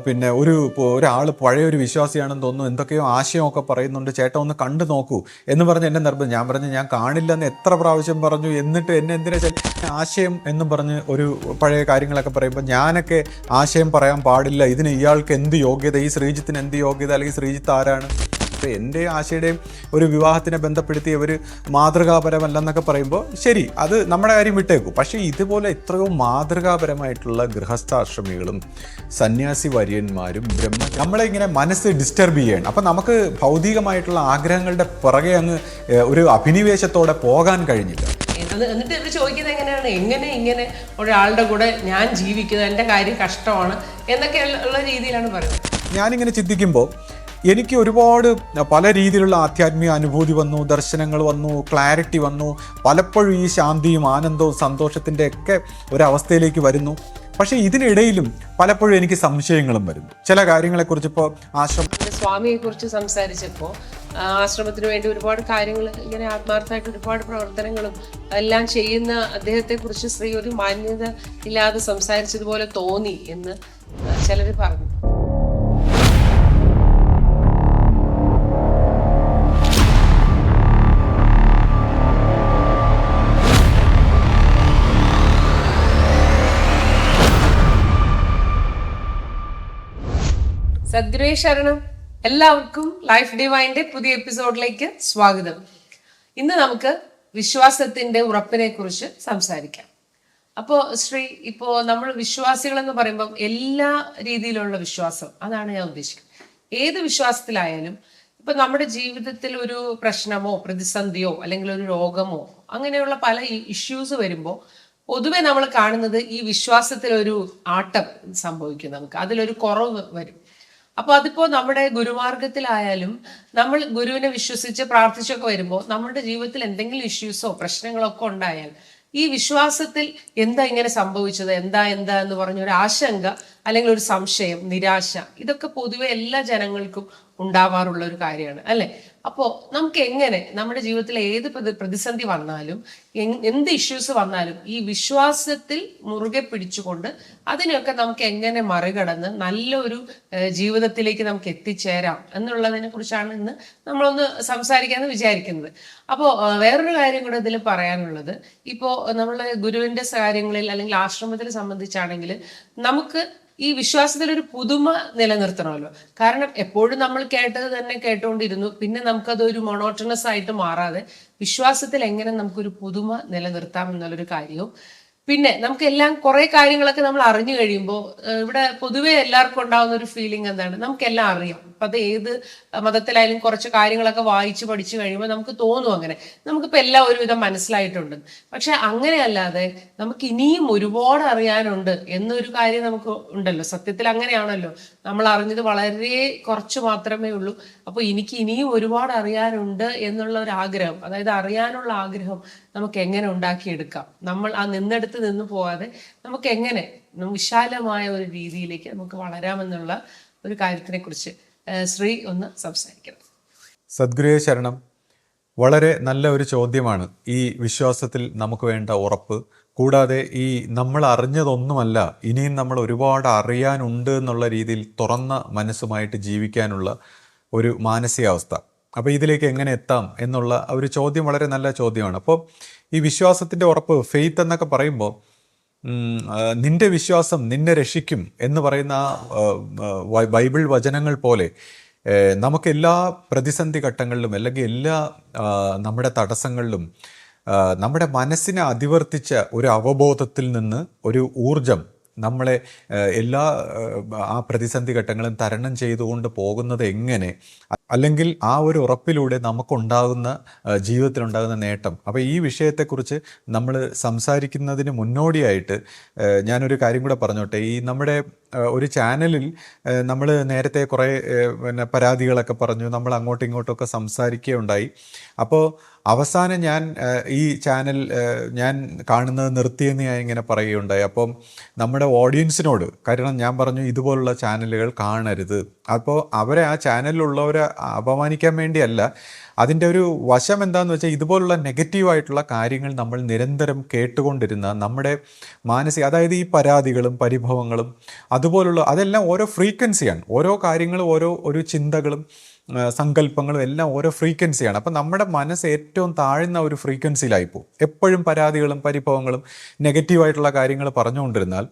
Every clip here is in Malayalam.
പിന്നെ ഒരാൾ പഴയൊരു വിശ്വാസിയാണെന്ന് തോന്നുന്നു, എന്തൊക്കെയോ ആശയമൊക്കെ പറയുന്നുണ്ട്, ചേട്ടൻ ഒന്ന് കണ്ടു നോക്കൂ എന്ന് പറഞ്ഞ് എന്നെ നിർബന്ധം. ഞാൻ പറഞ്ഞു ഞാൻ കാണില്ലെന്ന് എത്ര പ്രാവശ്യം പറഞ്ഞു, എന്നിട്ട് എന്നെ എന്തിനാ ആശയം എന്നും പറഞ്ഞ് ഒരു പഴയ കാര്യങ്ങളൊക്കെ പറയുമ്പോൾ ഞാനൊക്കെ ആശയം പറയാൻ പാടില്ല, ഇതിന് ഇയാൾക്ക് എന്ത് യോഗ്യത, ഈ ശ്രീജിത്തിന് എന്ത് യോഗ്യത, അല്ലെങ്കിൽ ശ്രീജിത്ത് ആരാണ്, എൻ്റെ ആശയുടെയും ഒരു വിവാഹത്തിനെ ബന്ധപ്പെടുത്തി അവർ മാതൃകാപരമല്ലെന്നൊക്കെ പറയുമ്പോൾ ശരി, അത് നമ്മുടെ കാര്യം വിട്ടേക്കും. പക്ഷേ ഇതുപോലെ എത്രയോ മാതൃകാപരമായിട്ടുള്ള ഗൃഹസ്ഥാശ്രമികളും സന്യാസി വര്യന്മാരും നമ്മളെ ഇങ്ങനെ മനസ്സ് ഡിസ്റ്റർബ് ചെയ്യണം. അപ്പം നമുക്ക് ഭൗതികമായിട്ടുള്ള ആഗ്രഹങ്ങളുടെ പുറകെ അങ്ങ് ഒരു അഭിനിവേശത്തോടെ പോകാൻ കഴിഞ്ഞില്ല. എന്നിട്ട് ഇവർ ചോദിക്കുന്നത് എങ്ങനെയാണ്, ഇങ്ങനെ ഒരാളുടെ കൂടെ ഞാൻ ജീവിക്കുന്നത്, എൻ്റെ കാര്യം കഷ്ടമാണ് എന്നൊക്കെ ഉള്ള രീതിയിലാണ് പറയുന്നത്. ഞാനിങ്ങനെ ചിന്തിക്കുമ്പോൾ എനിക്ക് ഒരുപാട് പല രീതിയിലുള്ള ആധ്യാത്മിക അനുഭൂതി വന്നു, ദർശനങ്ങൾ വന്നു, ക്ലാരിറ്റി വന്നു. പലപ്പോഴും ഈ ശാന്തിയും ആനന്ദവും സന്തോഷത്തിൻ്റെ ഒക്കെ ഒരവസ്ഥയിലേക്ക് വരുന്നു. പക്ഷേ ഇതിനിടയിലും പലപ്പോഴും എനിക്ക് സംശയങ്ങളും വരുന്നു ചില കാര്യങ്ങളെക്കുറിച്ച്. ഇപ്പോൾ സ്വാമിയെക്കുറിച്ച് സംസാരിച്ചപ്പോൾ ആശ്രമത്തിന് വേണ്ടി ഒരുപാട് കാര്യങ്ങൾ ഇങ്ങനെ ആത്മാർത്ഥമായിട്ട് ഒരുപാട് പ്രവർത്തനങ്ങളും എല്ലാം ചെയ്യുന്ന അദ്ദേഹത്തെക്കുറിച്ച് സ്ത്രീ ഒരു മാന്യത ഇല്ലാതെ സംസാരിച്ചതുപോലെ തോന്നി എന്ന് ചിലർ പറഞ്ഞു. സദ്ഗുരുവേ ശരണം. എല്ലാവർക്കും ലൈഫ് ഡിവൈൻ്റെ പുതിയ എപ്പിസോഡിലേക്ക് സ്വാഗതം. ഇന്ന് നമുക്ക് വിശ്വാസത്തിന്റെ ഉറപ്പിനെ കുറിച്ച് സംസാരിക്കാം. അപ്പോൾ ഇപ്പോൾ നമ്മൾ വിശ്വാസികൾ എന്ന് പറയുമ്പം എല്ലാ രീതിയിലുള്ള വിശ്വാസം, അതാണ് ഞാൻ ഉദ്ദേശിക്കുന്നത്. ഏത് വിശ്വാസത്തിലായാലും ഇപ്പൊ നമ്മുടെ ജീവിതത്തിൽ ഒരു പ്രശ്നമോ പ്രതിസന്ധിയോ അല്ലെങ്കിൽ ഒരു രോഗമോ അങ്ങനെയുള്ള പല ഇഷ്യൂസ് വരുമ്പോൾ പൊതുവെ നമ്മൾ കാണുന്നത് ഈ വിശ്വാസത്തിൽ ഒരു ആട്ടം സംഭവിക്കും, നമുക്ക് അതിലൊരു കുറവ് വരും. അപ്പോൾ അതിപ്പോ നമ്മുടെ ഗുരുമാർഗത്തിലായാലും നമ്മൾ ഗുരുവിനെ വിശ്വസിച്ച് പ്രാർത്ഥിച്ചൊക്കെ വരുമ്പോൾ നമ്മുടെ ജീവിതത്തിൽ എന്തെങ്കിലും ഇഷ്യൂസോ പ്രശ്നങ്ങളോ ഒക്കെ ഉണ്ടായാൽ ഈ വിശ്വാസത്തിൽ എന്താ ഇങ്ങനെ സംഭവിച്ചത്, എന്താ എന്ന് പറഞ്ഞൊരു ആശങ്ക അല്ലെങ്കിൽ ഒരു സംശയം, നിരാശ, ഇതൊക്കെ പൊതുവെ എല്ലാ ജനങ്ങൾക്കും ഉണ്ടാവാറുള്ള ഒരു കാര്യമാണ് അല്ലെ. അപ്പോൾ നമുക്ക് എങ്ങനെ നമ്മുടെ ജീവിതത്തിൽ ഏത് പ്രതിസന്ധി വന്നാലും എന്ത് ഇഷ്യൂസ് വന്നാലും ഈ വിശ്വാസത്തിൽ മുറുകെ പിടിച്ചുകൊണ്ട് അതിനെയൊക്കെ നമുക്ക് എങ്ങനെ മറികടന്ന് നല്ലൊരു ജീവിതത്തിലേക്ക് നമുക്ക് എത്തിച്ചേരാം എന്നുള്ളതിനെ കുറിച്ചാണ് ഇന്ന് നമ്മളൊന്ന് സംസാരിക്കാമെന്ന് വിചാരിക്കുന്നത്. അപ്പോൾ വേറൊരു കാര്യം കൂടെ ഇതിൽ പറയാനുള്ളത്, ഇപ്പോൾ നമ്മൾ ഗുരുവിൻ്റെ കാര്യങ്ങളിൽ അല്ലെങ്കിൽ ആശ്രമത്തിൽ സംബന്ധിച്ചാണെങ്കിൽ നമുക്ക് ഈ വിശ്വാസത്തിൽ ഒരു പുതുമ നിലനിർത്തണമല്ലോ. കാരണം എപ്പോഴും നമ്മൾ കേട്ടത് തന്നെ കേട്ടുകൊണ്ടിരുന്നു, പിന്നെ നമുക്കതൊരു മൊണോട്ടണസ് ആയിട്ട് മാറാതെ വിശ്വാസത്തിൽ എങ്ങനെ നമുക്കൊരു പുതുമ നിലനിർത്താം എന്നുള്ളൊരു കാര്യവും, പിന്നെ നമുക്ക് എല്ലാം കുറെ കാര്യങ്ങളൊക്കെ നമ്മൾ അറിഞ്ഞു കഴിയുമ്പോൾ ഇവിടെ പൊതുവെ എല്ലാവർക്കും ഉണ്ടാകുന്ന ഒരു ഫീലിംഗ് എന്താണ്, നമുക്കെല്ലാം അറിയാം. അപ്പൊ അത് ഏത് മതത്തിലായാലും കുറച്ച് കാര്യങ്ങളൊക്കെ വായിച്ച് പഠിച്ചു കഴിയുമ്പോൾ നമുക്ക് തോന്നും അങ്ങനെ നമുക്കിപ്പോൾ എല്ലാം ഒരുവിധം മനസ്സിലായിട്ടുണ്ട്. പക്ഷെ അങ്ങനെയല്ലാതെ നമുക്ക് ഇനിയും ഒരുപാട് അറിയാനുണ്ട് എന്നൊരു കാര്യം നമുക്ക് ഉണ്ടല്ലോ. സത്യത്തിൽ അങ്ങനെയാണല്ലോ, നമ്മൾ അറിഞ്ഞത് വളരെ കുറച്ച് മാത്രമേ ഉള്ളൂ. അപ്പോൾ എനിക്ക് ഇനിയും ഒരുപാട് അറിയാനുണ്ട് എന്നുള്ള ഒരു ആഗ്രഹം, അതായത് അറിയാനുള്ള ആഗ്രഹം നമുക്ക് എങ്ങനെ ഉണ്ടാക്കിയെടുക്കാം, നമ്മൾ ആ നിന്ന് പോകാതെ നമുക്ക് എങ്ങനെ വിശാലമായ ഒരു രീതിയിലേക്ക് നമുക്ക് വളരാമെന്നുള്ള ഒരു കാര്യത്തിനെ കുറിച്ച് ശ്രീ ഒന്ന് സംസാരിക്കണം. സദ്ഗുരുവേ ശരണം. വളരെ നല്ല ഒരു ചോദ്യമാണ് ഈ വിശ്വാസത്തിൽ നമുക്ക് വേണ്ട ഉറപ്പ്. കൂടാതെ ഈ നമ്മൾ അറിഞ്ഞതൊന്നുമല്ല, ഇനിയും നമ്മൾ ഒരുപാട് അറിയാനുണ്ട് എന്നുള്ള രീതിയിൽ തുറന്ന മനസ്സുമായിട്ട് ജീവിക്കാനുള്ള ഒരു മാനസികാവസ്ഥ. അപ്പോൾ ഇതിലേക്ക് എങ്ങനെ എത്താം എന്നുള്ള ഒരു ചോദ്യം വളരെ നല്ല ചോദ്യമാണ്. അപ്പോൾ ഈ വിശ്വാസത്തിൻ്റെ ഉറപ്പ്, ഫെയ്ത്ത് എന്നൊക്കെ പറയുമ്പോൾ നിന്റെ വിശ്വാസം നിന്നെ രക്ഷിക്കും എന്ന് പറയുന്ന ബൈബിൾ വചനങ്ങൾ പോലെ നമുക്ക് എല്ലാ പ്രതിസന്ധി ഘട്ടങ്ങളിലും അല്ലെങ്കിൽ എല്ലാ നമ്മുടെ തടസ്സങ്ങളിലും നമ്മുടെ മനസ്സിനെ അതിവർത്തിച്ച ഒരു അവബോധത്തിൽ നിന്ന് ഒരു ഊർജം നമ്മളെ എല്ലാ ആ പ്രതിസന്ധി ഘട്ടങ്ങളും തരണം ചെയ്തുകൊണ്ട് പോകുന്നത് എങ്ങനെ, അല്ലെങ്കിൽ ആ ഒരു ഉറപ്പിലൂടെ നമുക്കുണ്ടാകുന്ന ജീവിതത്തിലുണ്ടാകുന്ന നേട്ടം. അപ്പോൾ ഈ വിഷയത്തെക്കുറിച്ച് നമ്മൾ സംസാരിക്കുന്നതിന് മുന്നോടിയായിട്ട് ഞാനൊരു കാര്യം കൂടെ പറഞ്ഞോട്ടെ. ഈ നമ്മുടെ ഒരു ചാനലിൽ നമ്മൾ നേരത്തെ കുറേ പരാതികളൊക്കെ പറഞ്ഞു, നമ്മൾ അങ്ങോട്ടും ഇങ്ങോട്ടുമൊക്കെ സംസാരിക്കുകയുണ്ടായി. അപ്പോൾ അവസാനം ഞാൻ ഈ ചാനൽ ഞാൻ കാണുന്നത് നിർത്തിയെന്ന് ഞാൻ ഇങ്ങനെ പറയുകയുണ്ടായി. അപ്പം നമ്മുടെ ഓഡിയൻസിനോട്, കാരണം ഞാൻ പറഞ്ഞു ഇതുപോലുള്ള ചാനലുകൾ കാണരുത്. അപ്പോൾ അവരെ, ആ ചാനലിലുള്ളവരെ അപമാനിക്കാൻ വേണ്ടിയല്ല, അതിൻ്റെ ഒരു വശം എന്താണെന്ന് വെച്ചാൽ ഇതുപോലുള്ള നെഗറ്റീവായിട്ടുള്ള കാര്യങ്ങൾ നമ്മൾ നിരന്തരം കേട്ടുകൊണ്ടിരുന്ന നമ്മുടെ അതായത് ഈ പരാതികളും പരിഭവങ്ങളും അതുപോലുള്ള അതെല്ലാം ഓരോ ഫ്രീക്വൻസിയാണ്. ഓരോ കാര്യങ്ങളും ഒരു ചിന്തകളും സങ്കല്പങ്ങളും എല്ലാം ഓരോ ഫ്രീക്വൻസിയാണ്. അപ്പം നമ്മുടെ മനസ്സ് ഏറ്റവും താഴ്ന്ന ഒരു ഫ്രീക്വൻസിയിലായിപ്പോവും. എപ്പോഴും പരാതികളും പരിഭവങ്ങളും നെഗറ്റീവായിട്ടുള്ള കാര്യങ്ങൾ പറഞ്ഞുകൊണ്ടിരുന്നാൽ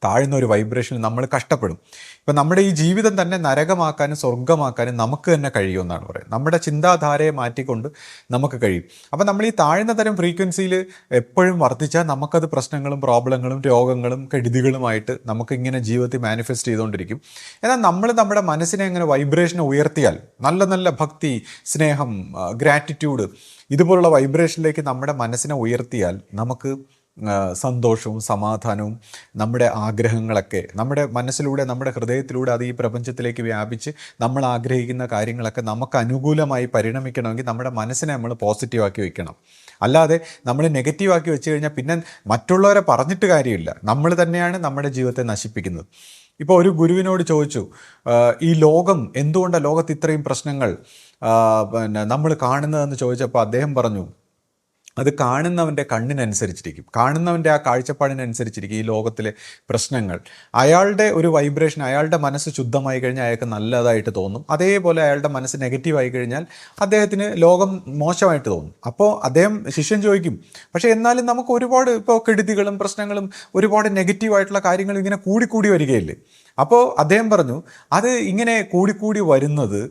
താഴ്ന്ന ഒരു വൈബ്രേഷനിൽ നമ്മൾ കഷ്ടപ്പെടും. ഇപ്പം നമ്മുടെ ഈ ജീവിതം തന്നെ നരകമാക്കാനും സ്വർഗമാക്കാനും നമുക്ക് തന്നെ കഴിയുമെന്നാണ് പറയുന്നത്. നമ്മുടെ ചിന്താധാരയെ മാറ്റിക്കൊണ്ട് നമുക്ക് കഴിയും. അപ്പം നമ്മൾ ഈ താഴ്ന്ന തരം ഫ്രീക്വൻസിയിൽ എപ്പോഴും വർദ്ധിച്ചാൽ നമുക്കത് പ്രശ്നങ്ങളും പ്രോബ്ലങ്ങളും രോഗങ്ങളും കെടുതികളുമായിട്ട് നമുക്കിങ്ങനെ ജീവിതത്തിൽ മാനിഫെസ്റ്റ് ചെയ്തുകൊണ്ടിരിക്കും. എന്നാൽ നമ്മൾ നമ്മുടെ മനസ്സിനെ ഇങ്ങനെ വൈബ്രേഷനെ ഉയർത്തിയാൽ, നല്ല നല്ല ഭക്തി, സ്നേഹം, ഗ്രാറ്റിറ്റ്യൂഡ് ഇതുപോലുള്ള വൈബ്രേഷനിലേക്ക് നമ്മുടെ മനസ്സിനെ ഉയർത്തിയാൽ നമുക്ക് സന്തോഷവും സമാധാനവും നമ്മുടെ ആഗ്രഹങ്ങളൊക്കെ നമ്മുടെ മനസ്സിലൂടെ നമ്മുടെ ഹൃദയത്തിലൂടെ അത് ഈ പ്രപഞ്ചത്തിലേക്ക് വ്യാപിച്ച് നമ്മൾ ആഗ്രഹിക്കുന്ന കാര്യങ്ങളൊക്കെ നമുക്ക് അനുകൂലമായി പരിണമിക്കണമെങ്കിൽ നമ്മുടെ മനസ്സിനെ നമ്മൾ പോസിറ്റീവാക്കി വെക്കണം. അല്ലാതെ നമ്മൾ നെഗറ്റീവാക്കി വെച്ച് കഴിഞ്ഞാൽ പിന്നെ മറ്റുള്ളവരെ പറഞ്ഞിട്ട് കാര്യമില്ല, നമ്മൾ തന്നെയാണ് നമ്മുടെ ജീവിതത്തെ നശിപ്പിക്കുന്നത്. ഇപ്പോൾ ഒരു ഗുരുവിനോട് ചോദിച്ചു, ഈ ലോകം എന്തുകൊണ്ടാണ് ലോകത്ത് ഇത്രയും പ്രശ്നങ്ങൾ നമ്മൾ കാണുന്നതെന്ന് ചോദിച്ചപ്പോൾ അദ്ദേഹം പറഞ്ഞു, അത് കാണുന്നവൻ്റെ കണ്ണിനനുസരിച്ചിരിക്കും, കാണുന്നവൻ്റെ ആ കാഴ്ചപ്പാടിനനുസരിച്ചിരിക്കും ഈ ലോകത്തിലെ പ്രശ്നങ്ങൾ. അയാളുടെ ഒരു വൈബ്രേഷൻ, അയാളുടെ മനസ്സ് ശുദ്ധമായി കഴിഞ്ഞാൽ അയാൾക്ക് നല്ലതായിട്ട് തോന്നും. അതേപോലെ അയാളുടെ മനസ്സ് നെഗറ്റീവായി കഴിഞ്ഞാൽ അദ്ദേഹത്തിന് ലോകം മോശമായിട്ട് തോന്നും. അപ്പോൾ ശിഷ്യൻ ചോദിക്കും, പക്ഷേ എന്നാലും നമുക്ക് ഒരുപാട് ഇപ്പോൾ കെടുതികളും പ്രശ്നങ്ങളും ഒരുപാട് നെഗറ്റീവായിട്ടുള്ള കാര്യങ്ങൾ ഇങ്ങനെ കൂടിക്കൂടി വരികയില്ലേ? അപ്പോൾ അദ്ദേഹം പറഞ്ഞു, അത് ഇങ്ങനെ കൂടിക്കൂടി വരുന്നത്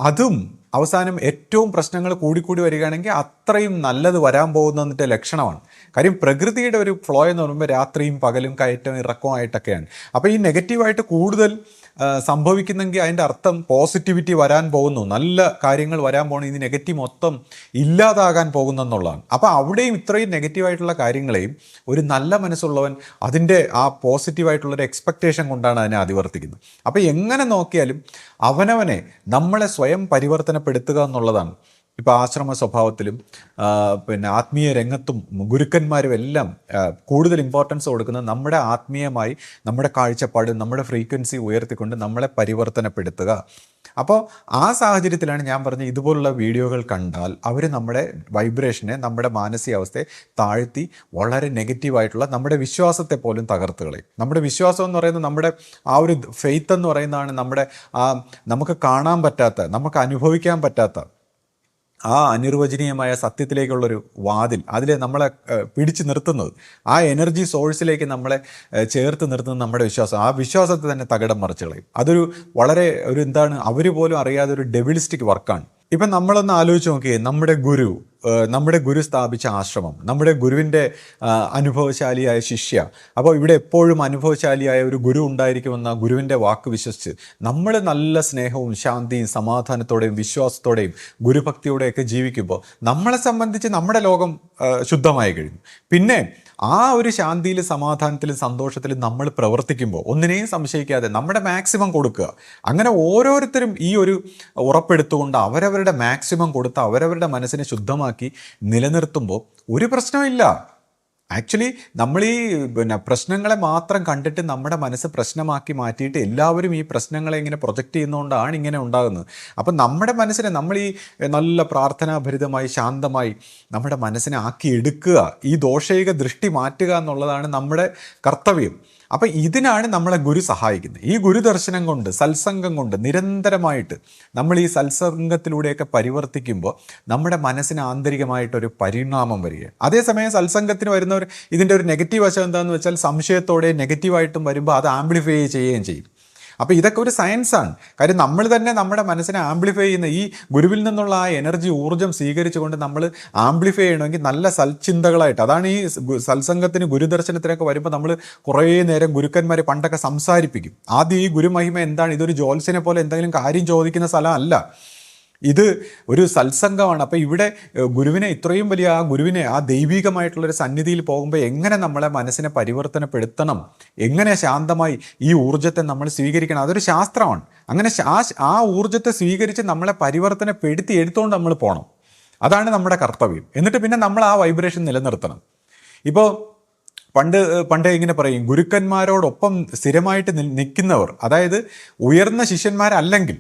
അതും അവസാനം ഏറ്റവും പ്രശ്നങ്ങൾ കൂടിക്കൂടി വരികയാണെങ്കിൽ അത്രയും നല്ലത് വരാൻ പോകുന്നതിൻ്റെ ലക്ഷണമാണ്. കാര്യം പ്രകൃതിയുടെ ഒരു ഫ്ലോ എന്ന് പറയുമ്പോൾ രാത്രിയും പകലും കയറ്റവും ഇറക്കമായിട്ടൊക്കെയാണ്. അപ്പോൾ ഈ നെഗറ്റീവായിട്ട് കൂടുതൽ സംഭവിക്കുന്നെങ്കിൽ അതിൻ്റെ അർത്ഥം പോസിറ്റിവിറ്റി വരാൻ പോകുന്നു, നല്ല കാര്യങ്ങൾ വരാൻ പോകുന്നു, ഇത് നെഗറ്റീവ് മൊത്തം ഇല്ലാതാകാൻ പോകുന്നെന്നുള്ളതാണ്. അപ്പോൾ അവിടെയും ഇത്രയും നെഗറ്റീവായിട്ടുള്ള കാര്യങ്ങളെയും ഒരു നല്ല മനസ്സുള്ളവൻ അതിൻ്റെ ആ പോസിറ്റീവായിട്ടുള്ളൊരു എക്സ്പെക്റ്റേഷൻ കൊണ്ടാണ് അതിനെ അതിവർത്തിക്കുന്നത്. അപ്പോൾ എങ്ങനെ നോക്കിയാലും അവനവനെ നമ്മളെ സ്വയം പരിവർത്തനപ്പെടുത്തുക എന്നുള്ളതാണ്. ഇപ്പോൾ ആശ്രമ സ്വഭാവത്തിലും പിന്നെ ആത്മീയ രംഗത്തും ഗുരുക്കന്മാരും എല്ലാം കൂടുതൽ ഇമ്പോർട്ടൻസ് കൊടുക്കുന്നത് നമ്മുടെ ആത്മീയമായി നമ്മുടെ കാഴ്ചപ്പാട്, നമ്മുടെ ഫ്രീക്വൻസി ഉയർത്തിക്കൊണ്ട് നമ്മളെ പരിവർത്തനപ്പെടുത്തുക. അപ്പോൾ ആ സാഹചര്യത്തിലാണ് ഞാൻ പറഞ്ഞ ഇതുപോലുള്ള വീഡിയോകൾ കണ്ടാൽ അവർ നമ്മുടെ വൈബ്രേഷനെ, നമ്മുടെ മാനസികാവസ്ഥയെ താഴ്ത്തി വളരെ നെഗറ്റീവായിട്ടുള്ള നമ്മുടെ വിശ്വാസത്തെ പോലും തകർത്ത് കളയും. നമ്മുടെ വിശ്വാസം എന്ന് പറയുന്നത് നമ്മുടെ ആ ഒരു ഫെയ്ത്ത് എന്ന് പറയുന്നതാണ് നമ്മുടെ നമുക്ക് കാണാൻ പറ്റാത്ത, നമുക്ക് അനുഭവിക്കാൻ പറ്റാത്ത ആ അനിർവചനീയമായ സത്യത്തിലേക്കുള്ളൊരു വാതിൽ, അതിലെ നമ്മളെ പിടിച്ചു നിർത്തുന്നത്, ആ എനർജി സോഴ്സിലേക്ക് നമ്മളെ ചേർത്ത് നിർത്തുന്നത് നമ്മുടെ വിശ്വാസം. ആ വിശ്വാസത്തെ തന്നെ തകിടം മറിച്ച് കളയും. അതൊരു വളരെ അവർ പോലും അറിയാതെ ഒരു ഡെവിളിസ്റ്റിക് വർക്കാണ്. ഇപ്പം നമ്മളൊന്ന് ആലോചിച്ച് നോക്കിയേ, നമ്മുടെ ഗുരു സ്ഥാപിച്ച ആശ്രമം, നമ്മുടെ ഗുരുവിൻ്റെ അനുഭവശാലിയായ ശിഷ്യ. അപ്പോൾ ഇവിടെ എപ്പോഴും അനുഭവശാലിയായ ഒരു ഗുരു ഉണ്ടായിരിക്കുമെന്ന ഗുരുവിൻ്റെ വാക്ക് വിശ്വസിച്ച് നമ്മൾ നല്ല സ്നേഹവും ശാന്തിയും സമാധാനത്തോടെയും വിശ്വാസത്തോടെയും ഗുരുഭക്തിയോടെയൊക്കെ ജീവിക്കുമ്പോൾ നമ്മളെ സംബന്ധിച്ച് നമ്മുടെ ലോകം ശുദ്ധമായി കഴിഞ്ഞു. പിന്നെ ആ ഒരു ശാന്തിയിലും സമാധാനത്തിലും സന്തോഷത്തിലും നമ്മൾ പ്രവർത്തിക്കുമ്പോൾ ഒന്നിനെയും സംശയിക്കാതെ നമ്മുടെ മാക്സിമം കൊടുക്കുക. അങ്ങനെ ഓരോരുത്തരും ഈ ഒരു ഉറപ്പെടുത്തുകൊണ്ട് അവരവരുടെ മാക്സിമം കൊടുത്ത് അവരവരുടെ മനസ്സിനെ ശുദ്ധമാക്കി നിലനിർത്തുമ്പോൾ ഒരു പ്രശ്നമില്ല. ആക്ച്വലി നമ്മൾ ഈ പ്രശ്നങ്ങളെ മാത്രം കണ്ടിട്ട് നമ്മുടെ മനസ്സ് പ്രശ്നമാക്കി മാറ്റിയിട്ട് എല്ലാവരും ഈ പ്രശ്നങ്ങളെ ഇങ്ങനെ പ്രൊജക്റ്റ് ചെയ്യുന്നതുകൊണ്ടാണ് ഇങ്ങനെ ഉണ്ടാകുന്നത്. അപ്പം നമ്മുടെ മനസ്സിനെ നമ്മൾ ഈ നല്ല പ്രാർത്ഥനാഭരിതമായി ശാന്തമായി നമ്മുടെ മനസ്സിനെ ആക്കിയെടുക്കുക, ഈ ദോഷൈക ദൃഷ്ടി മാറ്റുക എന്നുള്ളതാണ് നമ്മുടെ കർത്തവ്യം. അപ്പം ഇതിനാണ് നമ്മളെ ഗുരു സഹായിക്കുന്നത്. ഈ ഗുരുദർശനം കൊണ്ട്, സത്സംഗം കൊണ്ട് നിരന്തരമായിട്ട് നമ്മൾ ഈ സത്സംഗത്തിലൂടെയൊക്കെ പരിവർത്തിക്കുമ്പോൾ നമ്മുടെ മനസ്സിന് ആന്തരികമായിട്ടൊരു പരിണാമം വരികയാണ്. അതേസമയം സത്സംഗത്തിന് വരുന്നവർ ഇതിൻ്റെ ഒരു നെഗറ്റീവ് വശം എന്താണെന്ന് വെച്ചാൽ സംശയത്തോടെ നെഗറ്റീവായിട്ടും വരുമ്പോൾ അത് ആംപ്ലിഫൈ ചെയ്യുകയും ചെയ്യും. അപ്പോൾ ഇതൊക്കെ ഒരു സയൻസാണ്. കാര്യം നമ്മൾ തന്നെ നമ്മുടെ മനസ്സിനെ ആംപ്ലിഫൈ ചെയ്യുന്ന ഈ ഗുരുവിൽ നിന്നുള്ള ആ എനർജി ഊർജ്ജം സ്വീകരിച്ചുകൊണ്ട് നമ്മൾ ആംപ്ലിഫൈ ചെയ്യണമെങ്കിൽ നല്ല സൽചിന്തകളായിട്ട്, അതാണ് ഈ സത്സംഗത്തിന് ഗുരുദർശനത്തിനൊക്കെ വരുമ്പോൾ നമ്മൾ കുറേ നേരം ഗുരുക്കന്മാരെ പണ്ടൊക്കെ സംസാരിപ്പിക്കും. ആദ്യം ഈ ഗുരുമഹിമ എന്താണ്, ഇതൊരു ജ്യോത്സ്യനെ പോലെ എന്തെങ്കിലും കാര്യം ചോദിക്കുന്ന സ്ഥലമല്ല, ഇത് ഒരു സത്സംഗമാണ്. അപ്പോൾ ഇവിടെ ഗുരുവിനെ ഇത്രയും വലിയ ആ ദൈവികമായിട്ടുള്ളൊരു സന്നിധിയിൽ പോകുമ്പോൾ എങ്ങനെ നമ്മളെ മനസ്സിനെ പരിവർത്തനപ്പെടുത്തണം, എങ്ങനെ ശാന്തമായി ഈ ഊർജ്ജത്തെ നമ്മൾ സ്വീകരിക്കണം, അതൊരു ശാസ്ത്രമാണ്. അങ്ങനെ ആ ഊർജ്ജത്തെ സ്വീകരിച്ച് നമ്മളെ പരിവർത്തനപ്പെടുത്തി എടുത്തുകൊണ്ട് നമ്മൾ പോകണം. അതാണ് നമ്മുടെ കർത്തവ്യം. എന്നിട്ട് പിന്നെ നമ്മൾ ആ വൈബ്രേഷൻ നിലനിർത്തണം. ഇപ്പോൾ പണ്ട് ഇങ്ങനെ പറയും, ഗുരുക്കന്മാരോടൊപ്പം സ്ഥിരമായിട്ട് നിൽക്കുന്നവർ, അതായത് ഉയർന്ന ശിഷ്യന്മാരല്ലെങ്കിൽ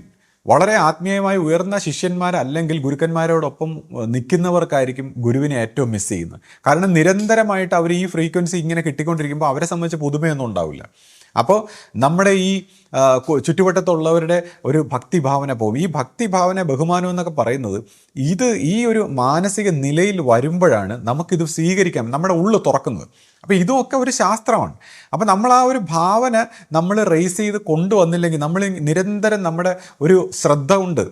വളരെ ആത്മീയമായി ഉയർന്ന ശിഷ്യന്മാരല്ലെങ്കിൽ ഗുരുക്കന്മാരോടൊപ്പം നിൽക്കുന്നവർക്കായിരിക്കും ഗുരുവിനെ ഏറ്റവും മിസ് ചെയ്യുന്നത്. കാരണം നിരന്തരമായിട്ട് അവർ ഈ ഫ്രീക്വൻസി ഇങ്ങനെ കിട്ടിക്കൊണ്ടിരിക്കുമ്പോൾ അവരെ സംബന്ധിച്ച് പുതുമയൊന്നും ഉണ്ടാവില്ല. അപ്പോൾ നമ്മുടെ ഈ ചുറ്റുവട്ടത്തുള്ളവരുടെ ഒരു ഭക്തിഭാവന പോകും. ഈ ഭക്തിഭാവന, ബഹുമാനം എന്നൊക്കെ പറയുന്നത് ഈ ഒരു മാനസിക നിലയിൽ വരുമ്പോഴാണ് നമുക്കിത് സ്വീകരിക്കാം, നമ്മുടെ ഉള്ളു തുറക്കുന്നത്. അപ്പോൾ ഇതുമൊക്കെ ഒരു ശാസ്ത്രമാണ്. അപ്പോൾ നമ്മൾ ആ ഒരു ഭാവന നമ്മൾ റേസ് ചെയ്ത് കൊണ്ടുവന്നില്ലെങ്കിൽ, നമ്മൾ നിരന്തരം നമ്മുടെ ഒരു ശ്രദ്ധ കൊണ്ട്,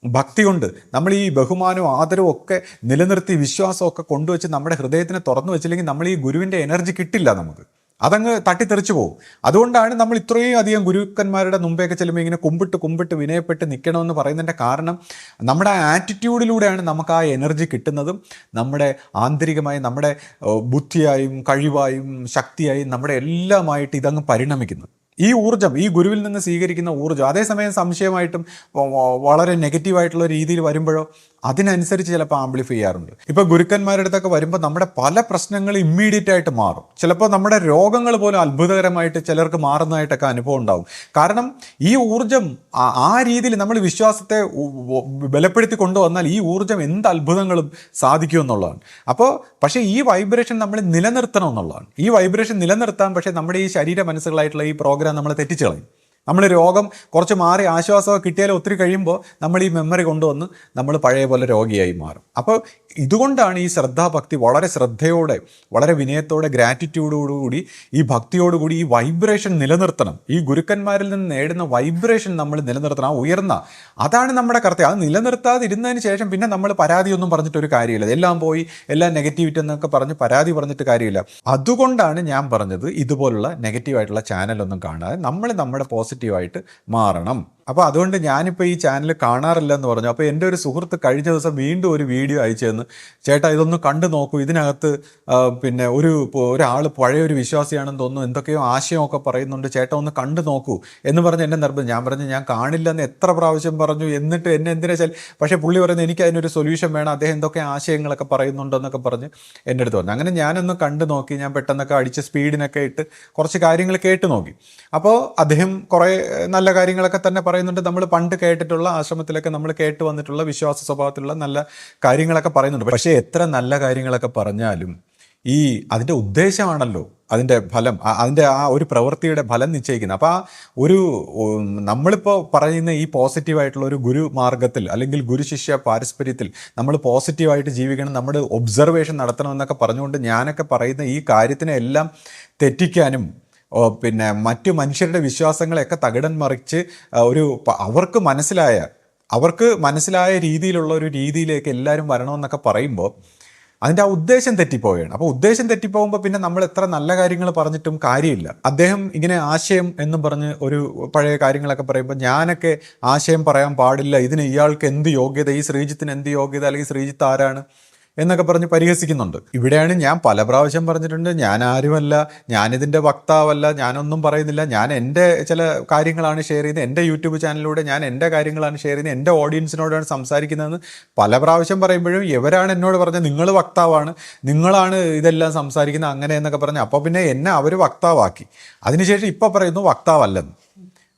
ഭക്തി കൊണ്ട് നമ്മൾ ഈ ബഹുമാനവും ആദരവും ഒക്കെ നിലനിർത്തി വിശ്വാസമൊക്കെ കൊണ്ടുവച്ച് നമ്മുടെ ഹൃദയത്തിനെ തുറന്നു വെച്ചില്ലെങ്കിൽ നമ്മൾ ഈ ഗുരുവിൻ്റെ എനർജി കിട്ടില്ല, നമുക്ക് അതങ്ങ് തട്ടിത്തെറിച്ചു പോകും. അതുകൊണ്ടാണ് നമ്മൾ ഇത്രയും അധികം ഗുരുക്കന്മാരുടെ മുമ്പേയൊക്കെ ചെല്ലുമ്പോൾ ഇങ്ങനെ കുമ്പിട്ട് വിനയപ്പെട്ട് നിൽക്കണമെന്ന് പറയുന്നതിൻ്റെ കാരണം നമ്മുടെ ആറ്റിറ്റ്യൂഡിലൂടെയാണ് നമുക്ക് ആ എനർജി കിട്ടുന്നതും നമ്മുടെ ആന്തരികമായി നമ്മുടെ ബുദ്ധിയായും കഴിവായും ശക്തിയായും നമ്മുടെ എല്ലാമായിട്ട് ഇതങ്ങ് പരിണമിക്കുന്നത്. ഈ ഊർജ്ജം, ഈ ഗുരുവിൽ നിന്ന് സ്വീകരിക്കുന്ന ഊർജ്ജം അതേസമയം സംശയമായിട്ടും വളരെ നെഗറ്റീവായിട്ടുള്ള രീതിയിൽ വരുമ്പോഴോ അതിനനുസരിച്ച് ചിലപ്പോൾ ആംപ്ലിഫൈ ചെയ്യാറുണ്ട്. ഇപ്പോൾ ഗുരുക്കന്മാരുടെ അടുത്തൊക്കെ വരുമ്പോൾ നമ്മുടെ പല പ്രശ്നങ്ങളും ഇമ്മീഡിയറ്റ് ആയിട്ട് മാറും. ചിലപ്പോൾ നമ്മുടെ രോഗങ്ങൾ പോലും അത്ഭുതകരമായിട്ട് ചിലർക്ക് മാറുന്നതായിട്ടൊക്കെ അനുഭവം ഉണ്ടാവും. കാരണം ഈ ഊർജ്ജം ആ രീതിയിൽ നമ്മൾ വിശ്വാസത്തെ ബലപ്പെടുത്തി കൊണ്ടുവന്നാൽ ഈ ഊർജ്ജം എന്ത് അത്ഭുതങ്ങളും സാധിക്കും എന്നുള്ളതാണ്. പക്ഷേ ഈ വൈബ്രേഷൻ നമ്മൾ നിലനിർത്തണം എന്നുള്ളതാണ്. ഈ വൈബ്രേഷൻ നിലനിർത്താൻ പക്ഷേ നമ്മുടെ ഈ ശരീര മനസ്സുകളായിട്ടുള്ള ഈ പ്രോഗ്രാം നമ്മൾ തെറ്റിച്ചു കളയും. നമ്മൾ രോഗം കുറച്ച് മാറി ആശ്വാസമൊക്കെ കിട്ടിയാലും ഒത്തിരി കഴിയുമ്പോൾ നമ്മൾ ഈ മെമ്മറി കൊണ്ടുവന്ന് നമ്മൾ പഴയ പോലെ രോഗിയായി മാറും. അപ്പോൾ ഇതുകൊണ്ടാണ് ഈ ശ്രദ്ധാഭക്തി വളരെ ശ്രദ്ധയോടെ, വളരെ വിനയത്തോടെ, ഗ്രാറ്റിറ്റ്യൂഡോടുകൂടി, ഈ ഭക്തിയോടുകൂടി ഈ വൈബ്രേഷൻ നിലനിർത്തണം. ഈ ഗുരുക്കന്മാരിൽ നിന്ന് നേടുന്ന വൈബ്രേഷൻ നമ്മൾ നിലനിർത്തണം. ആ ഉയർന്ന, അതാണ് നമ്മുടെ കർത്തവ്യം. അത് നിലനിർത്താതിരുന്നതിന് ശേഷം പിന്നെ നമ്മൾ പരാതിയൊന്നും പറഞ്ഞിട്ടൊരു കാര്യമില്ല. എല്ലാം പോയി, എല്ലാം നെഗറ്റിവിറ്റി എന്നൊക്കെ പറഞ്ഞ് പരാതി പറഞ്ഞിട്ട് കാര്യമില്ല. അതുകൊണ്ടാണ് ഞാൻ പറഞ്ഞത് ഇതുപോലുള്ള നെഗറ്റീവായിട്ടുള്ള ചാനലൊന്നും കാണാതെ നമ്മൾ നമ്മുടെ പോസിറ്റീവായിട്ട് മാറണം. അപ്പോൾ അതുകൊണ്ട് ഞാനിപ്പോൾ ഈ ചാനൽ കാണാറില്ല എന്ന് പറഞ്ഞു. അപ്പോൾ എൻ്റെ ഒരു സുഹൃത്ത് കഴിഞ്ഞ ദിവസം വീണ്ടും ഒരു വീഡിയോ അയച്ചു തന്നു, ചേട്ടാ ഇതൊന്ന് കണ്ടു നോക്കൂ, ഇതിനകത്ത് പിന്നെ ഒരാൾ പഴയൊരു വിശ്വാസിയാണെന്ന് തോന്നുന്നു, എന്തൊക്കെയോ ആശയമൊക്കെ പറയുന്നുണ്ട്, ചേട്ടാ ഒന്ന് കണ്ടു നോക്കൂ എന്ന് പറഞ്ഞ് എന്നെ നിർബന്ധം. ഞാൻ പറഞ്ഞു ഞാൻ കാണില്ലെന്ന് എത്ര പ്രാവശ്യം പറഞ്ഞു, എന്നിട്ട് എന്നെ എന്തിനാ പക്ഷേ പുള്ളി പറയുന്നത് എനിക്ക് അതിനൊരു സൊല്യൂഷൻ വേണം, അദ്ദേഹം എന്തൊക്കെ ആശയങ്ങളൊക്കെ പറയുന്നുണ്ടെന്നൊക്കെ പറഞ്ഞ് എൻ്റെ അടുത്ത് പറഞ്ഞു. അങ്ങനെ ഞാനൊന്ന് കണ്ടു നോക്കി. ഞാൻ പെട്ടെന്നൊക്കെ അടിച്ച് സ്പീഡിനൊക്കെ ഇട്ട് കുറച്ച് കാര്യങ്ങൾ കേട്ട് നോക്കി. അപ്പോൾ അദ്ദേഹം കുറേ നല്ല കാര്യങ്ങളൊക്കെ തന്നെ പറയുന്നുണ്ട്. നമ്മൾ പണ്ട് കേട്ടിട്ടുള്ള, ആശ്രമത്തിലൊക്കെ നമ്മൾ കേട്ട് വന്നിട്ടുള്ള വിശ്വാസ സ്വഭാവത്തിലുള്ള നല്ല കാര്യങ്ങളൊക്കെ പറയുന്നുണ്ട്. പക്ഷേ എത്ര നല്ല കാര്യങ്ങളൊക്കെ പറഞ്ഞാലും അതിൻ്റെ ഉദ്ദേശമാണല്ലോ അതിൻ്റെ ഫലം, അതിൻ്റെ ആ ഒരു പ്രവൃത്തിയുടെ ഫലം നിശ്ചയിക്കുന്നത്. അപ്പോൾ നമ്മളിപ്പോൾ പറയുന്ന ഈ പോസിറ്റീവായിട്ടുള്ള ഒരു ഗുരു മാർഗത്തിൽ അല്ലെങ്കിൽ ഗുരു ശിഷ്യ പാരസ്പര്യത്തിൽ നമ്മൾ പോസിറ്റീവായിട്ട് ജീവിക്കണം, നമ്മുടെ ഒബ്സർവേഷൻ നടത്തണമെന്നൊക്കെ പറഞ്ഞുകൊണ്ട് ഞാനൊക്കെ പറയുന്ന ഈ കാര്യത്തിനെ എല്ലാം തെറ്റിക്കാനും പിന്നെ മറ്റു മനുഷ്യരുടെ വിശ്വാസങ്ങളെയൊക്കെ തകിടം മറിച്ച് അവർക്ക് മനസ്സിലായ രീതിയിലുള്ള ഒരു രീതിയിലേക്ക് എല്ലാവരും വരണമെന്നൊക്കെ പറയുമ്പോൾ അതിൻ്റെ ആ ഉദ്ദേശം തെറ്റിപ്പോവുകയാണ്. അപ്പോൾ ഉദ്ദേശം തെറ്റിപ്പോകുമ്പോൾ പിന്നെ നമ്മൾ എത്ര നല്ല കാര്യങ്ങൾ പറഞ്ഞിട്ടും കാര്യമില്ല. അദ്ദേഹം ഇങ്ങനെ ആശയം എന്നും പറഞ്ഞ് ഒരു പഴയ കാര്യങ്ങളൊക്കെ പറയുമ്പോൾ ഞാനൊക്കെ ആശയം പറയാൻ പാടില്ല, ഇതിന് ഇയാൾക്ക് എന്ത് യോഗ്യത, ഈ ശ്രീജിത്തിന് എന്ത് യോഗ്യത, അല്ലെങ്കിൽ ശ്രീജിത്ത് ആരാണ് എന്നൊക്കെ പറഞ്ഞ് പരിഹസിക്കുന്നുണ്ട്. ഇവിടെയാണ് ഞാൻ പല പ്രാവശ്യം പറഞ്ഞിട്ടുണ്ട്, ഞാൻ ആരുമല്ല, ഞാനിതിൻ്റെ വക്താവല്ല, ഞാനൊന്നും പറയുന്നില്ല, ഞാൻ എൻ്റെ ചില കാര്യങ്ങളാണ് ഷെയർ ചെയ്യുന്നത്, എൻ്റെ യൂട്യൂബ് ചാനലിലൂടെ ഞാൻ എൻ്റെ കാര്യങ്ങളാണ് ഷെയർ ചെയ്യുന്നത്, എൻ്റെ ഓഡിയൻസിനോടാണ് സംസാരിക്കുന്നതെന്ന് പല പ്രാവശ്യം പറയുമ്പോഴും ഇവരാണ് എന്നോട് പറഞ്ഞത് നിങ്ങൾ വക്താവാണ്, നിങ്ങളാണ് ഇതെല്ലാം സംസാരിക്കുന്നത് അങ്ങനെ എന്നൊക്കെ പറഞ്ഞ് അപ്പോൾ പിന്നെ എന്നെ അവർ വക്താവാക്കി. അതിനുശേഷം ഇപ്പോൾ പറയുന്നു വക്താവല്ലെന്ന്.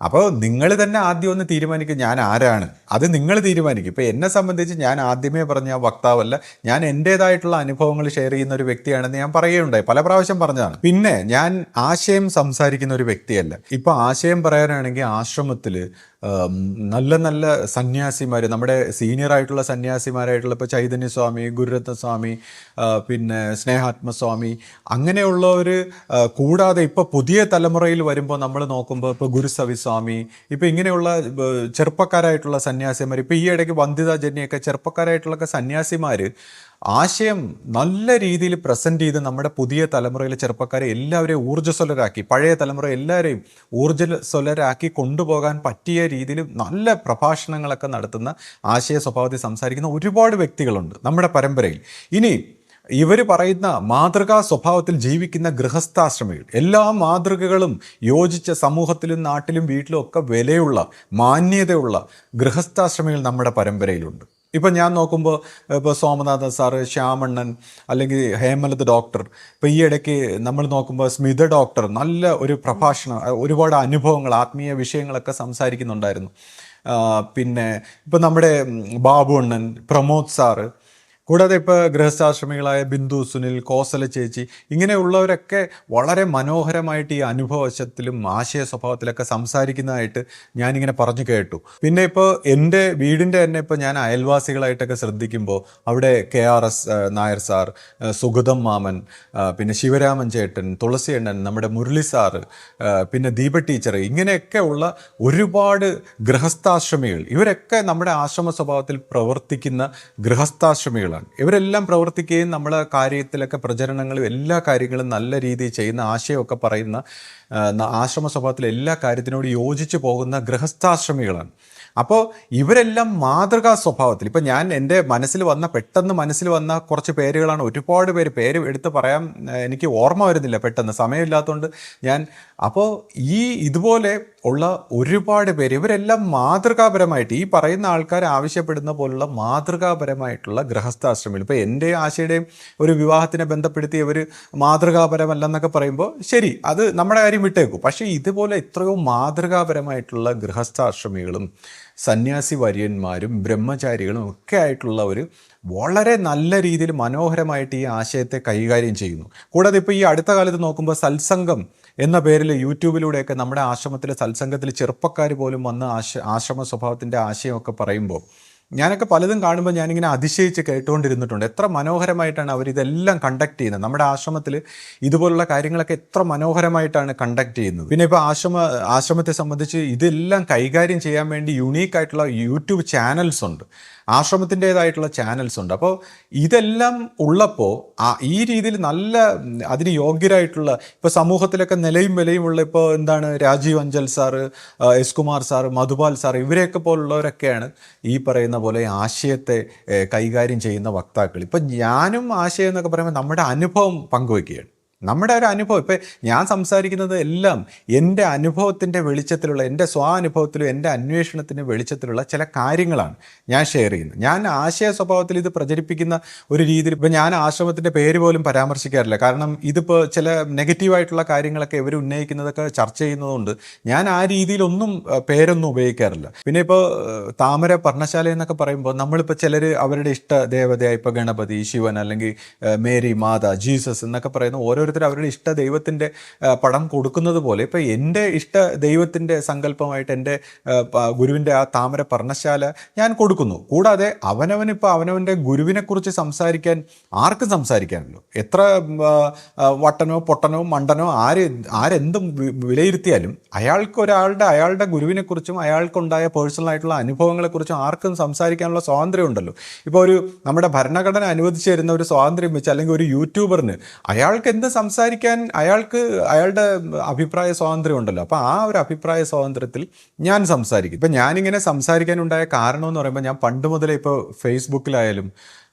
അപ്പോൾ നിങ്ങൾ തന്നെ ആദ്യം ഒന്ന് തീരുമാനിക്കും ഞാൻ ആരാണ്, അത് നിങ്ങൾ തീരുമാനിക്കും. ഇപ്പോൾ എന്നെ സംബന്ധിച്ച് ഞാൻ ആദ്യമേ പറഞ്ഞ വക്താവല്ല, ഞാൻ എൻ്റേതായിട്ടുള്ള അനുഭവങ്ങൾ ഷെയർ ചെയ്യുന്ന ഒരു വ്യക്തിയാണെന്ന് ഞാൻ പറയുകയുണ്ടായി, പല പ്രാവശ്യം പറഞ്ഞതാണ്. പിന്നെ ഞാൻ ആശയം സംസാരിക്കുന്ന ഒരു വ്യക്തിയല്ല. ഇപ്പോൾ ആശയം പറയാനാണെങ്കിൽ ആശ്രമത്തിൽ നല്ല നല്ല സന്യാസിമാർ, നമ്മുടെ സീനിയറായിട്ടുള്ള സന്യാസിമാരായിട്ടുള്ള ഇപ്പോൾ ചൈതന്യസ്വാമി, ഗുരുരത്നസ്വാമി, പിന്നെ സ്നേഹാത്മസ്വാമി, അങ്ങനെയുള്ളവർ കൂടാതെ ഇപ്പോൾ പുതിയ തലമുറയിൽ വരുമ്പോൾ നമ്മൾ നോക്കുമ്പോൾ ഇപ്പോൾ ഗുരുസവിസ്വാമി, ഇപ്പോൾ ഇങ്ങനെയുള്ള ചെറുപ്പക്കാരായിട്ടുള്ള സന്യാസിമാർ, ഇപ്പോൾ ഈ ഇടയ്ക്ക് വന്ദിതാജന്യൊക്കെ ചെറുപ്പക്കാരായിട്ടുള്ള സന്യാസിമാർ ആശയം നല്ല രീതിയിൽ പ്രസൻറ്റ് ചെയ്ത് നമ്മുടെ പുതിയ തലമുറയിലെ ചെറുപ്പക്കാരെ എല്ലാവരെയും ഊർജ്ജസ്വലരാക്കി, പഴയ തലമുറ എല്ലാവരെയും ഊർജ്ജസ്വലരാക്കി കൊണ്ടുപോകാൻ പറ്റിയ രീതിയിൽ നല്ല പ്രഭാഷണങ്ങളൊക്കെ നടത്തുന്ന ആശയ സ്വഭാവത്തിൽ സംസാരിക്കുന്ന ഒരുപാട് വ്യക്തികളുണ്ട് നമ്മുടെ പരമ്പരയിൽ. ഇനി ഇവർ പറയുന്ന മാതൃകാ സ്വഭാവത്തിൽ ജീവിക്കുന്ന ഗൃഹസ്ഥാശ്രമികൾ, എല്ലാ മാതൃകകളും യോജിച്ച സമൂഹത്തിലും നാട്ടിലും വീട്ടിലും ഒക്കെ വിലയുള്ള മാന്യതയുള്ള ഗൃഹസ്ഥാശ്രമികൾ നമ്മുടെ പരമ്പരയിലുണ്ട്. ഇപ്പം ഞാൻ നോക്കുമ്പോൾ ഇപ്പോൾ സോമനാഥൻ സാറ്, ശ്യാമണ്ണൻ, അല്ലെങ്കിൽ ഹേമലത് ഡോക്ടർ, ഇപ്പോൾ ഈ ഇടയ്ക്ക് നമ്മൾ നോക്കുമ്പോൾ സ്മിത ഡോക്ടർ നല്ല ഒരു പ്രഭാഷണം, ഒരുപാട് അനുഭവങ്ങൾ, ആത്മീയ വിഷയങ്ങളൊക്കെ സംസാരിക്കുന്നുണ്ടായിരുന്നു. പിന്നെ ഇപ്പം നമ്മുടെ ബാബു അണ്ണൻ, പ്രമോദ് സാറ്, കൂടാതെ ഇപ്പോൾ ഗൃഹസ്ഥാശ്രമികളായ ബിന്ദു, സുനിൽ, കോസല ചേച്ചി, ഇങ്ങനെയുള്ളവരൊക്കെ വളരെ മനോഹരമായിട്ട് ഈ അനുഭവവശത്തിലും ആശയ സ്വഭാവത്തിലൊക്കെ സംസാരിക്കുന്നതായിട്ട് ഞാനിങ്ങനെ പറഞ്ഞു കേട്ടു. പിന്നെ ഇപ്പോൾ എൻ്റെ വീടിൻ്റെ തന്നെ ഇപ്പോൾ ഞാൻ അയൽവാസികളായിട്ടൊക്കെ ശ്രദ്ധിക്കുമ്പോൾ അവിടെ KRS നായർ സാർ, സുഗതം മാമൻ, പിന്നെ ശിവരാമൻ ചേട്ടൻ, തുളസി അണ്ണൻ, നമ്മുടെ മുരളി സാറ്, പിന്നെ ദീപ ടീച്ചർ, ഇങ്ങനെയൊക്കെ ഉള്ള ഒരുപാട് ഗൃഹസ്ഥാശ്രമികൾ, ഇവരൊക്കെ നമ്മുടെ ആശ്രമ സ്വഭാവത്തിൽ പ്രവർത്തിക്കുന്ന ഗൃഹസ്ഥാശ്രമികൾ. ഇവരെല്ലാം പ്രവർത്തിക്കുകയും നമ്മളെ കാര്യത്തിലൊക്കെ പ്രചരണങ്ങളും എല്ലാ കാര്യങ്ങളും നല്ല രീതിയിൽ ചെയ്യുന്ന, ആശയമൊക്കെ പറയുന്ന, ആശ്രമ സ്വഭാവത്തിലെ എല്ലാ കാര്യത്തിനോട് യോജിച്ച് പോകുന്ന ഗൃഹസ്ഥാശ്രമികളാണ്. അപ്പോൾ ഇവരെല്ലാം മാതൃകാ സ്വഭാവത്തിൽ, ഇപ്പം ഞാൻ എൻ്റെ പെട്ടെന്ന് മനസ്സിൽ വന്ന കുറച്ച് പേരുകളാണ്. ഒരുപാട് പേര് എടുത്ത് പറയാൻ എനിക്ക് ഓർമ്മ വരുന്നില്ല, പെട്ടെന്ന് സമയമില്ലാത്തതുകൊണ്ട് അപ്പോൾ ഇതുപോലെ ഉള്ള ഒരുപാട് പേര്, ഇവരെല്ലാം മാതൃകാപരമായിട്ട് ഈ പറയുന്ന ആൾക്കാർ ആവശ്യപ്പെടുന്ന പോലുള്ള മാതൃകാപരമായിട്ടുള്ള ഗൃഹസ്ഥാശ്രമികൾ. ഇപ്പോൾ എൻ്റെ ആശയുടെയും ഒരു വിവാഹത്തിനെ ബന്ധപ്പെടുത്തി അവർ മാതൃകാപരമല്ലെന്നൊക്കെ പറയുമ്പോൾ ശരി, അത് നമ്മുടെ കാര്യം വിട്ടേക്കും. പക്ഷേ ഇതുപോലെ എത്രയോ മാതൃകാപരമായിട്ടുള്ള ഗൃഹസ്ഥാശ്രമികളും സന്യാസി വര്യന്മാരും ബ്രഹ്മചാരികളും ഒക്കെ ആയിട്ടുള്ളവർ വളരെ നല്ല രീതിയിൽ മനോഹരമായിട്ട് ഈ ആശയത്തെ കൈകാര്യം ചെയ്യുന്നു. കൂടാതെ ഇപ്പോൾ ഈ അടുത്ത കാലത്ത് നോക്കുമ്പോൾ സത്സംഗം എന്ന പേരിൽ യൂട്യൂബിലൂടെയൊക്കെ നമ്മുടെ ആശ്രമത്തിലെ സത്സംഗത്തിൽ ചെറുപ്പക്കാർ പോലും വന്ന് ആശ്രമ സ്വഭാവത്തിൻ്റെ ആശയമൊക്കെ പറയുമ്പോൾ ഞാനൊക്കെ പലതും കാണുമ്പോൾ ഞാനിങ്ങനെ അതിശയിച്ച് കേട്ടുകൊണ്ടിരുന്നിട്ടുണ്ട്. എത്ര മനോഹരമായിട്ടാണ് അവരിതെല്ലാം കണ്ടക്ട് ചെയ്യുന്നത്. നമ്മുടെ ആശ്രമത്തിൽ ഇതുപോലുള്ള കാര്യങ്ങളൊക്കെ എത്ര മനോഹരമായിട്ടാണ് കണ്ടക്ട് ചെയ്യുന്നത്. പിന്നെ ഇപ്പോൾ ആശ്രമത്തെ സംബന്ധിച്ച് ഇതെല്ലാം കൈകാര്യം ചെയ്യാൻ വേണ്ടി യുണീക്കായിട്ടുള്ള യൂട്യൂബ് ചാനൽസ് ഉണ്ട്, ആശ്രമത്തിൻ്റേതായിട്ടുള്ള ചാനൽസ് ഉണ്ട്. അപ്പോൾ ഇതെല്ലാം ഉള്ളപ്പോൾ ഈ രീതിയിൽ നല്ല അതിന് യോഗ്യരായിട്ടുള്ള, ഇപ്പോൾ സമൂഹത്തിലൊക്കെ നിലയും വിലയുമുള്ള, ഇപ്പോൾ എന്താണ് Rajeev Anchal sir, S Kumar sir, Madhupal sir, ഇവരെയൊക്കെ പോലുള്ളവരൊക്കെയാണ് ഈ പറയുന്ന പോലെ ആശയത്തെ കൈകാര്യം ചെയ്യുന്ന വക്താക്കൾ. ഇപ്പം ഞാനും ആശയം എന്നൊക്കെ പറയുമ്പോൾ നമ്മുടെ അനുഭവം പങ്കുവയ്ക്കുകയാണ്. നമ്മുടെ ഒരു അനുഭവം, ഇപ്പം ഞാൻ സംസാരിക്കുന്നത് എല്ലാം എൻ്റെ അനുഭവത്തിൻ്റെ വെളിച്ചത്തിലുള്ള, എൻ്റെ സ്വാനുഭവത്തിലും എൻ്റെ അന്വേഷണത്തിൻ്റെ വെളിച്ചത്തിലുള്ള ചില കാര്യങ്ങളാണ് ഞാൻ ഷെയർ ചെയ്യുന്നത്. ഞാൻ ആശയ സ്വഭാവത്തിൽ ഇത് പ്രചരിപ്പിക്കുന്ന ഒരു രീതിയിൽ ഇപ്പം ഞാൻ ആശ്രമത്തിൻ്റെ പേര് പോലും പരാമർശിക്കാറില്ല. കാരണം ഇതിപ്പോൾ ചില നെഗറ്റീവായിട്ടുള്ള കാര്യങ്ങളൊക്കെ ഇവർ ഉന്നയിക്കുന്നതൊക്കെ ചർച്ച ചെയ്യുന്നതുകൊണ്ട് ഞാൻ ആ രീതിയിലൊന്നും പേരൊന്നും ഉപയോഗിക്കാറില്ല. പിന്നെ ഇപ്പോൾ താമര പർണശാല എന്നൊക്കെ പറയുമ്പോൾ നമ്മളിപ്പോൾ ചിലർ അവരുടെ ഇഷ്ട ദേവതയായി ഇപ്പോൾ ഗണപതി, ശിവൻ, അല്ലെങ്കിൽ മേരി മാത, ജീസസ് എന്നൊക്കെ പറയുന്ന ഓരോരുത്തർ അവരുടെ ഇഷ്ട ദൈവത്തിൻ്റെ പടം കൊടുക്കുന്നത് പോലെ ഇപ്പോൾ എൻ്റെ ഇഷ്ട ദൈവത്തിൻ്റെ സങ്കല്പമായിട്ട് എൻ്റെ ഗുരുവിൻ്റെ ആ താമര പർണശാല ഞാൻ കൊടുക്കുന്നു. കൂടാതെ അവനവൻ്റെ ഗുരുവിനെക്കുറിച്ച് സംസാരിക്കാൻ ആർക്കും സംസാരിക്കാമല്ലോ. എത്ര വട്ടനോ പൊട്ടനോ മണ്ടനോ ആരെന്തും വിലയിരുത്തിയാലും അയാളുടെ ഗുരുവിനെക്കുറിച്ചും അയാൾക്കുണ്ടായ പേഴ്സണലായിട്ടുള്ള അനുഭവങ്ങളെക്കുറിച്ചും ആർക്കും സംസാരിക്കാനുള്ള സ്വാതന്ത്ര്യം ഉണ്ടല്ലോ. ഇപ്പോൾ നമ്മുടെ ഭരണഘടന അനുവദിച്ചു തരുന്ന ഒരു സ്വാതന്ത്ര്യം വെച്ച്, അല്ലെങ്കിൽ ഒരു യൂട്യൂബറിന് അയാൾക്ക് എന്ത് സംസാരിക്കാൻ അയാളുടെ അഭിപ്രായ സ്വാതന്ത്ര്യം ഉണ്ടല്ലോ. അപ്പോൾ ആ ഒരു അഭിപ്രായ സ്വാതന്ത്ര്യത്തിൽ ഞാൻ സംസാരിക്കും. ഇപ്പം ഞാനിങ്ങനെ സംസാരിക്കാനുണ്ടായ കാരണം എന്ന് പറയുമ്പോൾ, ഞാൻ പണ്ട് മുതലേ ഇപ്പോൾ ഫേസ്ബുക്കിലായാലും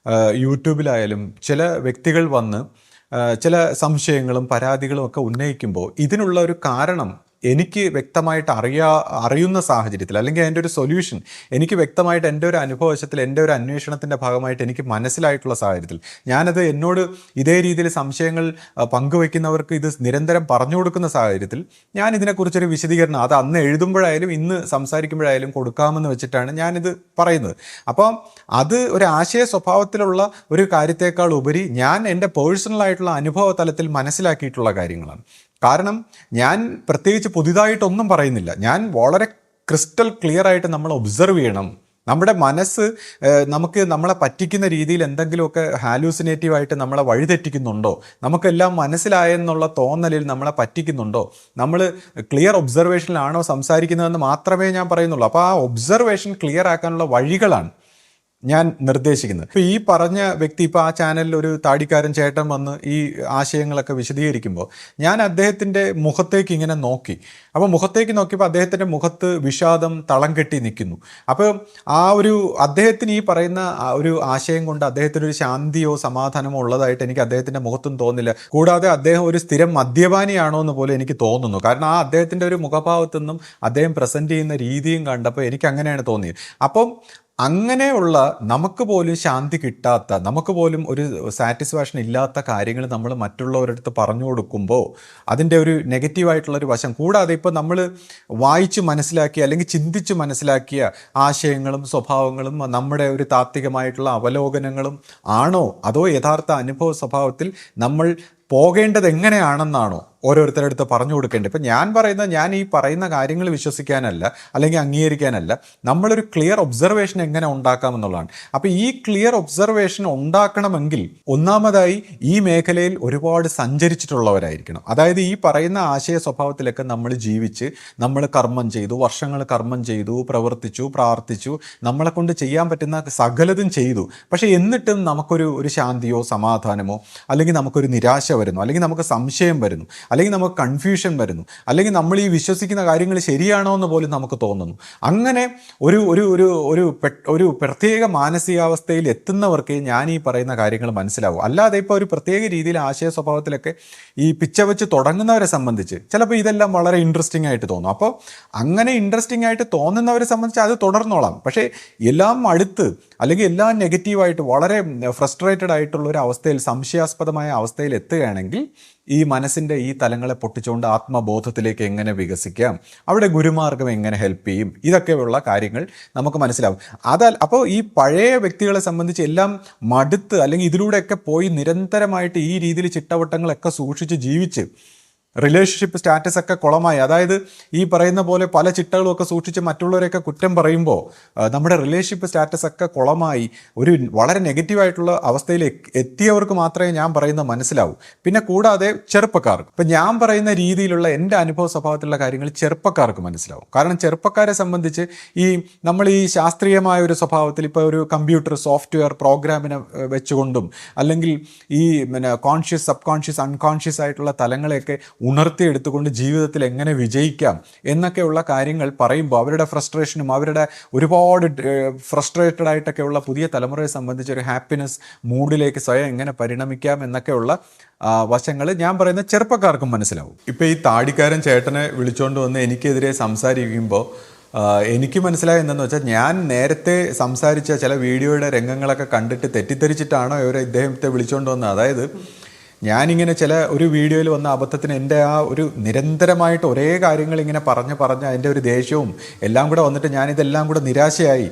യൂട്യൂബിലായാലും ചില വ്യക്തികൾ വന്ന് ചില സംശയങ്ങളും പരാതികളും ഒക്കെ ഉന്നയിക്കുമ്പോൾ ഇതിനുള്ള ഒരു കാരണം എനിക്ക് വ്യക്തമായിട്ട് അറിയുന്ന സാഹചര്യത്തിൽ, അല്ലെങ്കിൽ അതിൻ്റെ ഒരു സൊല്യൂഷൻ എനിക്ക് വ്യക്തമായിട്ട് എൻ്റെ ഒരു അനുഭവവശത്തിൽ, എൻ്റെ ഒരു അന്വേഷണത്തിൻ്റെ ഭാഗമായിട്ട് എനിക്ക് മനസ്സിലായിട്ടുള്ള സാഹചര്യത്തിൽ ഞാനത് എന്നോട് ഇതേ രീതിയിൽ സംശയങ്ങൾ പങ്കുവയ്ക്കുന്നവർക്ക് ഇത് നിരന്തരം പറഞ്ഞു കൊടുക്കുന്ന സാഹചര്യത്തിൽ ഞാൻ ഇതിനെക്കുറിച്ചൊരു വിശദീകരണം അത് അന്ന് എഴുതുമ്പോഴായാലും ഇന്ന് സംസാരിക്കുമ്പോഴായാലും കൊടുക്കാമെന്ന് വെച്ചിട്ടാണ് ഞാനിത് പറയുന്നത്. അപ്പോൾ അത് ഒരു ആശയ സ്വഭാവത്തിലുള്ള ഒരു കാര്യത്തേക്കാൾ ഉപരി ഞാൻ എൻ്റെ പേഴ്സണലായിട്ടുള്ള അനുഭവ തലത്തിൽ മനസ്സിലാക്കിയിട്ടുള്ള കാര്യങ്ങളാണ്. കാരണം ഞാൻ പ്രത്യേകിച്ച് പുതിയതായിട്ടൊന്നും പറയുന്നില്ല. ഞാൻ വളരെ ക്രിസ്റ്റൽ ക്ലിയർ ആയിട്ട് നമ്മൾ ഒബ്സർവ് ചെയ്യണം. നമ്മുടെ മനസ്സ് നമ്മളെ പറ്റിക്കുന്ന രീതിയിൽ എന്തെങ്കിലുമൊക്കെ ഹാലൂസിനേറ്റീവായിട്ട് നമ്മളെ വഴിതെറ്റിക്കുന്നുണ്ടോ, നമുക്കെല്ലാം മനസ്സിലായെന്നുള്ള തോന്നലിൽ നമ്മളെ പറ്റിക്കുന്നുണ്ടോ, നമ്മൾ ക്ലിയർ ഒബ്സർവേഷനിലാണോ സംസാരിക്കുന്നതെന്ന് മാത്രമേ ഞാൻ പറയുന്നുള്ളൂ. അപ്പോൾ ആ ഒബ്സർവേഷൻ ക്ലിയർ ആക്കാനുള്ള വഴികളാണ് ഞാൻ നിർദ്ദേശിക്കുന്നത്. ഇപ്പോൾ ഈ പറഞ്ഞ വ്യക്തി, ഇപ്പോൾ ആ ചാനലിൽ ഒരു താടിക്കാരൻ ചേട്ടൻ വന്ന് ഈ ആശയങ്ങളൊക്കെ വിശദീകരിക്കുമ്പോൾ ഞാൻ അദ്ദേഹത്തിൻ്റെ മുഖത്തേക്ക് ഇങ്ങനെ നോക്കി. അപ്പോൾ മുഖത്തേക്ക് നോക്കിയപ്പോൾ അദ്ദേഹത്തിൻ്റെ മുഖത്ത് വിഷാദം തളം കെട്ടി നിൽക്കുന്നു. അപ്പോൾ അദ്ദേഹത്തിന് ഈ പറയുന്ന ഒരു ആശയം കൊണ്ട് അദ്ദേഹത്തിനൊരു ശാന്തിയോ സമാധാനമോ ഉള്ളതായിട്ട് എനിക്ക് അദ്ദേഹത്തിൻ്റെ മുഖത്തും തോന്നില്ല. കൂടാതെ അദ്ദേഹം ഒരു സ്ഥിരം മദ്യപാനിയാണോ എന്ന് പോലെ എനിക്ക് തോന്നുന്നു. കാരണം ആ അദ്ദേഹത്തിൻ്റെ ഒരു മുഖഭാവത്തു നിന്നും അദ്ദേഹം പ്രസൻറ്റ് ചെയ്യുന്ന രീതിയും കണ്ടപ്പോൾ എനിക്ക് അങ്ങനെയാണ് തോന്നിയത്. അപ്പം അങ്ങനെയുള്ള നമുക്ക് പോലും ശാന്തി കിട്ടാത്ത, നമുക്ക് പോലും ഒരു സാറ്റിസ്ഫാക്ഷൻ ഇല്ലാത്ത കാര്യങ്ങൾ നമ്മൾ മറ്റുള്ളവരടുത്ത് പറഞ്ഞു കൊടുക്കുമ്പോൾ അതിൻ്റെ ഒരു നെഗറ്റീവായിട്ടുള്ളൊരു വശം, കൂടാതെ ഇപ്പോൾ നമ്മൾ വായിച്ച് മനസ്സിലാക്കിയ അല്ലെങ്കിൽ ചിന്തിച്ച് മനസ്സിലാക്കിയ ആശയങ്ങളും സ്വഭാവങ്ങളും നമ്മുടെ ഒരു താത്വികമായിട്ടുള്ള അവലോകനങ്ങളും ആണോ, അതോ യഥാർത്ഥ അനുഭവ സ്വഭാവത്തിൽ നമ്മൾ പോകേണ്ടത് എങ്ങനെയാണെന്നാണോ ഓരോരുത്തരുടെ അടുത്ത് പറഞ്ഞു കൊടുക്കേണ്ടത്? ഇപ്പം ഞാൻ ഈ പറയുന്ന കാര്യങ്ങൾ വിശ്വസിക്കാനല്ല അല്ലെങ്കിൽ അംഗീകരിക്കാനല്ല, നമ്മളൊരു ക്ലിയർ ഒബ്സർവേഷൻ എങ്ങനെ ഉണ്ടാക്കാമെന്നുള്ളതാണ്. അപ്പോൾ ഈ ക്ലിയർ ഒബ്സർവേഷൻ ഉണ്ടാക്കണമെങ്കിൽ ഒന്നാമതായി ഈ മേഖലയിൽ ഒരുപാട് സഞ്ചരിച്ചിട്ടുള്ളവരായിരിക്കണം. അതായത് ഈ പറയുന്ന ആശയ സ്വഭാവത്തിലൊക്കെ നമ്മൾ ജീവിച്ച് നമ്മൾ കർമ്മം ചെയ്തു, വർഷങ്ങൾ കർമ്മം ചെയ്തു, പ്രവർത്തിച്ചു, പ്രാർത്ഥിച്ചു, നമ്മളെ കൊണ്ട് ചെയ്യാൻ പറ്റുന്ന സകലതും ചെയ്തു. പക്ഷേ എന്നിട്ടും നമുക്കൊരു ശാന്തിയോ സമാധാനമോ, അല്ലെങ്കിൽ നമുക്കൊരു നിരാശ വരുന്നു, അല്ലെങ്കിൽ നമുക്ക് സംശയം വരുന്നു, അല്ലെങ്കിൽ നമുക്ക് കൺഫ്യൂഷൻ വരുന്നു, അല്ലെങ്കിൽ നമ്മൾ ഈ വിശ്വസിക്കുന്ന കാര്യങ്ങൾ ശരിയാണോ എന്ന് പോലും നമുക്ക് തോന്നുന്നു. അങ്ങനെ ഒരു പ്രത്യേക മാനസികാവസ്ഥയിൽ എത്തുന്നവർക്ക് ഞാൻ ഈ പറയുന്ന കാര്യങ്ങൾ മനസ്സിലാവും. അല്ലാതെ ഇപ്പോൾ ഒരു പ്രത്യേക രീതിയിൽ ആശയ സ്വഭാവത്തിലൊക്കെ ഈ പിച്ച വെച്ച് തുടങ്ങുന്നവരെ സംബന്ധിച്ച് ചിലപ്പോൾ ഇതെല്ലാം വളരെ ഇൻട്രസ്റ്റിംഗ് ആയിട്ട് തോന്നും. അപ്പോൾ അങ്ങനെ ഇൻട്രസ്റ്റിംഗ് ആയിട്ട് തോന്നുന്നവരെ സംബന്ധിച്ച് അത് തുടർന്നോളാം. പക്ഷേ എല്ലാം അടുത്ത് അല്ലെങ്കിൽ എല്ലാം നെഗറ്റീവായിട്ട് വളരെ ഫ്രസ്ട്രേറ്റഡ് ആയിട്ടുള്ള ഒരു അവസ്ഥയിൽ, സംശയാസ്പദമായ അവസ്ഥയിൽ എത്തുകയാണെങ്കിൽ ഈ മനസ്സിൻ്റെ ഈ തലങ്ങളെ പൊട്ടിച്ചുകൊണ്ട് ആത്മബോധത്തിലേക്ക് എങ്ങനെ വികസിക്കാം, അവിടെ ഗുരുമാർഗം എങ്ങനെ ഹെൽപ്പ് ചെയ്യും, ഇതൊക്കെയുള്ള കാര്യങ്ങൾ നമുക്ക് മനസ്സിലാവും. അപ്പോൾ ഈ പഴയ വ്യക്തികളെ സംബന്ധിച്ച് എല്ലാം മടുത്ത് അല്ലെങ്കിൽ ഇതിലൂടെയൊക്കെ പോയി നിരന്തരമായിട്ട് ഈ രീതിയിൽ ചിട്ടവട്ടങ്ങളൊക്കെ സൂക്ഷിച്ച് ജീവിച്ച് റിലേഷൻഷിപ്പ് സ്റ്റാറ്റസ് ഒക്കെ കുളമായി, അതായത് ഈ പറയുന്ന പോലെ പല ചിട്ടകളുമൊക്കെ സൂക്ഷിച്ച് മറ്റുള്ളവരെയൊക്കെ കുറ്റം പറയുമ്പോൾ നമ്മുടെ റിലേഷൻഷിപ്പ് സ്റ്റാറ്റസ് ഒക്കെ കുളമായി ഒരു വളരെ നെഗറ്റീവായിട്ടുള്ള അവസ്ഥയിൽ എത്തിയവർക്ക് മാത്രമേ ഞാൻ പറയുന്നത് മനസ്സിലാവൂ. പിന്നെ കൂടാതെ ചെറുപ്പക്കാർക്ക്, ഇപ്പം ഞാൻ പറയുന്ന രീതിയിലുള്ള എൻ്റെ അനുഭവ സ്വഭാവത്തിലുള്ള കാര്യങ്ങൾ ചെറുപ്പക്കാർക്ക് മനസ്സിലാവും. കാരണം ചെറുപ്പക്കാരെ സംബന്ധിച്ച് നമ്മൾ ഈ ശാസ്ത്രീയമായ ഒരു സ്വഭാവത്തിൽ ഇപ്പോൾ ഒരു കമ്പ്യൂട്ടർ സോഫ്റ്റ്വെയർ പ്രോഗ്രാമിനെ വെച്ചുകൊണ്ടും അല്ലെങ്കിൽ ഈ കോൺഷ്യസ്, സബ് കോൺഷ്യസ്, അൺകോൺഷ്യസ് ആയിട്ടുള്ള തലങ്ങളെയൊക്കെ ഉണർത്തിയെടുത്തുകൊണ്ട് ജീവിതത്തിൽ എങ്ങനെ വിജയിക്കാം എന്നൊക്കെയുള്ള കാര്യങ്ങൾ പറയുമ്പോൾ അവരുടെ ഫ്രസ്ട്രേഷനും അവരുടെ ഒരുപാട് ഫ്രസ്ട്രേറ്റഡ് ആയിട്ടൊക്കെയുള്ള പുതിയ തലമുറയെ സംബന്ധിച്ച് ഒരു ഹാപ്പിനെസ് മൂഡിലേക്ക് സ്വയം എങ്ങനെ പരിണമിക്കാം എന്നൊക്കെയുള്ള വശങ്ങൾ ഞാൻ പറയുന്ന ചെറുപ്പക്കാർക്കും മനസ്സിലാവും. ഇപ്പോൾ ഈ താടിക്കാരൻ ചേട്ടനെ വിളിച്ചുകൊണ്ട് വന്ന് എനിക്കെതിരെ സംസാരിക്കുമ്പോൾ എനിക്ക് മനസ്സിലായത് എന്താണെന്ന് വെച്ചാൽ, ഞാൻ നേരത്തെ സംസാരിച്ച ചില വീഡിയോയുടെ രംഗങ്ങളൊക്കെ കണ്ടിട്ട് തെറ്റിദ്ധരിച്ചിട്ടാണോ ഇദ്ദേഹത്തെ വിളിച്ചുകൊണ്ട് വന്നത്. അതായത് ഞാനിങ്ങനെ ഒരു വീഡിയോയിൽ വന്ന അബദ്ധത്തിന് എൻ്റെ ആ ഒരു നിരന്തരമായിട്ട് ഒരേ കാര്യങ്ങൾ ഇങ്ങനെ പറഞ്ഞ് അതിൻ്റെ ഒരു ദേഷ്യവും എല്ലാം കൂടെ വന്നിട്ട് ഞാനിതെല്ലാം കൂടെ നിരാശയായി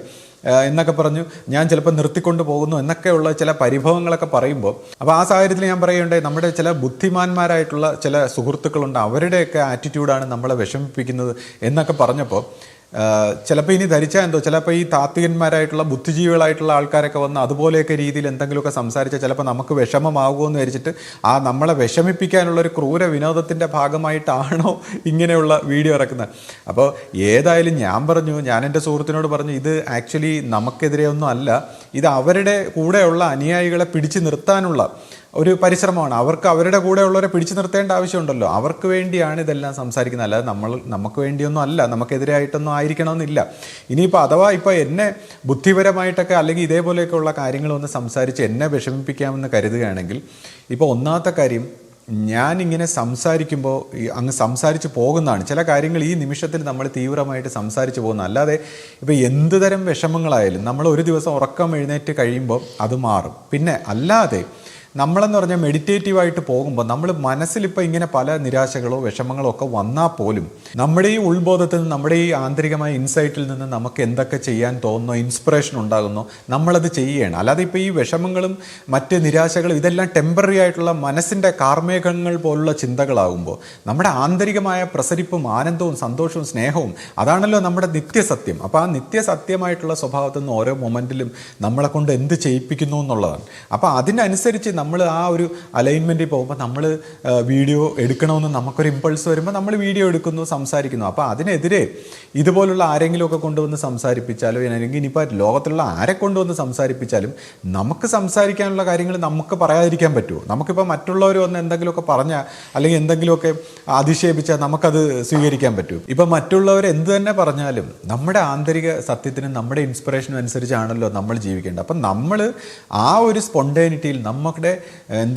എന്നൊക്കെ പറഞ്ഞു ഞാൻ ചിലപ്പോൾ നിർത്തിക്കൊണ്ട് പോകുന്നു എന്നൊക്കെയുള്ള ചില പരിഭവങ്ങളൊക്കെ പറയുമ്പോൾ, അപ്പോൾ ആ സാഹചര്യത്തിൽ ഞാൻ പറയുകയുണ്ടായി, നമ്മുടെ ചില ബുദ്ധിമാന്മാരായിട്ടുള്ള ചില സുഹൃത്തുക്കളുണ്ട്, അവരുടെയൊക്കെ ആറ്റിറ്റ്യൂഡാണ് നമ്മളെ വിഷമിപ്പിക്കുന്നത് എന്നൊക്കെ പറഞ്ഞപ്പോൾ ചിലപ്പോൾ ഇനി ധരിച്ചാൽ എന്തോ, ചിലപ്പോൾ ഈ താത്വികന്മാരായിട്ടുള്ള ബുദ്ധിജീവികളായിട്ടുള്ള ആൾക്കാരൊക്കെ വന്ന് അതുപോലെയൊക്കെ രീതിയിൽ എന്തെങ്കിലുമൊക്കെ സംസാരിച്ചാൽ ചിലപ്പോൾ നമുക്ക് വിഷമമാകുമെന്ന് വിചാരിച്ചിട്ട് നമ്മളെ വിഷമിപ്പിക്കാനുള്ള ഒരു ക്രൂര വിനോദത്തിൻ്റെ ഭാഗമായിട്ടാണോ ഇങ്ങനെയുള്ള വീഡിയോ ഇറക്കുന്നത്. അപ്പോൾ ഏതായാലും ഞാൻ എൻ്റെ സുഹൃത്തിനോട് പറഞ്ഞു, ഇത് ആക്ച്വലി നമുക്കെതിരെ ഒന്നും അല്ല, ഇത് അവരുടെ കൂടെയുള്ള അനുയായികളെ പിടിച്ചു നിർത്താനുള്ള ഒരു പരിശ്രമമാണ്. അവർക്ക് അവരുടെ കൂടെ ഉള്ളവരെ പിടിച്ചു നിർത്തേണ്ട ആവശ്യമുണ്ടല്ലോ, അവർക്ക് വേണ്ടിയാണ് ഇതെല്ലാം സംസാരിക്കുന്നത്, അല്ലാതെ നമുക്ക് വേണ്ടിയൊന്നും അല്ല, നമുക്കെതിരായിട്ടൊന്നും ആയിരിക്കണമെന്നില്ല. ഇനിയിപ്പോൾ അഥവാ ഇപ്പോൾ എന്നെ ബുദ്ധിപരമായിട്ടൊക്കെ അല്ലെങ്കിൽ ഇതേപോലെയൊക്കെയുള്ള കാര്യങ്ങളൊന്ന് സംസാരിച്ച് എന്നെ വിഷമിപ്പിക്കാമെന്ന് കരുതുകയാണെങ്കിൽ, ഇപ്പോൾ ഒന്നാമത്തെ കാര്യം, ഞാനിങ്ങനെ സംസാരിക്കുമ്പോൾ അങ്ങ് സംസാരിച്ച് പോകുന്നതാണ്. ചില കാര്യങ്ങൾ ഈ നിമിഷത്തിൽ നമ്മൾ തീവ്രമായിട്ട് സംസാരിച്ച് പോകുന്നത്. അല്ലാതെ ഇപ്പോൾ എന്ത് തരം വിഷമങ്ങളായാലും നമ്മൾ ഒരു ദിവസം ഉറക്കം എഴുന്നേറ്റ് കഴിയുമ്പോൾ അത് മാറും. പിന്നെ അല്ലാതെ നമ്മളെന്ന് പറഞ്ഞാൽ മെഡിറ്റേറ്റീവായിട്ട് പോകുമ്പോൾ നമ്മൾ മനസ്സിലിപ്പോൾ ഇങ്ങനെ പല നിരാശകളോ വിഷമങ്ങളോ ഒക്കെ വന്നാൽ പോലും നമ്മുടെ ഈ ഉൾബോധത്തിൽ നിന്ന്, നമ്മുടെ ഈ ആന്തരികമായ ഇൻസൈറ്റിൽ നിന്ന് നമുക്ക് എന്തൊക്കെ ചെയ്യാൻ തോന്നുന്നോ, ഇൻസ്പിറേഷൻ ഉണ്ടാകുന്നോ, നമ്മളത് ചെയ്യുകയാണ്. അല്ലാതെ ഇപ്പോൾ ഈ വിഷമങ്ങളും മറ്റ് നിരാശകളും ഇതെല്ലാം ടെമ്പററി ആയിട്ടുള്ള മനസ്സിൻ്റെ കാർമേഘങ്ങൾ പോലുള്ള ചിന്തകളാകുമ്പോൾ നമ്മുടെ ആന്തരികമായ പ്രസരിപ്പും ആനന്ദവും സന്തോഷവും സ്നേഹവും അതാണല്ലോ നമ്മുടെ നിത്യസത്യം. അപ്പോൾ ആ നിത്യസത്യമായിട്ടുള്ള സ്വഭാവത്തിൽ നിന്ന് ഓരോ മൊമെൻറ്റിലും നമ്മളെ കൊണ്ട് എന്ത് ചെയ്യിപ്പിക്കുന്നു എന്നുള്ളതാണ്. അപ്പോൾ അതിനനുസരിച്ച് നമ്മൾ ആ ഒരു അലൈൻമെൻറ്റിൽ പോകുമ്പോൾ നമ്മൾ വീഡിയോ എടുക്കണമെന്ന് നമുക്കൊരു ഇമ്പൾസ് വരുമ്പോൾ നമ്മൾ വീഡിയോ എടുക്കുന്നു, സംസാരിക്കുന്നു. അപ്പോൾ അതിനെതിരെ ഇതുപോലുള്ള ആരെങ്കിലുമൊക്കെ കൊണ്ടുവന്ന് സംസാരിപ്പിച്ചാലോ, അല്ലെങ്കിൽ ഇനിയിപ്പോൾ ലോകത്തിലുള്ള ആരെ കൊണ്ടുവന്ന് സംസാരിപ്പിച്ചാലും നമുക്ക് സംസാരിക്കാനുള്ള കാര്യങ്ങൾ നമുക്ക് പറയാതിരിക്കാൻ പറ്റുമോ? നമുക്കിപ്പോൾ മറ്റുള്ളവർ വന്ന് എന്തെങ്കിലുമൊക്കെ പറഞ്ഞാൽ അല്ലെങ്കിൽ എന്തെങ്കിലുമൊക്കെ അധിക്ഷേപിച്ചാൽ നമുക്കത് സ്വീകരിക്കാൻ പറ്റുമോ? ഇപ്പം മറ്റുള്ളവർ എന്ത് തന്നെ പറഞ്ഞാലും നമ്മുടെ ആന്തരിക സത്യത്തിനും നമ്മുടെ ഇൻസ്പിറേഷനും അനുസരിച്ചാണല്ലോ നമ്മൾ ജീവിക്കേണ്ടത്. അപ്പം നമ്മൾ ആ ഒരു സ്പോണ്ടേനിറ്റിയിൽ നമ്മുടെ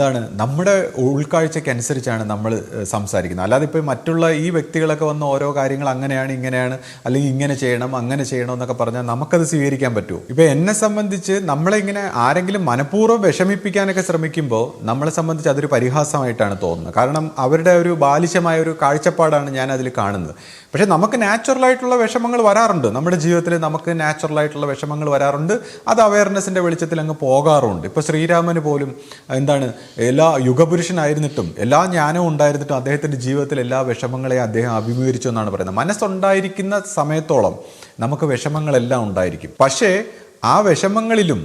നമ്മുടെ നമ്മുടെ ഉൾക്കാഴ്ചയ്ക്കനുസരിച്ചാണ് നമ്മൾ സംസാരിക്കുന്നത്. അല്ലാതെ ഇപ്പോൾ മറ്റുള്ള ഈ വ്യക്തികളൊക്കെ വന്ന് ഓരോ കാര്യങ്ങൾ അങ്ങനെയാണ് ഇങ്ങനെയാണ് അല്ലെങ്കിൽ ഇങ്ങനെ ചെയ്യണം അങ്ങനെ ചെയ്യണം എന്നൊക്കെ പറഞ്ഞാൽ നമുക്കത് സ്വീകരിക്കാൻ പറ്റുമോ? ഇപ്പോൾ എന്നെ സംബന്ധിച്ച് നമ്മളിങ്ങനെ ആരെങ്കിലും മനഃപൂർവ്വം വിഷമിപ്പിക്കാനൊക്കെ ശ്രമിക്കുമ്പോൾ നമ്മളെ സംബന്ധിച്ച് അതൊരു പരിഹാസമായിട്ടാണ് തോന്നുന്നത്. കാരണം അവരുടെ ഒരു ബാലിശമായ ഒരു കാഴ്ചപ്പാടാണ് ഞാൻ അതിൽ കാണുന്നത്. പക്ഷേ നമുക്ക് നാച്ചുറലായിട്ടുള്ള വിഷമങ്ങൾ വരാറുണ്ട്, നമ്മുടെ ജീവിതത്തിൽ നമുക്ക് നാച്ചുറലായിട്ടുള്ള വിഷമങ്ങൾ വരാറുണ്ട്. അത് അവയർനെസ്സിൻ്റെ വെളിച്ചത്തിൽ അങ്ങ് പോകാറുണ്ട്. ഇപ്പോൾ ശ്രീരാമന് പോലും എല്ലാ യുഗപുരുഷനായിരുന്നിട്ടും എല്ലാ ജ്ഞാനവും ഉണ്ടായിരുന്നിട്ടും അദ്ദേഹത്തിൻ്റെ ജീവിതത്തിൽ എല്ലാ വിഷമങ്ങളെയും അദ്ദേഹം അഭിമുഖീകരിച്ചു എന്നാണ് പറയുന്നത്. മനസ്സുണ്ടായിരിക്കുന്ന സമയത്തോളം നമുക്ക് വിഷമങ്ങളെല്ലാം ഉണ്ടായിരിക്കും. പക്ഷേ ആ വിഷമങ്ങളിലും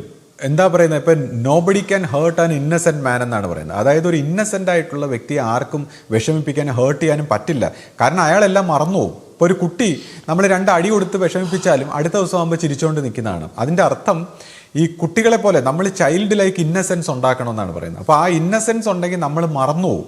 ഇപ്പം nobody can hurt an innocent man എന്നാണ് പറയുന്നത്. അതായത് ഒരു ഇന്നസെൻ്റ് ആയിട്ടുള്ള വ്യക്തിയെ ആർക്കും വിഷമിപ്പിക്കാനും ഹേർട്ട് ചെയ്യാനും പറ്റില്ല. കാരണം അയാളെല്ലാം മറന്നു പോകും. ഇപ്പോൾ ഒരു കുട്ടി നമ്മൾ 2 അടി കൊടുത്ത് വിഷമിപ്പിച്ചാലും അടുത്ത ദിവസം ആകുമ്പോൾ ചിരിച്ചുകൊണ്ട് നിൽക്കുന്നതാണ്. അതിൻ്റെ അർത്ഥം ഈ കുട്ടികളെ പോലെ നമ്മൾ ചൈൽഡ് ലൈക്ക് ഇന്നസെൻസ് ഉണ്ടാക്കണമെന്നാണ് പറയുന്നത്. അപ്പോൾ ആ ഇന്നസെൻസ് ഉണ്ടെങ്കിൽ നമ്മൾ മറന്നു പോകും.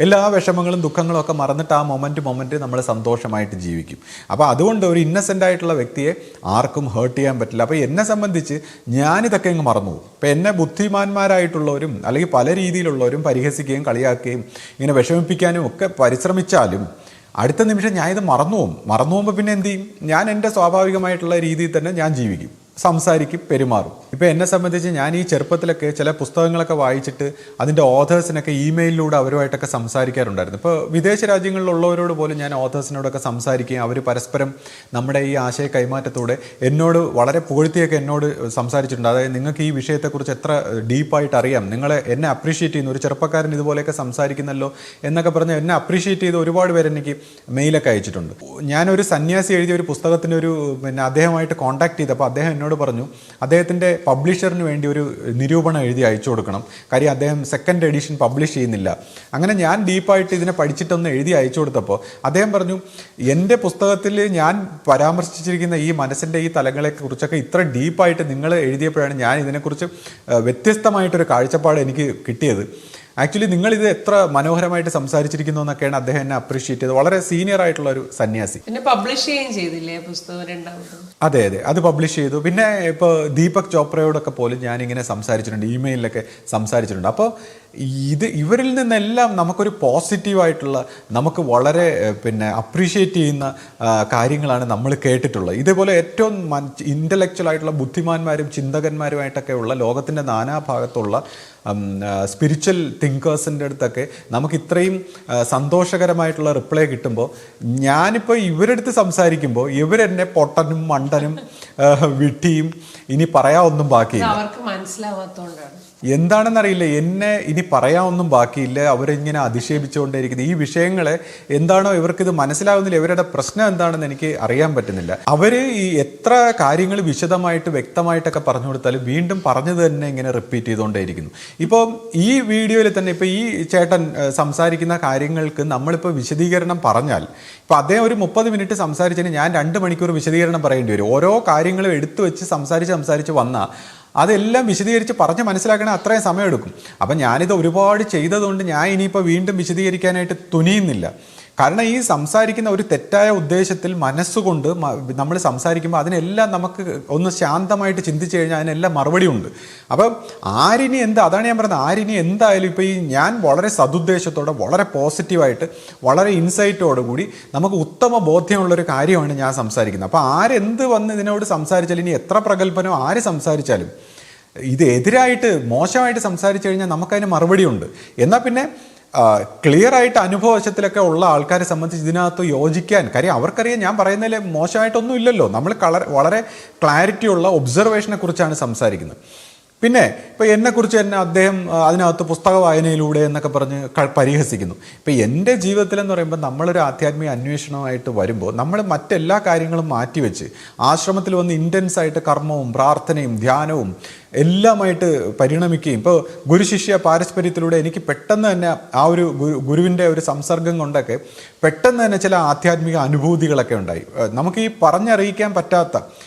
എല്ലാ വിഷമങ്ങളും ദുഃഖങ്ങളും ഒക്കെ മറന്നിട്ട് ആ മൊമെൻറ്റ് നമ്മൾ സന്തോഷമായിട്ട് ജീവിക്കും. അപ്പോൾ അതുകൊണ്ട് ഒരു ഇന്നസെൻ്റ് ആയിട്ടുള്ള വ്യക്തിയെ ആർക്കും ഹേർട്ട് ചെയ്യാൻ പറ്റില്ല. അപ്പോൾ എന്നെ സംബന്ധിച്ച് ഞാനിതൊക്കെ അങ്ങ് മറന്നു പോകും. ഇപ്പോൾ എന്നെ ബുദ്ധിമാന്മാരായിട്ടുള്ളവരും അല്ലെങ്കിൽ പല രീതിയിലുള്ളവരും പരിഹസിക്കുകയും കളിയാക്കുകയും ഇങ്ങനെ വിഷമിപ്പിക്കാനും ഒക്കെ പരിശ്രമിച്ചാലും അടുത്ത നിമിഷം ഞാൻ ഇത് മറന്നു പോകുമ്പോൾ പിന്നെ എന്ത് ചെയ്യും? ഞാൻ എൻ്റെ സ്വാഭാവികമായിട്ടുള്ള രീതിയിൽ തന്നെ ഞാൻ ജീവിക്കും, സംസാരിക്കും, പെരുമാറും. ഇപ്പോൾ എന്നെ സംബന്ധിച്ച് ഞാൻ ഈ ചെറുപ്പത്തിലൊക്കെ ചില പുസ്തകങ്ങളൊക്കെ വായിച്ചിട്ട് അതിൻ്റെ ഓഥേഴ്സിനൊക്കെ ഇമെയിലിലൂടെ അവരുമായിട്ടൊക്കെ സംസാരിക്കാറുണ്ടായിരുന്നു. ഇപ്പോൾ വിദേശ രാജ്യങ്ങളിലുള്ളവരോട് പോലും ഞാൻ ഓഥേഴ്സിനോടൊക്കെ സംസാരിക്കുകയും അവർ പരസ്പരം നമ്മുടെ ഈ ആശയ കൈമാറ്റത്തോടെ എന്നോട് വളരെ പുകഴ്ത്തിയൊക്കെ എന്നോട് സംസാരിച്ചിട്ടുണ്ട്. അതായത് നിങ്ങൾക്ക് ഈ വിഷയത്തെക്കുറിച്ച് എത്ര ഡീപ്പായിട്ട് അറിയാം, നിങ്ങൾ എന്നെ അപ്രീഷിയേറ്റ് ചെയ്യുന്നു, ഒരു ചെറുപ്പക്കാരൻ ഇതുപോലെയൊക്കെ സംസാരിക്കുന്നല്ലോ എന്നൊക്കെ പറഞ്ഞ് എന്നെ അപ്രീഷിയേറ്റ് ചെയ്ത് ഒരുപാട് പേര് എനിക്ക് മെയിലൊക്കെ അയച്ചിട്ടുണ്ട്. ഞാനൊരു സന്യാസി എഴുതിയ ഒരു പുസ്തകത്തിൻ്റെ അദ്ദേഹമായിട്ട് കോൺടാക്ട് ചെയ്തപ്പോൾ അദ്ദേഹം എന്നോട് പറഞ്ഞു അദ്ദേഹത്തിൻ്റെ പബ്ലിഷറിന് വേണ്ടി ഒരു നിരൂപണം എഴുതി അയച്ചു കൊടുക്കണം. കാര്യം അദ്ദേഹം 2nd എഡിഷൻ പബ്ലിഷ് ചെയ്യുന്നില്ല. അങ്ങനെ ഞാൻ ഡീപ്പായിട്ട് ഇതിനെ പഠിച്ചിട്ടൊന്ന് എഴുതി അയച്ചു കൊടുത്തപ്പോൾ അദ്ദേഹം പറഞ്ഞു, എൻ്റെ പുസ്തകത്തിൽ ഞാൻ പരാമർശിച്ചിരിക്കുന്ന ഈ മനസ്സിൻ്റെ ഈ തലങ്ങളെക്കുറിച്ചൊക്കെ ഇത്ര ഡീപ്പായിട്ട് നിങ്ങൾ എഴുതിയപ്പോഴാണ് ഞാൻ ഇതിനെക്കുറിച്ച് വ്യത്യസ്തമായിട്ടൊരു കാഴ്ചപ്പാട് എനിക്ക് കിട്ടിയത്. ആക്ച്വലി നിങ്ങളിത് എത്ര മനോഹരമായിട്ട് സംസാരിച്ചിരിക്കുന്നു എന്നൊക്കെയാണ് അദ്ദേഹം എന്നെ അപ്രീഷിയേറ്റ് ചെയ്തത്. വളരെ സീനിയർ ആയിട്ടുള്ള ഒരു സന്യാസി. പിന്നെ പബ്ലിഷ് ചെയ്യുകയും ചെയ്തില്ലേ പുസ്തകം 2ാമത്? അതെ, അത് പബ്ലിഷ് ചെയ്തു. പിന്നെ ഇപ്പോൾ ദീപക് ചോപ്രയോടൊക്കെ പോലും ഞാനിങ്ങനെ സംസാരിച്ചിട്ടുണ്ട്, ഇമെയിലൊക്കെ സംസാരിച്ചിട്ടുണ്ട്. അപ്പോൾ ഇവരിൽ നിന്നെല്ലാം നമുക്കൊരു പോസിറ്റീവായിട്ടുള്ള, നമുക്ക് വളരെ അപ്രീഷിയേറ്റ് ചെയ്യുന്ന കാര്യങ്ങളാണ് നമ്മൾ കേട്ടിട്ടുള്ളത്. ഇതേപോലെ ഏറ്റവും ഇൻ്റലക്ച്വൽ ആയിട്ടുള്ള ബുദ്ധിമാന്മാരും ചിന്തകന്മാരുമായിട്ടൊക്കെ ഉള്ള ലോകത്തിൻ്റെ നാനാഭാഗത്തുള്ള സ്പിരിച്വൽ തിങ്കേഴ്സിൻ്റെ അടുത്തൊക്കെ നമുക്ക് ഇത്രയും സന്തോഷകരമായിട്ടുള്ള റിപ്ലൈ കിട്ടുമ്പോൾ ഞാനിപ്പോൾ ഇവരെടുത്ത് സംസാരിക്കുമ്പോൾ ഇവരെന്നെ പൊട്ടനും മണ്ടനും വിട്ടിയും ഇനി പറയാനൊന്നും ബാക്കിയില്ല. അവർക്ക് മനസ്സിലാവാത്തതുകൊണ്ടാണ്. എന്താണെന്നറിയില്ല, എന്നെ ഇനി പറയാനൊന്നും ബാക്കിയില്ല. അവരിങ്ങനെ അധിക്ഷേപിച്ചുകൊണ്ടേയിരിക്കുന്നത് ഈ വിഷയങ്ങളെ എന്താണോ ഇവർക്കിത് മനസ്സിലാവുന്നില്ല, ഇവരുടെ പ്രശ്നം എന്താണെന്ന് എനിക്ക് അറിയാൻ പറ്റുന്നില്ല. അവർ ഈ എത്ര കാര്യങ്ങൾ വിശദമായിട്ട് വ്യക്തമായിട്ടൊക്കെ പറഞ്ഞു കൊടുത്താലും വീണ്ടും പറഞ്ഞത് തന്നെ ഇങ്ങനെ റിപ്പീറ്റ് ചെയ്തുകൊണ്ടേയിരിക്കുന്നു. ഇപ്പോൾ ഈ വീഡിയോയിൽ തന്നെ ഇപ്പോൾ ഈ ചേട്ടൻ സംസാരിക്കുന്ന കാര്യങ്ങൾക്ക് നമ്മളിപ്പോൾ വിശദീകരണം പറഞ്ഞാൽ, ഇപ്പോൾ അദ്ദേഹം ഒരു 30 മിനിറ്റ് സംസാരിച്ചതിന് ഞാൻ 2 മണിക്കൂർ വിശദീകരണം പറയേണ്ടി വരും. ഓരോ കാര്യങ്ങളും എടുത്തു വെച്ച് സംസാരിച്ച് വന്നാൽ അതെല്ലാം വിശദീകരിച്ച് പറഞ്ഞ് മനസ്സിലാക്കണേ അത്രയും സമയമെടുക്കും. അപ്പം ഞാനിത് ഒരുപാട് ചെയ്തതുകൊണ്ട് ഞാൻ ഇനിയിപ്പോൾ വീണ്ടും വിശദീകരിക്കാനായിട്ട് തുനിയുന്നില്ല. കാരണം ഈ സംസാരിക്കുന്ന ഒരു തെറ്റായ ഉദ്ദേശത്തിൽ മനസ്സുകൊണ്ട് നമ്മൾ സംസാരിക്കുമ്പോൾ അതിനെല്ലാം നമുക്ക് ഒന്ന് ശാന്തമായിട്ട് ചിന്തിച്ചു കഴിഞ്ഞാൽ അതിനെല്ലാം മറുപടി ഉണ്ട്. അപ്പം ആരിനി എന്താ, അതാണ് ഞാൻ പറയുന്നത്, ആരിനി എന്തായാലും ഇപ്പോൾ ഈ ഞാൻ വളരെ സതുദ്ദേശത്തോടെ വളരെ പോസിറ്റീവായിട്ട് വളരെ ഇൻസൈറ്റോടുകൂടി നമുക്ക് ഉത്തമ ബോധ്യമുള്ളൊരു കാര്യമാണ് ഞാൻ സംസാരിക്കുന്നത്. അപ്പോൾ ആരെന്ത് വന്ന് ഇതിനോട് സംസാരിച്ചാലും, ഇനി എത്ര പ്രഗത്ഭനോ ആര് സംസാരിച്ചാലും, ഇത് എതിരായിട്ട് മോശമായിട്ട് സംസാരിച്ചു കഴിഞ്ഞാൽ നമുക്കതിന് മറുപടിയുണ്ട്. എന്നാൽ പിന്നെ ക്ലിയർ ആയിട്ട് അനുഭവവശത്തിലൊക്കെ ഉള്ള ആൾക്കാരെ സംബന്ധിച്ച് ഇതിനകത്ത് യോജിക്കാൻ, കാര്യം അവർക്കറിയാം ഞാൻ പറയുന്നതിൽ മോശമായിട്ടൊന്നും ഇല്ലല്ലോ. നമ്മൾ വളരെ ക്ലാരിറ്റിയുള്ള ഒബ്സർവേഷനെ കുറിച്ചാണ് സംസാരിക്കുന്നത്. പിന്നെ ഇപ്പോൾ എന്നെക്കുറിച്ച് തന്നെ അദ്ദേഹം അതിനകത്ത് പുസ്തക വായനയിലൂടെ എന്നൊക്കെ പറഞ്ഞ് പരിഹസിക്കുന്നു. ഇപ്പോൾ എൻ്റെ ജീവിതത്തിലെന്ന് പറയുമ്പോൾ നമ്മളൊരു ആധ്യാത്മിക അന്വേഷണമായിട്ട് വരുമ്പോൾ നമ്മൾ മറ്റെല്ലാ കാര്യങ്ങളും മാറ്റിവെച്ച് ആശ്രമത്തിൽ വന്ന് ഇൻറ്റൻസ് ആയിട്ട് കർമ്മവും പ്രാർത്ഥനയും ധ്യാനവും എല്ലാമായിട്ട് പരിണമിക്കുകയും ഇപ്പോൾ ഗുരുശിഷ്യ പാരസ്പര്യത്തിലൂടെ എനിക്ക് പെട്ടെന്ന് തന്നെ ആ ഒരു ഗുരുവിൻ്റെ ഒരു സംസർഗം കൊണ്ടൊക്കെ പെട്ടെന്ന് തന്നെ ചില ആധ്യാത്മിക അനുഭൂതികളൊക്കെ ഉണ്ടായി. നമുക്ക് ഈ പറഞ്ഞറിയിക്കാൻ പറ്റാത്ത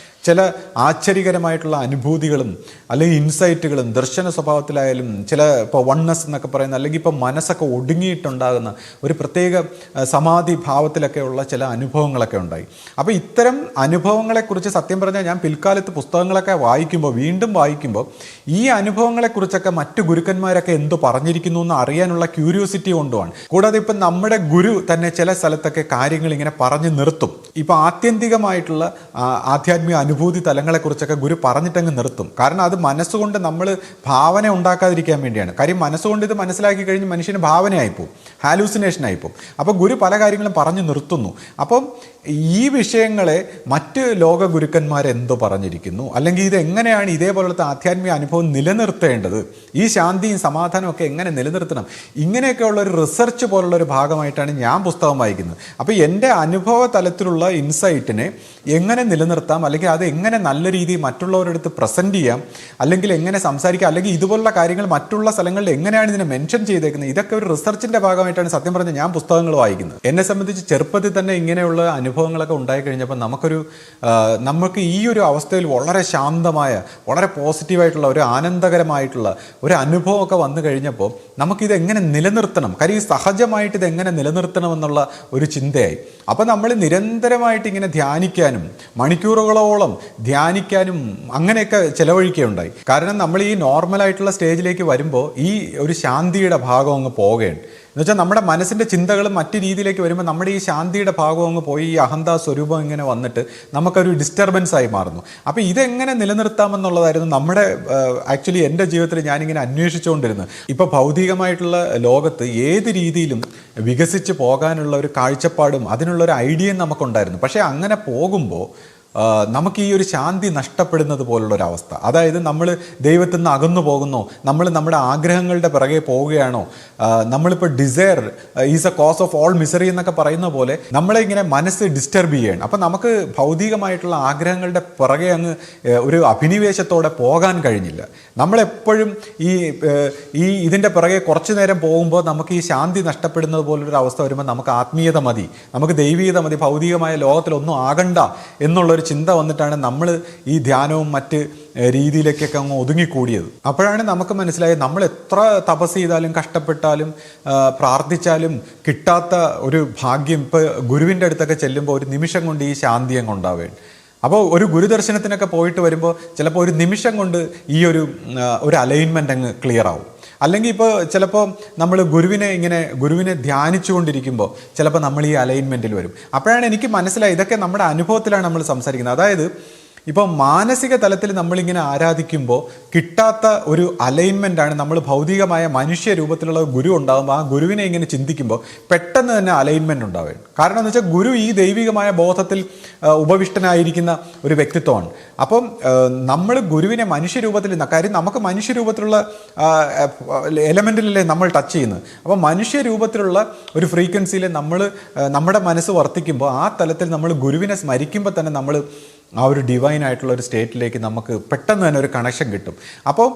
ചില ആശ്ചര്യകരമായിട്ടുള്ള അനുഭൂതികളും അല്ലെങ്കിൽ ഇൻസൈറ്റുകളും ദർശന സ്വഭാവത്തിലായാലും ചില ഇപ്പോൾ വൺനെസ് എന്നൊക്കെ പറയുന്ന അല്ലെങ്കിൽ ഇപ്പോൾ മനസ്സൊക്കെ ഒടുങ്ങിയിട്ടുണ്ടാകുന്ന ഒരു പ്രത്യേക സമാധി ഭാവത്തിലൊക്കെയുള്ള ചില അനുഭവങ്ങളൊക്കെ ഉണ്ടായി. അപ്പോൾ ഇത്തരം അനുഭവങ്ങളെക്കുറിച്ച് സത്യം പറഞ്ഞാൽ ഞാൻ പിൽക്കാലത്ത് പുസ്തകങ്ങളൊക്കെ വായിക്കുമ്പോൾ വീണ്ടും വായിക്കുമ്പോൾ ഈ അനുഭവങ്ങളെക്കുറിച്ചൊക്കെ മറ്റു ഗുരുക്കന്മാരൊക്കെ എന്തു പറഞ്ഞിരിക്കുന്നു എന്ന് അറിയാനുള്ള ക്യൂരിയോസിറ്റി കൊണ്ടുമാണ്. കൂടാതെ ഇപ്പം നമ്മുടെ ഗുരു തന്നെ ചില സ്ഥലത്തൊക്കെ കാര്യങ്ങൾ ഇങ്ങനെ പറഞ്ഞു നിർത്തും. ഇപ്പം ആത്യന്തികമായിട്ടുള്ള ആധ്യാത്മിക അനുഭൂതി തലങ്ങളെക്കുറിച്ചൊക്കെ ഗുരു പറഞ്ഞിട്ടങ്ങ് നിർത്തും. കാരണം അത് മനസ്സുകൊണ്ട് നമ്മൾ ഭാവന ഉണ്ടാക്കാതിരിക്കാൻ വേണ്ടിയാണ്. കാര്യം മനസ്സുകൊണ്ട് ഇത് മനസ്സിലാക്കി കഴിഞ്ഞ് മനുഷ്യന് ഭാവനയായിപ്പോവും, ഹാലൂസിനേഷനായിപ്പോവും. അപ്പോൾ ഗുരു പല കാര്യങ്ങളും പറഞ്ഞു നിർത്തുന്നു. അപ്പം ഈ വിഷയങ്ങളെ മറ്റ് ലോക ഗുരുക്കന്മാരെന്തോ പറഞ്ഞിരിക്കുന്നു, അല്ലെങ്കിൽ ഇത് എങ്ങനെയാണ് ഇതേപോലത്തെ ആധ്യാത്മിക അനുഭവം നിലനിർത്തേണ്ടത്, ഈ ശാന്തിയും സമാധാനവും ഒക്കെ എങ്ങനെ നിലനിർത്തണം, ഇങ്ങനെയൊക്കെയുള്ള ഒരു റിസർച്ച് പോലുള്ള ഒരു ഭാഗമായിട്ടാണ് ഞാൻ പുസ്തകം വായിക്കുന്നത്. അപ്പോൾ എൻ്റെ അനുഭവ തലത്തിലുള്ള ഇൻസൈറ്റിനെ എങ്ങനെ നിലനിർത്താം, അല്ലെങ്കിൽ അത് എങ്ങനെ നല്ല രീതിയിൽ മറ്റുള്ളവരുടെ അടുത്ത് പ്രസൻറ്റ് ചെയ്യാം, അല്ലെങ്കിൽ എങ്ങനെ സംസാരിക്കാം, അല്ലെങ്കിൽ ഇതുപോലുള്ള കാര്യങ്ങൾ മറ്റുള്ള സ്ഥലങ്ങളിൽ എങ്ങനെയാണ് ഇതിനെ മെൻഷൻ ചെയ്തേക്കുന്നത്, ഇതൊക്കെ ഒരു റിസർച്ചിൻ്റെ ഭാഗമായിട്ടാണ് സത്യം പറഞ്ഞാൽ ഞാൻ പുസ്തകങ്ങൾ വായിക്കുന്നത്. എന്നെ സംബന്ധിച്ച് ചെറുപ്പത്തിൽ തന്നെ ഇങ്ങനെയുള്ള അനുഭവങ്ങളൊക്കെ ഉണ്ടായിക്കഴിഞ്ഞപ്പോൾ നമുക്ക് ഈ ഒരു അവസ്ഥയിൽ വളരെ ശാന്തമായ, വളരെ പോസിറ്റീവായിട്ടുള്ള ഒരു ആനന്ദകരമായിട്ടുള്ള ഒരു അനുഭവമൊക്കെ വന്നു കഴിഞ്ഞപ്പോൾ നമുക്കിത് എങ്ങനെ നിലനിർത്തണം, കാര്യം ഈ സഹജമായിട്ട് ഇതെങ്ങനെ നിലനിർത്തണം എന്നുള്ള ഒരു ചിന്തയായി. അപ്പോൾ നമ്മൾ നിരന്തരമായിട്ട് ഇങ്ങനെ ധ്യാനിക്കാനും മണിക്കൂറുകളോളം ധ്യാനിക്കാനും അങ്ങനെയൊക്കെ ചിലവഴിക്കുകയുണ്ടായി. കാരണം നമ്മൾ ഈ നോർമലായിട്ടുള്ള സ്റ്റേജിലേക്ക് വരുമ്പോൾ ഈ ഒരു ശാന്തിയുടെ ഭാഗം അങ്ങ് പോവുകയാണ്. എന്നുവെച്ചാൽ നമ്മുടെ മനസ്സിൻ്റെ ചിന്തകളും മറ്റു രീതിയിലേക്ക് വരുമ്പോൾ നമ്മുടെ ഈ ശാന്തിയുടെ ഭാഗം അങ്ങ് പോയി ഈ അഹന്താ സ്വരൂപം ഇങ്ങനെ വന്നിട്ട് നമുക്കൊരു ഡിസ്റ്റർബൻസ് ആയി മാറുന്നു. അപ്പോൾ ഇതെങ്ങനെ നിലനിർത്താമെന്നുള്ളതായിരുന്നു നമ്മുടെ ആക്ച്വലി എൻ്റെ ജീവിതത്തിൽ ഞാനിങ്ങനെ അന്വേഷിച്ചുകൊണ്ടിരുന്നത്. ഇപ്പോൾ ഭൗതികമായിട്ടുള്ള ലോകത്ത് ഏത് രീതിയിലും വികസിച്ച് പോകാനുള്ള ഒരു കാഴ്ചപ്പാടും അതിനുള്ളൊരു ഐഡിയയും നമുക്കുണ്ടായിരുന്നു. പക്ഷേ അങ്ങനെ പോകുമ്പോൾ നമുക്ക് ഈ ഒരു ശാന്തി നഷ്ടപ്പെടുന്നത് പോലുള്ളൊരവസ്ഥ, അതായത് നമ്മൾ ദൈവത്തിൽ നിന്ന് അകന്നു പോകുന്നോ, നമ്മൾ നമ്മുടെ ആഗ്രഹങ്ങളുടെ പിറകെ പോവുകയാണോ, നമ്മളിപ്പോൾ desire is a cause of all misery എന്നൊക്കെ പറയുന്ന പോലെ നമ്മളെ ഇങ്ങനെ മനസ്സ് ഡിസ്റ്റർബ് ചെയ്യുകയാണ്. അപ്പം നമുക്ക് ഭൗതികമായിട്ടുള്ള ആഗ്രഹങ്ങളുടെ പിറകെ അങ്ങ് ഒരു അഭിനിവേശത്തോടെ പോകാൻ കഴിഞ്ഞില്ല. നമ്മളെപ്പോഴും ഈ ഇതിൻ്റെ പിറകെ കുറച്ചു നേരം പോകുമ്പോൾ നമുക്ക് ഈ ശാന്തി നഷ്ടപ്പെടുന്നത് പോലൊരു അവസ്ഥ വരുമ്പോൾ നമുക്ക് ആത്മീയത മതി, നമുക്ക് ദൈവീയത മതി, ഭൗതികമായ ലോകത്തിലൊന്നും ആകണ്ട എന്നുള്ളൊരു ചിന്ത വന്നിട്ടാണ് നമ്മൾ ഈ ധ്യാനവും മറ്റ് രീതിയിലേക്കൊക്കെ അങ്ങ് ഒതുങ്ങിക്കൂടിയത്. അപ്പോഴാണ് നമുക്ക് മനസ്സിലായത് നമ്മൾ എത്ര തപസ് ചെയ്താലും കഷ്ടപ്പെട്ടാലും പ്രാർത്ഥിച്ചാലും കിട്ടാത്ത ഒരു ഭാഗ്യം ഇപ്പോൾ ഗുരുവിൻ്റെ അടുത്തൊക്കെ ചെല്ലുമ്പോൾ ഒരു നിമിഷം കൊണ്ട് ഈ ശാന്തി അങ്ങ് ഉണ്ടാവുകയാണ്. അപ്പോൾ ഒരു ഗുരുദർശനത്തിനൊക്കെ പോയിട്ട് വരുമ്പോൾ ചിലപ്പോൾ ഒരു നിമിഷം കൊണ്ട് ഈ ഒരു അലൈൻമെൻ്റ് അങ്ങ് ക്ലിയർ ആവും. അല്ലെങ്കിൽ ഇപ്പോൾ ചിലപ്പോൾ നമ്മൾ ഗുരുവിനെ ധ്യാനിച്ചു കൊണ്ടിരിക്കുമ്പോൾ ചിലപ്പോൾ നമ്മൾ ഈ അലൈൻമെൻറ്റിൽ വരും. അപ്പോഴാണ് എനിക്ക് മനസ്സിലായി ഇതൊക്കെ നമ്മുടെ അനുഭവത്തിലാണ് നമ്മൾ സംസാരിക്കുന്നത്. അതായത് ഇപ്പോൾ മാനസിക തലത്തിൽ നമ്മളിങ്ങനെ ആരാധിക്കുമ്പോൾ കിട്ടാത്ത ഒരു അലൈൻമെൻ്റാണ് നമ്മൾ ഭൗതികമായ മനുഷ്യ രൂപത്തിലുള്ള ഗുരു ഉണ്ടാകുമ്പോൾ ആ ഗുരുവിനെ ഇങ്ങനെ ചിന്തിക്കുമ്പോൾ പെട്ടെന്ന് തന്നെ അലൈൻമെൻ്റ് ഉണ്ടാവുകയാണ്. കാരണം എന്ന് വെച്ചാൽ ഗുരു ഈ ദൈവികമായ ബോധത്തിൽ ഉപവിഷ്ടനായിരിക്കുന്ന ഒരു വ്യക്തിത്വമാണ്. അപ്പം നമ്മൾ ഗുരുവിനെ മനുഷ്യരൂപത്തിൽ കാര്യം നമുക്ക് മനുഷ്യരൂപത്തിലുള്ള എലമെൻറ്റിലല്ലേ നമ്മൾ ടച്ച് ചെയ്യുന്നത്. അപ്പോൾ മനുഷ്യരൂപത്തിലുള്ള ഒരു ഫ്രീക്വൻസിയിൽ നമ്മുടെ മനസ്സ് വർത്തിക്കുമ്പോൾ ആ തലത്തിൽ നമ്മൾ ഗുരുവിനെ സ്മരിക്കുമ്പോൾ തന്നെ നമ്മൾ ആ ഒരു ഡിവൈൻ ആയിട്ടുള്ള ഒരു സ്റ്റേറ്റിലേക്ക് നമുക്ക് പെട്ടെന്ന് തന്നെ ഒരു കണക്ഷൻ കിട്ടും. അപ്പോൾ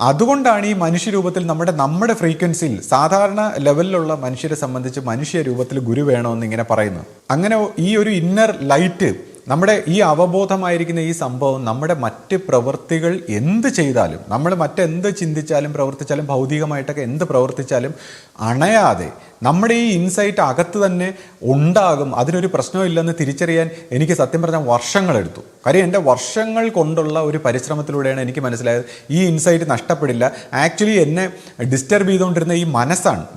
അതുകൊണ്ടാണ് ഈ മനുഷ്യരൂപത്തിൽ നമ്മുടെ ഫ്രീക്വൻസിയിൽ സാധാരണ ലെവലിലുള്ള മനുഷ്യരെ സംബന്ധിച്ച് മനുഷ്യ രൂപത്തിൽ ഗുരു വേണമെന്ന് ഇങ്ങനെ പറയുന്നത്. അങ്ങനെ ഈ ഒരു ഇന്നർ ലൈറ്റ് നമ്മുടെ ഈ അവബോധമായിരിക്കുന്ന ഈ സംഭവം നമ്മുടെ മറ്റ് പ്രവൃത്തികൾ എന്ത് ചെയ്താലും, നമ്മൾ മറ്റെന്ത് ചിന്തിച്ചാലും പ്രവർത്തിച്ചാലും ഭൗതികമായിട്ടൊക്കെ എന്ത് പ്രവർത്തിച്ചാലും അണയാതെ നമ്മുടെ ഈ ഇൻസൈറ്റ് അകത്ത് തന്നെ ഉണ്ടാകും. അതിനൊരു പ്രശ്നമില്ലെന്ന് തിരിച്ചറിയാൻ എനിക്ക് സത്യം പറഞ്ഞാൽ വർഷങ്ങളെടുത്തു. കാര്യം എൻ്റെ വർഷങ്ങൾ കൊണ്ടുള്ള ഒരു പരിശ്രമത്തിലൂടെയാണ് എനിക്ക് മനസ്സിലായത് ഈ ഇൻസൈറ്റ് നഷ്ടപ്പെടില്ല. ആക്ച്വലി എന്നെ ഡിസ്റ്റർബ് ചെയ്തുകൊണ്ടിരുന്ന ഈ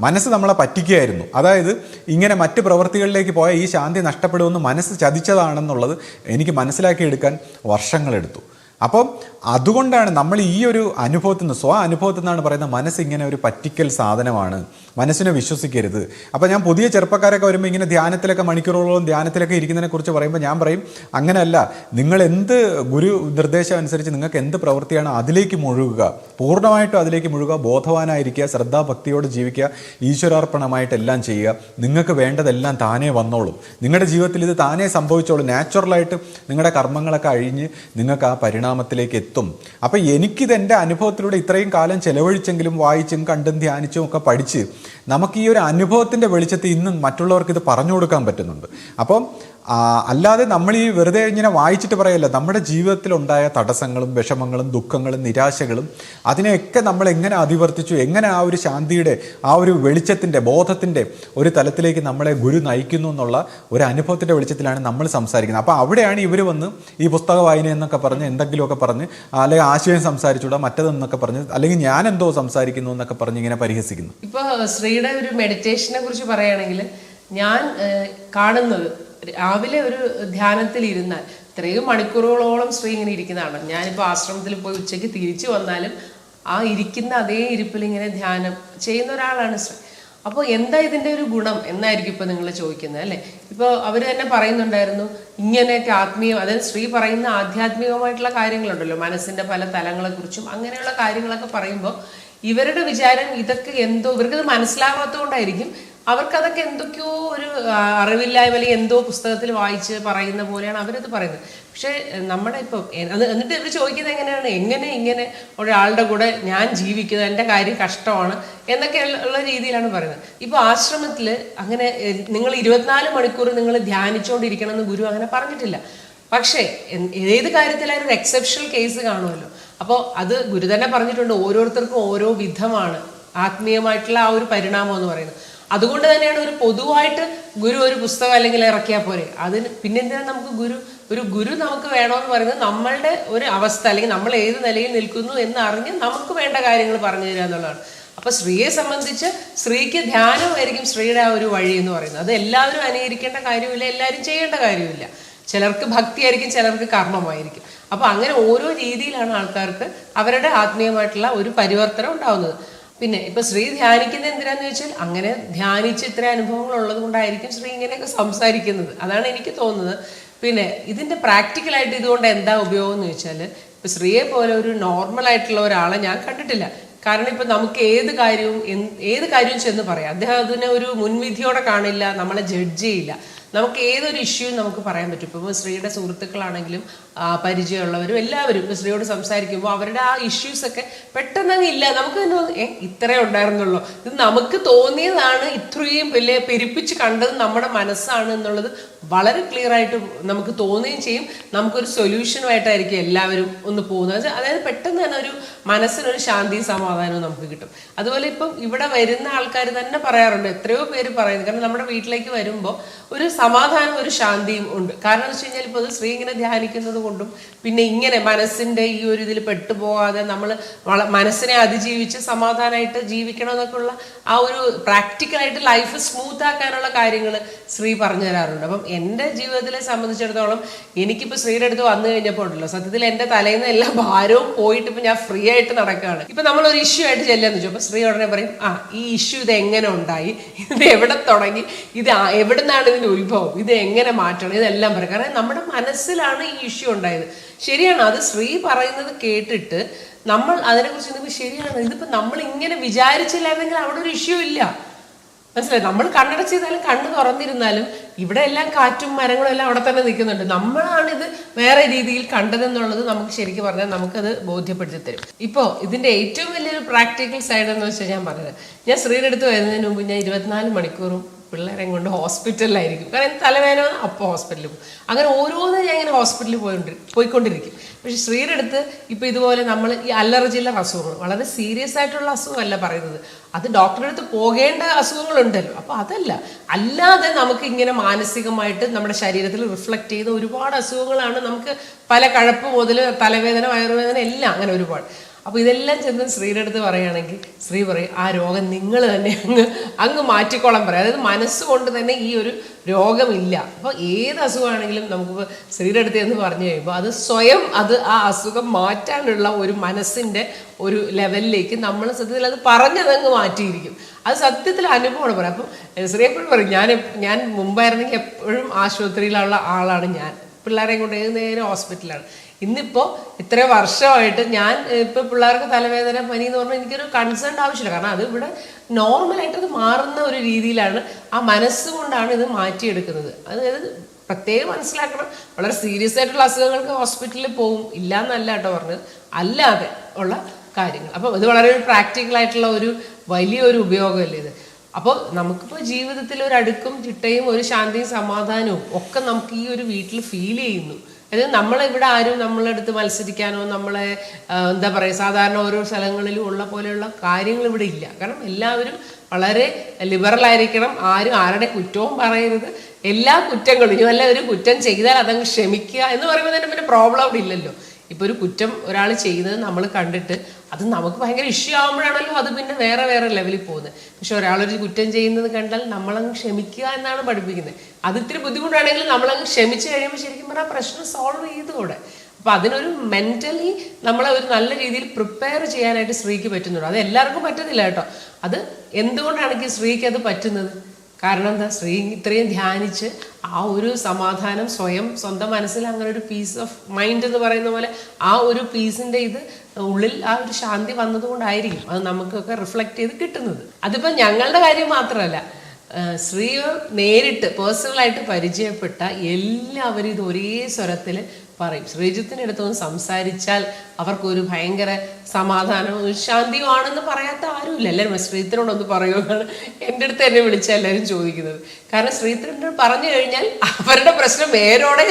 മനസ്സ് നമ്മളെ പറ്റിക്കുകയായിരുന്നു. അതായത് ഇങ്ങനെ മറ്റ് പ്രവൃത്തികളിലേക്ക് പോയ ഈ ശാന്തി നഷ്ടപ്പെടുമെന്ന് മനസ്സ് ചതിച്ചതാണെന്നുള്ളത് എനിക്ക് മനസ്സിലാക്കിയെടുക്കാൻ വർഷങ്ങളെടുത്തു. അപ്പം അതുകൊണ്ടാണ് നമ്മൾ ഈ ഒരു അനുഭവത്തിൽ നിന്ന് അനുഭവത്തിൽ നിന്നാണ് പറയുന്നത് മനസ്സിങ്ങനെ ഒരു പറ്റിക്കൽ സാധനമാണ്, മനസ്സിനെ വിശ്വസിക്കരുത്. അപ്പോൾ ഞാൻ പുതിയ ചെറുപ്പക്കാരൊക്കെ വരുമ്പോൾ ഇങ്ങനെ ധ്യാനത്തിലൊക്കെ മണിക്കൂറുകളോളം ധ്യാനത്തിലൊക്കെ ഇരിക്കുന്നതിനെ കുറിച്ച് പറയുമ്പോൾ ഞാൻ പറയും അങ്ങനെയല്ല, നിങ്ങൾ എന്ത് ഗുരു നിർദ്ദേശം അനുസരിച്ച് നിങ്ങൾക്ക് എന്ത് പ്രവൃത്തിയാണ് അതിലേക്ക് മുഴുകുക, പൂർണ്ണമായിട്ടും അതിലേക്ക് മുഴുകുക, ബോധവാനായിരിക്കുക, ശ്രദ്ധാഭക്തിയോട് ജീവിക്കുക, ഈശ്വരാർപ്പണമായിട്ടെല്ലാം ചെയ്യുക. നിങ്ങൾക്ക് വേണ്ടതെല്ലാം താനേ വന്നോളും. നിങ്ങളുടെ ജീവിതത്തിൽ ഇത് താനേ സംഭവിച്ചോളും. നാച്ചുറലായിട്ട് നിങ്ങളുടെ കർമ്മങ്ങളൊക്കെ അഴിഞ്ഞ് നിങ്ങൾക്ക് ആ പരിണാമത്തിലേക്ക് എത്തും. അപ്പം എനിക്കിത് എൻ്റെ അനുഭവത്തിലൂടെ ഇത്രയും കാലം ചെലവഴിച്ചെങ്കിലും വായിച്ചും കണ്ടും ധ്യാനിച്ചും ഒക്കെ പഠിച്ച് നമുക്ക് ഈ ഒരു അനുഭവത്തിൻ്റെ വെളിച്ചത്തിൽ ഇന്നും മറ്റുള്ളവർക്ക് ഇത് പറഞ്ഞു കൊടുക്കാൻ പറ്റുന്നുണ്ട്. അപ്പം അല്ലാതെ നമ്മൾ ഈ വെറുതെ ഇങ്ങനെ വായിച്ചിട്ട് പറയല്ല, നമ്മുടെ ജീവിതത്തിലുണ്ടായ തടസ്സങ്ങളും വിഷമങ്ങളും ദുഃഖങ്ങളും നിരാശകളും അതിനെയൊക്കെ നമ്മൾ എങ്ങനെ അതിവർത്തിച്ചു, എങ്ങനെ ആ ഒരു ശാന്തിയുടെ ആ ഒരു വെളിച്ചത്തിൻ്റെ ബോധത്തിൻ്റെ ഒരു തലത്തിലേക്ക് നമ്മളെ ഗുരു നയിക്കുന്നു എന്നുള്ള ഒരു അനുഭവത്തിൻ്റെ വെളിച്ചത്തിലാണ് നമ്മൾ സംസാരിക്കുന്നത്. അപ്പോൾ അവിടെയാണ് ഇവർ വന്ന് ഈ പുസ്തക വായന എന്നൊക്കെ പറഞ്ഞ് എന്തെങ്കിലുമൊക്കെ പറഞ്ഞ്, അല്ലെങ്കിൽ ആശയം സംസാരിച്ചുകൂടാ മറ്റതെന്നൊക്കെ പറഞ്ഞ്, അല്ലെങ്കിൽ ഞാൻ എന്തോ സംസാരിക്കുന്നു എന്നൊക്കെ പറഞ്ഞ് ഇങ്ങനെ പരിഹസിക്കുന്നു. ഇപ്പോൾ ശ്രീയുടെ ഒരു മെഡിറ്റേഷനെ കുറിച്ച് പറയുകയാണെങ്കിൽ, ഞാൻ കാണുന്നത് രാവിലെ ഒരു ധ്യാനത്തിൽ ഇരുന്നാൽ ഇത്രയും മണിക്കൂറുകളോളം ശ്രീ ഇങ്ങനെ ഇരിക്കുന്നതാണ്. ഞാനിപ്പോൾ ആശ്രമത്തിൽ പോയി ഉച്ചയ്ക്ക് തിരിച്ചു വന്നാലും ആ ഇരിക്കുന്ന അതേ ഇരിപ്പിൽ ഇങ്ങനെ ധ്യാനം ചെയ്യുന്ന ഒരാളാണ് ശ്രീ. അപ്പോൾ എന്താ ഇതിൻ്റെ ഒരു ഗുണം എന്നായിരിക്കും ഇപ്പോൾ നിങ്ങൾ ചോദിക്കുന്നത് അല്ലേ? ഇപ്പോൾ അവർ തന്നെ പറയുന്നുണ്ടായിരുന്നു ഇങ്ങനെയൊക്കെ അതായത് ശ്രീ പറയുന്ന ആധ്യാത്മികമായിട്ടുള്ള കാര്യങ്ങളുണ്ടല്ലോ, മനസ്സിൻ്റെ പല തലങ്ങളെക്കുറിച്ചും അങ്ങനെയുള്ള കാര്യങ്ങളൊക്കെ പറയുമ്പോൾ ഇവരുടെ വിചാരം ഇതൊക്കെ എന്തോ ഇവർക്കത് മനസ്സിലാകാത്തതുകൊണ്ടായിരിക്കും, അവർക്കതൊക്കെ എന്തൊക്കെയോ ഒരു അറിവില്ലായ്മ അല്ലെങ്കിൽ എന്തോ പുസ്തകത്തിൽ വായിച്ച് പറയുന്ന പോലെയാണ് അവരത് പറയുന്നത്. പക്ഷേ നമ്മുടെ ഇപ്പം എന്നിട്ട് ഇവർ ചോദിക്കുന്നത് എങ്ങനെയാണ്, ഇങ്ങനെ ഒരാളുടെ കൂടെ ഞാൻ ജീവിക്കുന്നത്, എൻ്റെ കാര്യം കഷ്ടമാണ് എന്നൊക്കെ ഉള്ള രീതിയിലാണ് പറയുന്നത്. ഇപ്പോൾ ആശ്രമത്തിൽ അങ്ങനെ നിങ്ങൾ 24 മണിക്കൂർ നിങ്ങൾ ധ്യാനിച്ചുകൊണ്ടിരിക്കണം എന്ന് ഗുരു അങ്ങനെ പറഞ്ഞിട്ടില്ല. പക്ഷേ ഏത് കാര്യത്തിലായാലും ഒരു എക്സെപ്ഷണൽ കേസ് കാണുമല്ലോ. അപ്പോൾ അത് ഗുരു തന്നെ പറഞ്ഞിട്ടുണ്ട്, ഓരോരുത്തർക്കും ഓരോ വിധമാണ് ആത്മീയമായിട്ടുള്ള ആ ഒരു പരിണാമം എന്ന് പറയുന്നത്. അതുകൊണ്ട് തന്നെയാണ് ഒരു പൊതുവായിട്ട് ഗുരു ഒരു പുസ്തകം അല്ലെങ്കിൽ ഇറക്കിയാൽ പോരെ. അതിന് പിന്നെന്തിനാണ് നമുക്ക് ഗുരു നമുക്ക് വേണമെന്ന് പറയുന്നത് നമ്മളുടെ ഒരു അവസ്ഥ അല്ലെങ്കിൽ നമ്മൾ ഏത് നിലയിൽ നിൽക്കുന്നു എന്ന് അറിഞ്ഞ് നമുക്ക് വേണ്ട കാര്യങ്ങൾ പറഞ്ഞു തരിക എന്നുള്ളതാണ്. അപ്പൊ ശ്രീയെ സംബന്ധിച്ച് ശ്രീക്ക് ധ്യാനമായിരിക്കും ശ്രീയുടെ ആ ഒരു വഴി എന്ന് പറയുന്നത്. അത് എല്ലാവരും അനുകരിക്കേണ്ട കാര്യമില്ല, എല്ലാവരും ചെയ്യേണ്ട കാര്യമില്ല. ചിലർക്ക് ഭക്തിയായിരിക്കും, ചിലർക്ക് കർമ്മമായിരിക്കും. അപ്പൊ അങ്ങനെ ഓരോ രീതിയിലാണ് ആൾക്കാർക്ക് അവരുടെ ആത്മീയമായിട്ടുള്ള ഒരു പരിവർത്തനം ഉണ്ടാവുന്നത്. പിന്നെ ഇപ്പൊ ശ്രീ ധ്യാനിക്കുന്നത് എന്തിനാന്ന് ചോദിച്ചാൽ അങ്ങനെ ധ്യാനിച്ച് ഇത്ര അനുഭവങ്ങൾ ഉള്ളത് കൊണ്ടായിരിക്കും ശ്രീ ഇങ്ങനെയൊക്കെ സംസാരിക്കുന്നത്, അതാണ് എനിക്ക് തോന്നുന്നത്. പിന്നെ ഇതിന്റെ പ്രാക്ടിക്കലായിട്ട് ഇതുകൊണ്ട് എന്താ ഉപയോഗം എന്ന് ചോദിച്ചാൽ, ഇപ്പൊ ശ്രീയെ പോലെ ഒരു നോർമൽ ആയിട്ടുള്ള ഒരാളെ ഞാൻ കണ്ടിട്ടില്ല. കാരണം ഇപ്പൊ നമുക്ക് ഏത് കാര്യവും ചെന്ന് പറയാം, അദ്ദേഹം അതിനെ ഒരു മുൻവിധിയോടെ കാണില്ല, നമ്മളെ ജഡ്ജ് ചെയ്യില്ല. നമുക്ക് ഏതൊരു ഇഷ്യൂ നമുക്ക് പറയാൻ പറ്റും. ഇപ്പോൾ ശ്രീയുടെ സുഹൃത്തുക്കളാണെങ്കിലും പരിചയമുള്ളവരും എല്ലാവരും ഇപ്പോൾ ശ്രീയോട് സംസാരിക്കുമ്പോൾ അവരുടെ ആ ഇഷ്യൂസൊക്കെ പെട്ടെന്ന് ഇല്ല, നമുക്ക് തന്നെ ഇത്രേ ഉണ്ടായിരുന്നുള്ളൂ, ഇത് നമുക്ക് തോന്നിയതാണ്, ഇത്രയും വലിയ പെരുപ്പിച്ച് കണ്ടത് നമ്മുടെ മനസ്സാണ് എന്നുള്ളത് വളരെ ക്ലിയർ ആയിട്ട് നമുക്ക് തോന്നുകയും ചെയ്യും. നമുക്കൊരു സൊല്യൂഷനുമായിട്ടായിരിക്കും എല്ലാവരും ഒന്ന് പോകുന്നത്. അതായത് പെട്ടെന്ന് തന്നെ ഒരു മനസ്സിനൊരു ശാന്തിയും സമാധാനവും നമുക്ക് കിട്ടും. അതുപോലെ ഇപ്പം ഇവിടെ വരുന്ന ആൾക്കാർ തന്നെ പറയാറുണ്ട്, എത്രയോ പേര് പറയുന്നത്, കാരണം നമ്മുടെ വീട്ടിലേക്ക് വരുമ്പോൾ ഒരു സമാധാനം ഒരു ശാന്തിയും ഉണ്ട്. കാരണം എന്ന് വെച്ച് കഴിഞ്ഞാൽ ഇപ്പോൾ അത് ശ്രീ ഇങ്ങനെ ധ്യാനിക്കുന്നത് കൊണ്ടും പിന്നെ ഇങ്ങനെ മനസ്സിന്റെ ഈ ഒരു ഇതിൽ പെട്ടുപോകാതെ നമ്മൾ മനസ്സിനെ അതിജീവിച്ച് സമാധാനമായിട്ട് ജീവിക്കണം എന്നൊക്കെയുള്ള ആ ഒരു പ്രാക്ടിക്കലായിട്ട് ലൈഫ് സ്മൂത്ത് ആക്കാനുള്ള കാര്യങ്ങൾ ശ്രീ പറഞ്ഞു തരാറുണ്ട്. അപ്പം എൻ്റെ ജീവിതത്തിലെ സംബന്ധിച്ചിടത്തോളം എനിക്കിപ്പോൾ ശ്രീയുടെ അടുത്ത് വന്നു കഴിഞ്ഞപ്പോൾ ഉണ്ടല്ലോ, സത്യത്തിൽ എൻ്റെ തലേന്ന് എല്ലാ ഭാരവും പോയിട്ട് ഇപ്പം ഞാൻ ഫ്രീ ആയിട്ട് നടക്കുകയാണ്. ഇപ്പം നമ്മളൊരു ഇഷ്യൂ ആയിട്ട് ചെല്ലാന്ന് വെച്ചു, അപ്പോൾ ശ്രീ ഉടനെ പറയും, ഈ ഇഷ്യൂ ഇത് എങ്ങനെ ഉണ്ടായി, ഇത് എവിടെ തുടങ്ങി, ഇത് എവിടെ നിന്നാണ് ഇതിൻ്റെ ഉത്ഭവം, ഇത് എങ്ങനെ മാറ്റണം, ഇതെല്ലാം പറയും. കാരണം നമ്മുടെ മനസ്സിലാണ് ഈ ഇഷ്യൂ ഉണ്ടായത്. ശരിയാണ്, അത് ശ്രീ പറയുന്നത് കേട്ടിട്ട് നമ്മൾ അതിനെക്കുറിച്ച് ചിന്തിക്കുമ്പോൾ ശരിയാണ്, ഇതിപ്പോൾ നമ്മൾ ഇങ്ങനെ വിചാരിച്ചില്ലായിരുന്നെങ്കിൽ അവിടെ ഒരു ഇഷ്യൂ ഇല്ല. മനസ്സിലായി? നമ്മൾ കണ്ണടച്ച് ചെയ്താലും കണ്ണ് തുറന്നിരുന്നാലും ഇവിടെ എല്ലാം കാറ്റും മരങ്ങളും എല്ലാം അവിടെ തന്നെ നിൽക്കുന്നുണ്ട്. നമ്മളാണിത് വേറെ രീതിയിൽ കണ്ടതെന്നുള്ളത് നമുക്ക് ശരിക്കും പറഞ്ഞാൽ നമുക്കത് ബോധ്യപ്പെടുത്തി തരും. ഇപ്പോൾ ഇതിൻ്റെ ഏറ്റവും വലിയൊരു പ്രാക്ടിക്കൽ സൈഡ് എന്ന് വെച്ചാൽ ഞാൻ പറഞ്ഞത്, ഞാൻ ശ്രീയുടെ അടുത്ത് വരുന്നതിന് മുമ്പ് ഞാൻ 24 മണിക്കൂറും പിള്ളേരെ കൊണ്ട് ഹോസ്പിറ്റലിലായിരിക്കും. കാരണം തലവേദന അപ്പോൾ ഹോസ്പിറ്റലിൽ പോകും. അങ്ങനെ ഓരോന്നും ഞാൻ ഇങ്ങനെ ഹോസ്പിറ്റലിൽ പോയിക്കൊണ്ടിരിക്കും. പക്ഷെ ശ്രീയുടെ അടുത്ത് ഇപ്പം ഇതുപോലെ നമ്മൾ ഈ അലർജിയുള്ള അസുഖങ്ങൾ, വളരെ സീരിയസ് ആയിട്ടുള്ള അസുഖമല്ല പറയുന്നത്, അത് ഡോക്ടറുടെ അടുത്ത് പോകേണ്ട അസുഖങ്ങളുണ്ടല്ലോ. അപ്പോൾ അതല്ല, അല്ലാതെ നമുക്ക് ഇങ്ങനെ മാനസികമായിട്ട് നമ്മുടെ ശരീരത്തിൽ റിഫ്ലക്റ്റ് ചെയ്യുന്ന ഒരുപാട് അസുഖങ്ങളാണ്. നമുക്ക് പല കഴപ്പ് മുതൽ തലവേദന, വയറുവേദന എല്ലാം അങ്ങനെ ഒരുപാട്. അപ്പോൾ ഇതെല്ലാം ചെന്ന് ശ്രീയുടെ അടുത്ത് പറയുകയാണെങ്കിൽ ശ്രീ പറയും, ആ രോഗം നിങ്ങൾ തന്നെ അങ്ങ് മാറ്റിക്കോളാൻ പറയും. അതായത് മനസ്സുകൊണ്ട് തന്നെ ഈ ഒരു രോഗമില്ല. അപ്പോൾ ഏത് അസുഖമാണെങ്കിലും നമുക്കിപ്പോൾ ശ്രീയുടെ അടുത്ത് എന്ന് പറഞ്ഞു കഴിയുമ്പോൾ അത് സ്വയം ആ അസുഖം മാറ്റാനുള്ള ഒരു മനസ്സിൻ്റെ ഒരു ലെവലിലേക്ക് നമ്മൾ സത്യത്തിൽ അത് പറഞ്ഞതങ്ങ് മാറ്റിയിരിക്കും. അത് സത്യത്തിൽ അനുഭവമാണ് പറയാം. അപ്പം ശ്രീ എപ്പോഴും പറയും, ഞാൻ മുമ്പായിരുന്നെങ്കിൽ എപ്പോഴും ആശുപത്രിയിലുള്ള ആളാണ് ഞാൻ, പിള്ളേരെയും കൊണ്ട് ഏത് നേരം ഹോസ്പിറ്റലാണ്. ഇന്നിപ്പോൾ ഇത്ര വർഷമായിട്ട് ഞാൻ ഇപ്പോൾ പിള്ളേർക്ക് തലവേദന, പനി എന്ന് പറഞ്ഞാൽ എനിക്കൊരു കൺസേൺ ആവശ്യമില്ല. കാരണം അത് ഇവിടെ നോർമലായിട്ട് അത് മാറുന്ന ഒരു രീതിയിലാണ്, ആ മനസ്സുകൊണ്ടാണ് ഇത് മാറ്റിയെടുക്കുന്നത്. അതായത് പ്രത്യേകം മനസ്സിലാക്കണം, വളരെ സീരിയസ് ആയിട്ടുള്ള അസുഖങ്ങൾക്ക് ഹോസ്പിറ്റലിൽ പോവും, ഇല്ല എന്നല്ല കേട്ടോ പറഞ്ഞത്, അല്ലാതെ ഉള്ള കാര്യങ്ങൾ. അപ്പം ഇത് വളരെ ഒരു പ്രാക്ടിക്കലായിട്ടുള്ള ഒരു വലിയൊരു ഉപയോഗമല്ലേ ഇത്. അപ്പോൾ നമുക്കിപ്പോൾ ജീവിതത്തിൽ ഒരു അടുക്കും ചിട്ടയും ഒരു ശാന്തിയും സമാധാനവും ഒക്കെ നമുക്ക് ഈ ഒരു വീട്ടിൽ ഫീൽ ചെയ്യുന്നു. അതായത് നമ്മളിവിടെ ആരും നമ്മളെ അടുത്ത് മത്സരിക്കാനോ നമ്മളെ എന്താ പറയുക സാധാരണ ഓരോ സ്ഥലങ്ങളിലും ഉള്ള പോലെയുള്ള കാര്യങ്ങൾ ഇവിടെ ഇല്ല. കാരണം എല്ലാവരും വളരെ ലിബറൽ ആയിരിക്കണം, ആരും ആരുടെ കുറ്റവും പറയരുത്, എല്ലാ കുറ്റങ്ങളും ഇനി വല്ല ഒരു കുറ്റം ചെയ്താൽ അതങ്ങ് ക്ഷമിക്കുക എന്ന് പറയുമ്പോൾ തന്നെ പിന്നെ പ്രോബ്ലം അവിടെ ഇല്ലല്ലോ. ഇപ്പൊ ഒരു കുറ്റം ഒരാൾ ചെയ്യുന്നത് നമ്മൾ കണ്ടിട്ട് അത് നമുക്ക് ഭയങ്കര ഇഷ്യൂ ആകുമ്പോഴാണല്ലോ അത് പിന്നെ വേറെ വേറെ ലെവലിൽ പോകുന്നത്. പക്ഷെ ഒരാളൊരു കുറ്റം ചെയ്യുന്നത് കണ്ടാൽ നമ്മളങ്ങ് ക്ഷമിക്കുക എന്നാണ് പഠിപ്പിക്കുന്നത്. അത് ഇത്തിരി ബുദ്ധിമുട്ടാണെങ്കിലും നമ്മളങ്ങ് ക്ഷമിച്ചു കഴിയുമ്പോൾ ശരിക്കും പറഞ്ഞാൽ പ്രശ്നം സോൾവ് ചെയ്തുകൂടെ. അപ്പൊ അതിനൊരു മെന്റലി നമ്മളെ ഒരു നല്ല രീതിയിൽ പ്രിപ്പയർ ചെയ്യാനായിട്ട് സ്ത്രീക്ക് പറ്റുന്നുണ്ട്. അത് എല്ലാവർക്കും പറ്റുന്നില്ല കേട്ടോ. അത് എന്തുകൊണ്ടാണെങ്കിൽ സ്ത്രീക്ക് അത് പറ്റുന്നത്? കാരണം എന്താ, സ്ത്രീ ഇത്രയും ധ്യാനിച്ച് ആ ഒരു സമാധാനം സ്വന്തം മനസ്സിൽ അങ്ങനെ ഒരു പീസ് ഓഫ് മൈൻഡ് എന്ന് പറയുന്ന പോലെ ആ ഒരു പീസിന്റെ ഇത് ഉള്ളിൽ ആ ഒരു ശാന്തി വന്നതുകൊണ്ടായിരിക്കും അത് നമുക്കൊക്കെ റിഫ്ലക്ട് ചെയ്ത് കിട്ടുന്നത്. അതിപ്പോൾ ഞങ്ങളുടെ കാര്യം മാത്രമല്ല, സ്ത്രീയെ നേരിട്ട് പേഴ്സണലായിട്ട് പരിചയപ്പെട്ട എല്ലാവരും ഇത് ഒരേ സ്വരത്തിൽ പറയും. ശ്രീജിത്തിനടുത്തൊന്ന് സംസാരിച്ചാൽ അവർക്കൊരു ഭയങ്കര സമാധാനവും ശാന്തിയും ആണെന്ന് പറയാത്ത ആരുമില്ല. എല്ലാവരും ശ്രീജിത്തിനോടൊന്ന് പറയുമെന്നാണ് എൻ്റെ അടുത്ത് എന്നെ വിളിച്ച എല്ലാവരും ചോദിക്കുന്നത്. കാരണം ശ്രീജിത്തിനോട് പറഞ്ഞു കഴിഞ്ഞാൽ അവരുടെ പ്രശ്നം വേരോടെ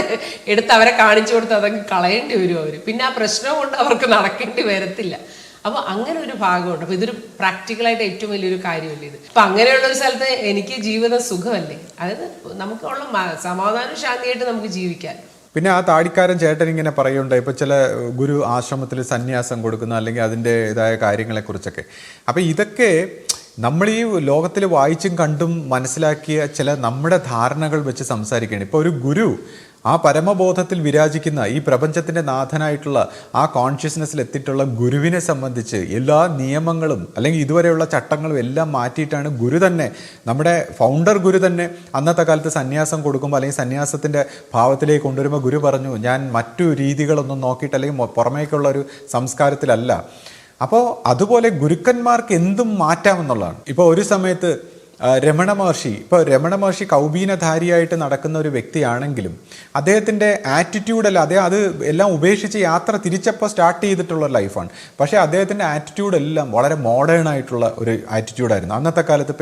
എടുത്ത് അവരെ കാണിച്ചു കൊടുത്ത് അതങ്ങ് കളയേണ്ടി വരും അവർ. പിന്നെ ആ പ്രശ്നം കൊണ്ട് അവർക്ക് നടക്കേണ്ടി വരത്തില്ല. അപ്പോൾ അങ്ങനെ ഒരു ഭാഗമുണ്ട്. അപ്പോൾ ഇതൊരു പ്രാക്ടിക്കലായിട്ട് ഏറ്റവും വലിയൊരു കാര്യമല്ലേ ഇത്. അപ്പം അങ്ങനെയുള്ള ഒരു സ്ഥലത്ത് എനിക്ക് ജീവിതം സുഖമല്ലേ, അതായത് നമുക്കുള്ള സമാധാനം ശാന്തിയായിട്ട് നമുക്ക് ജീവിക്കാൻ. പിന്നെ ആ താടിക്കാരൻ ചേട്ടൻ ഇങ്ങനെ പറയുന്നുണ്ട്, ഇപ്പോൾ ചില ഗുരു ആശ്രമത്തിൽ സന്യാസം കൊടുക്കുന്ന അല്ലെങ്കിൽ അതിൻ്റെതായ കാര്യങ്ങളെക്കുറിച്ചൊക്കെ. അപ്പം ഇതൊക്കെ നമ്മൾ ഈ ലോകത്തിൽ വായിച്ചും കണ്ടും മനസ്സിലാക്കിയ ചില നമ്മുടെ ധാരണകൾ വെച്ച് സംസാരിക്കുകയാണ്. ഇപ്പോൾ ഒരു ഗുരു ആ പരമബോധത്തിൽ വിരാജിക്കുന്ന ഈ പ്രപഞ്ചത്തിൻ്റെ നാഥനായിട്ടുള്ള ആ കോൺഷ്യസ്നെസ്സിൽ എത്തിയിട്ടുള്ള ഗുരുവിനെ സംബന്ധിച്ച് എല്ലാ നിയമങ്ങളും അല്ലെങ്കിൽ ഇതുവരെയുള്ള ചട്ടങ്ങളും എല്ലാം മാറ്റിയിട്ടാണ് ഗുരു തന്നെ, നമ്മുടെ ഫൗണ്ടർ ഗുരു തന്നെ അന്നത്തെ കാലത്ത് സന്യാസം കൊടുക്കുമ്പോൾ അല്ലെങ്കിൽ സന്യാസത്തിൻ്റെ ഭാവത്തിലേക്ക് കൊണ്ടുവരുമ്പോൾ ഗുരു പറഞ്ഞു, ഞാൻ മറ്റു രീതികളൊന്നും നോക്കിയിട്ട് അല്ലെങ്കിൽ പുറമേക്കുള്ള ഒരു സംസ്കാരത്തിലല്ല. അപ്പോൾ അതുപോലെ ഗുരുക്കന്മാർക്ക് എന്തും മാറ്റാമെന്നുള്ളതാണ്. ഇപ്പോൾ ഒരു സമയത്ത് രമണ മഹർഷി കൗബീനധാരിയായിട്ട് നടക്കുന്ന ഒരു വ്യക്തിയാണെങ്കിലും അദ്ദേഹത്തിൻ്റെ ആറ്റിറ്റ്യൂഡല്ല, അദ്ദേഹം അത് എല്ലാം ഉപേക്ഷിച്ച് യാത്ര തിരിച്ചപ്പോൾ സ്റ്റാർട്ട് ചെയ്തിട്ടുള്ള ലൈഫാണ്. പക്ഷേ അദ്ദേഹത്തിൻ്റെ ആറ്റിറ്റ്യൂഡെല്ലാം വളരെ മോഡേൺ ആയിട്ടുള്ള ഒരു ആറ്റിറ്റ്യൂഡായിരുന്നു. അന്നത്തെ കാലത്ത്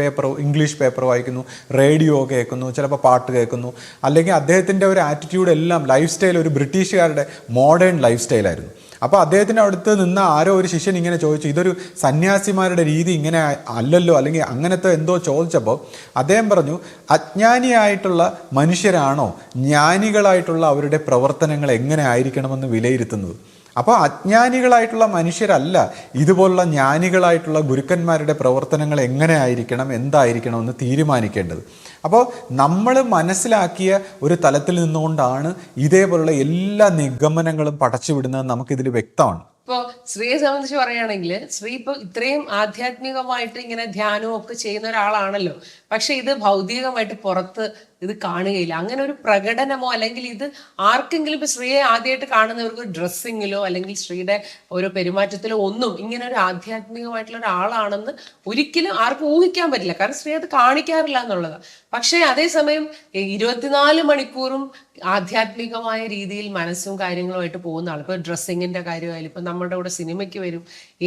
ഇംഗ്ലീഷ് പേപ്പർ വായിക്കുന്നു, റേഡിയോ കേൾക്കുന്നു, ചിലപ്പോൾ പാട്ട് കേൾക്കുന്നു, അല്ലെങ്കിൽ അദ്ദേഹത്തിൻ്റെ ഒരു ആറ്റിറ്റ്യൂഡ് എല്ലാം ലൈഫ് സ്റ്റൈൽ ഒരു ബ്രിട്ടീഷുകാരുടെ മോഡേൺ ലൈഫ് സ്റ്റൈലായിരുന്നു. അപ്പോൾ അദ്ദേഹത്തിൻ്റെ അടുത്ത് നിന്ന് ആരോ ഒരു ശിഷ്യൻ ഇങ്ങനെ ചോദിച്ചു, ഇതൊരു സന്യാസിമാരുടെ രീതി ഇങ്ങനെ അല്ലല്ലോ, അല്ലെങ്കിൽ അങ്ങനത്തെ എന്തോ ചോദിച്ചപ്പോൾ അദ്ദേഹം പറഞ്ഞു, അജ്ഞാനിയായിട്ടുള്ള മനുഷ്യരാണോ ജ്ഞാനികളായിട്ടുള്ള അവരുടെ പ്രവർത്തനങ്ങൾ എങ്ങനെ ആയിരിക്കണമെന്ന് വിലയിരുത്തുന്നത്? അപ്പോൾ അജ്ഞാനികളായിട്ടുള്ള മനുഷ്യരല്ല ഇതുപോലുള്ള ജ്ഞാനികളായിട്ടുള്ള ഗുരുക്കന്മാരുടെ പ്രവർത്തനങ്ങൾ എങ്ങനെ ആയിരിക്കണം, എന്തായിരിക്കണം എന്ന് തീരുമാനിക്കേണ്ടത്. അപ്പോൾ നമ്മൾ മനസ്സിലാക്കിയ ഒരു തലത്തിൽ നിന്നുകൊണ്ടാണ് ഇതേപോലുള്ള എല്ലാ നിഗമനങ്ങളും പടച്ചുവിടുന്നത് നമുക്കിതിൽ വ്യക്തമാണ്. ഇപ്പോൾ സ്ത്രീയെ സംബന്ധിച്ച് പറയുകയാണെങ്കിൽ സ്ത്രീ ഇപ്പോൾ ഇത്രയും ആധ്യാത്മികമായിട്ട് ഇങ്ങനെ ധ്യാനവും ഒക്കെ ചെയ്യുന്ന ഒരാളാണല്ലോ. പക്ഷെ ഇത് ഭൗതികമായിട്ട് പുറത്ത് ഇത് കാണുകയില്ല. അങ്ങനെ ഒരു പ്രകടനമോ അല്ലെങ്കിൽ ഇത് ആർക്കെങ്കിലും ഇപ്പൊ സ്ത്രീയെ ആദ്യമായിട്ട് കാണുന്നവർക്ക് ഡ്രസ്സിങ്ങിലോ അല്ലെങ്കിൽ സ്ത്രീയുടെ ഓരോ പെരുമാറ്റത്തിലോ ഒന്നും ഇങ്ങനെ ഒരു ആധ്യാത്മികമായിട്ടുള്ള ഒരാളാണെന്ന് ഒരിക്കലും ആർക്കും ഊഹിക്കാൻ പറ്റില്ല. കാരണം സ്ത്രീ അത് കാണിക്കാറില്ല എന്നുള്ളതാണ്. പക്ഷേ അതേസമയം 24 മണിക്കൂറും ആധ്യാത്മികമായ രീതിയിൽ മനസ്സും കാര്യങ്ങളുമായിട്ട് പോകുന്ന ആൾ. ഇപ്പൊ ഡ്രസ്സിങ്ങിന്റെ കാര്യമായാലും ഇപ്പൊ നമ്മുടെ കൂടെ സിനിമയ്ക്ക് വരും,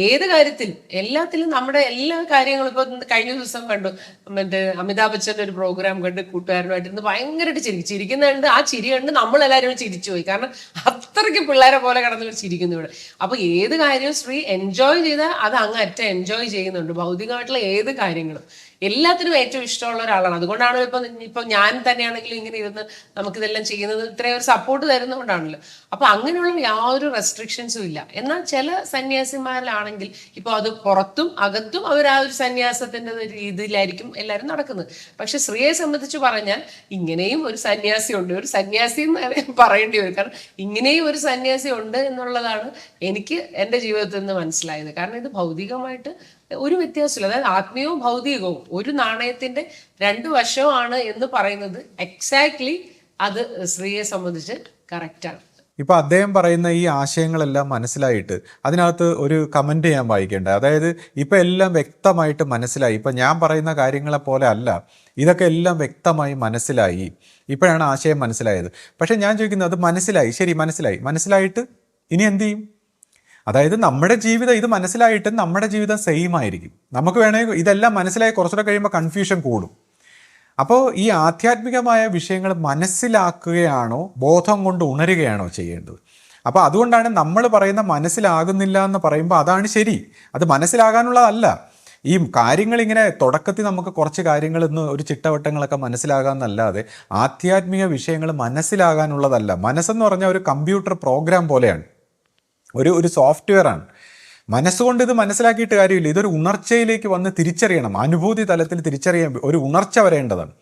ഏത് കാര്യത്തിൽ എല്ലാത്തിലും നമ്മുടെ എല്ലാ കാര്യങ്ങളും. ഇപ്പൊ കഴിഞ്ഞ ദിവസം കണ്ടു, മറ്റേ അമിതാഭ് ബച്ചന്റെ ഒരു പ്രോഗ്രാം കണ്ട് കൂട്ടുകാരനുമായിട്ട് ഇരുന്ന് ഭയങ്കരമായിട്ട് ചിരിക്കുന്നുണ്ട്. ആ ചിരി കണ്ട് നമ്മളെല്ലാവരും ചിരിച്ചു പോയി. കാരണം അത്രയ്ക്ക് പിള്ളേരെ പോലെ കിടന്ന് ചിരിക്കുന്നു ഇവിടെ. അപ്പൊ ഏത് കാര്യവും സ്ത്രീ എൻജോയ് ചെയ്താൽ അത് അങ്ങറ്റം എൻജോയ് ചെയ്യുന്നുണ്ട്. ഭൗതികമായിട്ടുള്ള ഏത് കാര്യങ്ങളും എല്ലാത്തിനും ഏറ്റവും ഇഷ്ടമുള്ള ഒരാളാണ്. അതുകൊണ്ടാണ് ഇപ്പൊ ഞാൻ തന്നെയാണെങ്കിലും ഇങ്ങനെ ഇരുന്ന് നമുക്കിതെല്ലാം ചെയ്യുന്നത് ഇത്രയും ഒരു സപ്പോർട്ട് തരുന്നതുകൊണ്ടാണല്ലോ. അപ്പൊ അങ്ങനെയുള്ള യാതൊരു റെസ്ട്രിക്ഷൻസും ഇല്ല. എന്നാൽ ചില സന്യാസിമാരിലാണെങ്കിൽ ഇപ്പൊ അത് പുറത്തും അകത്തും അവർ ആ ഒരു സന്യാസത്തിന്റെ രീതിയിലായിരിക്കും എല്ലാവരും നടക്കുന്നത്. പക്ഷെ സ്ത്രീയെ സംബന്ധിച്ച് പറഞ്ഞാൽ ഇങ്ങനെയും ഒരു സന്യാസി ഉണ്ട്, ഒരു സന്യാസി എന്ന് പറയേണ്ടി വരും. കാരണം ഇങ്ങനെയും ഒരു സന്യാസി ഉണ്ട് എന്നുള്ളതാണ് എനിക്ക് എൻ്റെ ജീവിതത്തിൽ നിന്ന് മനസ്സിലായത്. കാരണം ഇത് ഭൗതികമായിട്ട് ഒരു വ്യത്യാസമില്ല. അതായത് ആത്മീയവും ഭൗതികവും ഒരു നാണയത്തിന്റെ 2 വശമാണ് എന്ന് പറയുന്നത് എക്സാക്ട്ലി അത് സ്ത്രീയെ സംബന്ധിച്ച് കറക്റ്റാണ്. ഇപ്പം അദ്ദേഹം പറയുന്ന ഈ ആശയങ്ങളെല്ലാം മനസ്സിലായിട്ട് അതിനകത്ത് ഒരു കമൻറ്റ് ഞാൻ വായിക്കേണ്ടത്. അതായത് ഇപ്പം എല്ലാം വ്യക്തമായിട്ട് മനസ്സിലായി, ഇപ്പം ഞാൻ പറയുന്ന കാര്യങ്ങളെ പോലെ അല്ല, ഇതൊക്കെ എല്ലാം വ്യക്തമായി മനസ്സിലായി, ഇപ്പോഴാണ് ആശയം മനസ്സിലായത്. പക്ഷെ ഞാൻ ചോദിക്കുന്നത്, അത് മനസ്സിലായി, ശരി മനസ്സിലായിട്ട് ഇനി എന്ത് ചെയ്യും? അതായത് നമ്മുടെ ജീവിതം ഇത് മനസ്സിലായിട്ട് നമ്മുടെ ജീവിതം സെയിം ആയിരിക്കും. നമുക്ക് വേണമെങ്കിൽ ഇതെല്ലാം മനസ്സിലായി കുറച്ചുകൂടെ കഴിയുമ്പോൾ കൺഫ്യൂഷൻ കൂടും. അപ്പോൾ ഈ ആധ്യാത്മികമായ വിഷയങ്ങൾ മനസ്സിലാക്കുകയാണോ ബോധം കൊണ്ട് ഉണരുകയാണോ ചെയ്യേണ്ടത്? അപ്പോൾ അതുകൊണ്ടാണ് നമ്മൾ പറയുന്ന മനസ്സിലാകുന്നില്ല എന്ന് പറയുമ്പോൾ അതാണ് ശരി. അത് മനസ്സിലാകാനുള്ളതല്ല. ഈ കാര്യങ്ങൾ ഇങ്ങനെ തുടക്കത്തിൽ നമുക്ക് കുറച്ച് കാര്യങ്ങൾ ഇന്ന് ഒരു ചിട്ടവട്ടങ്ങളൊക്കെ മനസ്സിലാകാമെന്നല്ലാതെ ആധ്യാത്മിക വിഷയങ്ങൾ മനസ്സിലാകാനുള്ളതല്ല. മനസ്സെന്ന് പറഞ്ഞാൽ ഒരു കമ്പ്യൂട്ടർ പ്രോഗ്രാം പോലെയാണ്, ഒരു സോഫ്റ്റ്വെയർ ആണ്. മനസ്സുകൊണ്ട് ഇത് മനസ്സിലാക്കിയിട്ട് കാര്യമില്ല. ഇതൊരു ഉണർച്ചയിലേക്ക് വന്ന് തിരിച്ചറിയണം, അനുഭൂതി തലത്തിൽ തിരിച്ചറിയാൻ ഒരു ഉണർച്ച വരേണ്ടതാണ്.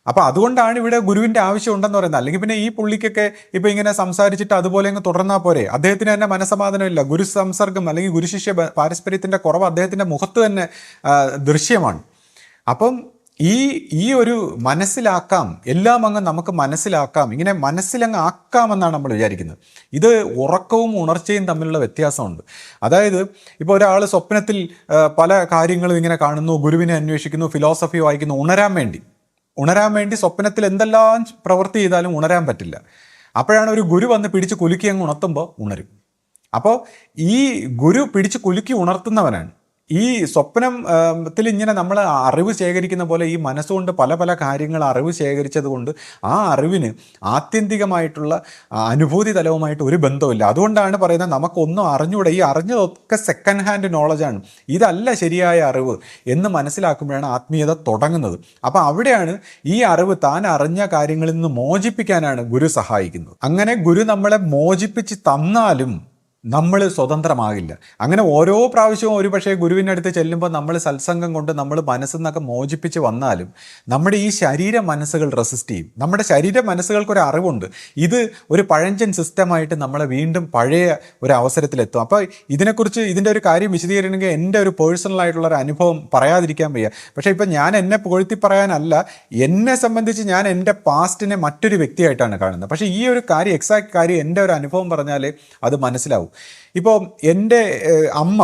അപ്പോൾ അതുകൊണ്ടാണ് ഇവിടെ ഗുരുവിൻ്റെ ആവശ്യം ഉണ്ടെന്ന് പറയുന്നത്. അല്ലെങ്കിൽ പിന്നെ ഈ പുള്ളിക്കൊക്കെ ഇപ്പോൾ ഇങ്ങനെ സംസാരിച്ചിട്ട് അതുപോലെ അങ്ങ് തുടർന്നാൽ പോരെ? അദ്ദേഹത്തിന് തന്നെ മനസ്സമാധാനമില്ല. ഗുരു സംസർഗം അല്ലെങ്കിൽ ഗുരുശിഷ്യ പാരസ്പര്യത്തിൻ്റെ കുറവ് അദ്ദേഹത്തിൻ്റെ മുഖത്ത് തന്നെ ദൃശ്യമാണ്. അപ്പം ഈ ഒരു മനസ്സിലാക്കാം, എല്ലാം അങ്ങ് നമുക്ക് മനസ്സിലാക്കാം, ഇങ്ങനെ മനസ്സിലങ്ങ് ആക്കാമെന്നാണ് നമ്മൾ വിചാരിക്കുന്നത്. ഇത് ഉറക്കവും ഉണർച്ചയും തമ്മിലുള്ള വ്യത്യാസമുണ്ട്. അതായത് ഇപ്പോൾ ഒരാൾ സ്വപ്നത്തിൽ പല കാര്യങ്ങളും ഇങ്ങനെ കാണുന്നു, ഗുരുവിനെ അന്വേഷിക്കുന്നു, ഫിലോസഫി വായിക്കുന്നു, ഉണരാൻ വേണ്ടി സ്വപ്നത്തിൽ എന്തെല്ലാം പ്രവൃത്തി ചെയ്താലും ഉണരാൻ പറ്റില്ല. അപ്പോഴാണ് ഒരു ഗുരു വന്ന് പിടിച്ച് കുലുക്കി അങ്ങ് ഉണർത്തുമ്പോൾ ഉണരും. അപ്പോൾ ഈ ഗുരു പിടിച്ച് കുലുക്കി ഉണർത്തുന്നവനാണ്. ഈ സ്വപ്നത്തിൽ ഇങ്ങനെ നമ്മൾ അറിവ് ശേഖരിക്കുന്ന പോലെ ഈ മനസ്സുകൊണ്ട് പല പല കാര്യങ്ങൾ അറിവ് ശേഖരിച്ചത് കൊണ്ട് ആ അറിവിന് ആത്യന്തികമായിട്ടുള്ള അനുഭൂതി തലവുമായിട്ട് ഒരു ബന്ധമില്ല. അതുകൊണ്ടാണ് പറയുന്നത് നമുക്കൊന്നും അറിഞ്ഞുകൂടെ, ഈ അറിഞ്ഞതൊക്കെ സെക്കൻഡ് ഹാൻഡ് നോളജാണ്, ഇതല്ല ശരിയായ അറിവ് എന്ന് മനസ്സിലാക്കുമ്പോഴാണ് ആത്മീയത തുടങ്ങുന്നത്. അപ്പോൾ അവിടെയാണ് ഈ അറിവ് താൻ അറിഞ്ഞ കാര്യങ്ങളിൽ നിന്ന് മോചിപ്പിക്കാനാണ് ഗുരു സഹായിക്കുന്നത്. അങ്ങനെ ഗുരു നമ്മളെ മോചിപ്പിച്ച് തന്നാലും നമ്മൾ സ്വതന്ത്രമാകില്ല. അങ്ങനെ ഓരോ പ്രാവശ്യവും ഒരു പക്ഷേ ഗുരുവിൻ്റെ അടുത്ത് ചെല്ലുമ്പോൾ നമ്മൾ സത്സംഗം കൊണ്ട് നമ്മൾ മനസ്സിൽ നിന്നൊക്കെ മോചിപ്പിച്ച് വന്നാലും നമ്മുടെ ഈ ശരീര മനസ്സുകൾ റെസിസ്റ്റ് ചെയ്യും. നമ്മുടെ ശരീര മനസ്സുകൾക്കൊരു അറിവുണ്ട്, ഇത് ഒരു പഴഞ്ചൻ സിസ്റ്റമായിട്ട് നമ്മളെ വീണ്ടും പഴയ ഒരു അവസരത്തിലെത്തും. അപ്പോൾ ഇതിൻ്റെ ഒരു കാര്യം വിശദീകരിക്കണമെങ്കിൽ എൻ്റെ ഒരു പേഴ്സണലായിട്ടുള്ളൊരു അനുഭവം പറയാതിരിക്കാൻ വയ്യ. പക്ഷേ ഇപ്പം ഞാൻ എന്നെ പുകഴ്ത്തി പറയാനല്ല, എന്നെ സംബന്ധിച്ച് ഞാൻ എൻ്റെ പാസ്റ്റിനെ മറ്റൊരു വ്യക്തിയായിട്ടാണ് കാണുന്നത്. പക്ഷേ ഈ ഒരു കാര്യം, എക്സാക്ട് കാര്യം എൻ്റെ ഒരു അനുഭവം പറഞ്ഞാൽ അത് മനസ്സിലാവും. ഇപ്പോൾ എൻ്റെ അമ്മ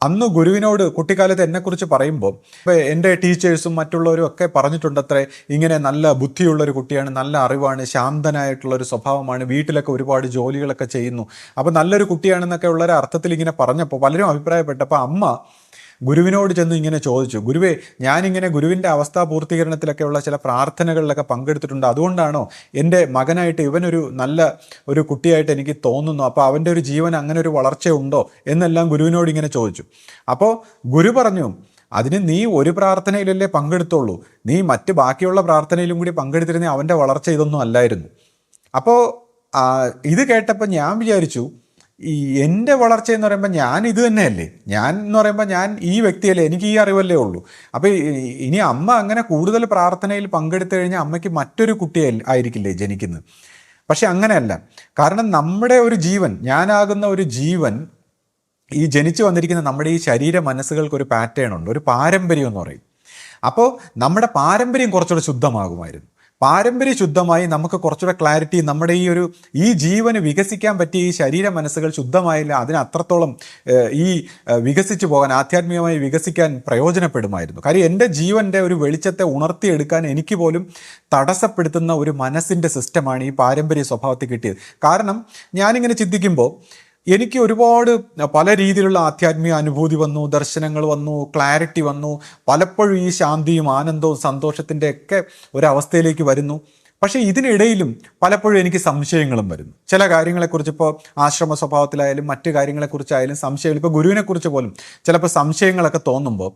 അന്ന് ഗുരുവിനോട് കുട്ടിക്കാലത്ത് എന്നെക്കുറിച്ച് പറയുമ്പോൾ ഇപ്പോൾ എൻ്റെ ടീച്ചേഴ്സും മറ്റുള്ളവരും ഒക്കെ പറഞ്ഞിട്ടുണ്ടത്രേ, ഇങ്ങനെ നല്ല ബുദ്ധിയുള്ളൊരു കുട്ടിയാണ്, നല്ല അറിവാണ്, ശാന്തനായിട്ടുള്ളൊരു സ്വഭാവമാണ്, വീട്ടിലൊക്കെ ഒരുപാട് ജോലികളൊക്കെ ചെയ്യുന്നു, അപ്പോൾ നല്ലൊരു കുട്ടിയാണെന്നൊക്കെ ഉള്ളൊരു അർത്ഥത്തിൽ ഇങ്ങനെ പറഞ്ഞപ്പോൾ പലരും അഭിപ്രായപ്പെട്ടപ്പോൾ അമ്മ ഗുരുവിനോട് ചെന്ന് ഇങ്ങനെ ചോദിച്ചു, ഗുരുവേ, ഞാനിങ്ങനെ ഗുരുവിൻ്റെ അവസ്ഥാ പൂർത്തീകരണത്തിലൊക്കെയുള്ള ചില പ്രാർത്ഥനകളിലൊക്കെ പങ്കെടുത്തിട്ടുണ്ട്, അതുകൊണ്ടാണോ എൻ്റെ മകനായിട്ട് ഇവനൊരു നല്ല ഒരു കുട്ടിയായിട്ട് എനിക്ക് തോന്നുന്നു, അപ്പോൾ അവൻ്റെ ഒരു ജീവൻ അങ്ങനെ ഒരു വളർച്ചയുണ്ടോ എന്നെല്ലാം ഗുരുവിനോട് ഇങ്ങനെ ചോദിച്ചു. അപ്പോൾ ഗുരു പറഞ്ഞു, അതിന് നീ ഒരു പ്രാർത്ഥനയിലല്ലേ പങ്കെടുത്തുള്ളൂ, നീ മറ്റ് ബാക്കിയുള്ള പ്രാർത്ഥനയിലും കൂടി പങ്കെടുത്തിരുന്നേ അവൻ്റെ വളർച്ച ഇതൊന്നും അല്ലായിരുന്നു. അപ്പോൾ ഇത് കേട്ടപ്പോൾ ഞാൻ വിചാരിച്ചു, ഈ എൻ്റെ വളർച്ച എന്ന് പറയുമ്പോൾ ഞാൻ ഇത് തന്നെയല്ലേ, ഞാൻ എന്ന് പറയുമ്പോൾ ഞാൻ ഈ വ്യക്തിയല്ലേ, എനിക്ക് ഈ അറിവല്ലേ ഉള്ളൂ. അപ്പോൾ ഇനി അമ്മ അങ്ങനെ കൂടുതൽ പ്രാർത്ഥനയിൽ പങ്കെടുത്തു കഴിഞ്ഞാൽ അമ്മയ്ക്ക് മറ്റൊരു കുട്ടി ആയിരിക്കില്ലേ ജനിക്കുന്നത്. പക്ഷെ അങ്ങനെയല്ല. കാരണം നമ്മുടെ ഒരു ജീവൻ, ഞാനാകുന്ന ഒരു ജീവൻ, ഈ ജനിച്ചു വന്നിരിക്കുന്ന നമ്മുടെ ഈ ശരീര മനസ്സുകൾക്കൊരു പാറ്റേൺ ഉണ്ട്, ഒരു പാരമ്പര്യം എന്ന് പറയും. അപ്പോൾ നമ്മുടെ പാരമ്പര്യം കുറച്ചുകൂടെ ശുദ്ധമാകുമായിരുന്നു. പാരമ്പര്യ ശുദ്ധമായി നമുക്ക് കുറച്ചുകൂടെ ക്ലാരിറ്റി, നമ്മുടെ ഈ ജീവന് വികസിക്കാൻ പറ്റിയ ഈ ശരീര മനസ്സുകൾ ശുദ്ധമായില്ല, അതിന് അത്രത്തോളം ഈ വികസിച്ചു പോകാൻ, ആധ്യാത്മികമായി വികസിക്കാൻ പ്രയോജനപ്പെടുമായിരുന്നു. കാര്യം എൻ്റെ ജീവൻ്റെ ഒരു വെളിച്ചത്തെ ഉണർത്തിയെടുക്കാൻ എനിക്ക് പോലും തടസ്സപ്പെടുത്തുന്ന ഒരു മനസ്സിൻ്റെ സിസ്റ്റമാണ് ഈ പാരമ്പര്യ സ്വഭാവത്തിൽ കിട്ടിയത്. കാരണം ഞാനിങ്ങനെ ചിന്തിക്കുമ്പോൾ എനിക്ക് ഒരുപാട് പല രീതിയിലുള്ള ആധ്യാത്മിക അനുഭൂതി വന്നു, ദർശനങ്ങൾ വന്നു, ക്ലാരിറ്റി വന്നു, പലപ്പോഴും ഈ ശാന്തിയും ആനന്ദവും സന്തോഷത്തിൻ്റെ ഒക്കെ ഒരവസ്ഥയിലേക്ക് വരുന്നു. പക്ഷേ ഇതിനിടയിലും പലപ്പോഴും എനിക്ക് സംശയങ്ങളും വരുന്നു. ചില കാര്യങ്ങളെക്കുറിച്ച്, ഇപ്പോൾ ആശ്രമ സ്വഭാവത്തിലായാലും മറ്റു കാര്യങ്ങളെക്കുറിച്ചായാലും സംശയങ്ങൾ, ഇപ്പോൾ ഗുരുവിനെക്കുറിച്ച് പോലും ചിലപ്പോൾ സംശയങ്ങളൊക്കെ തോന്നുമ്പോൾ,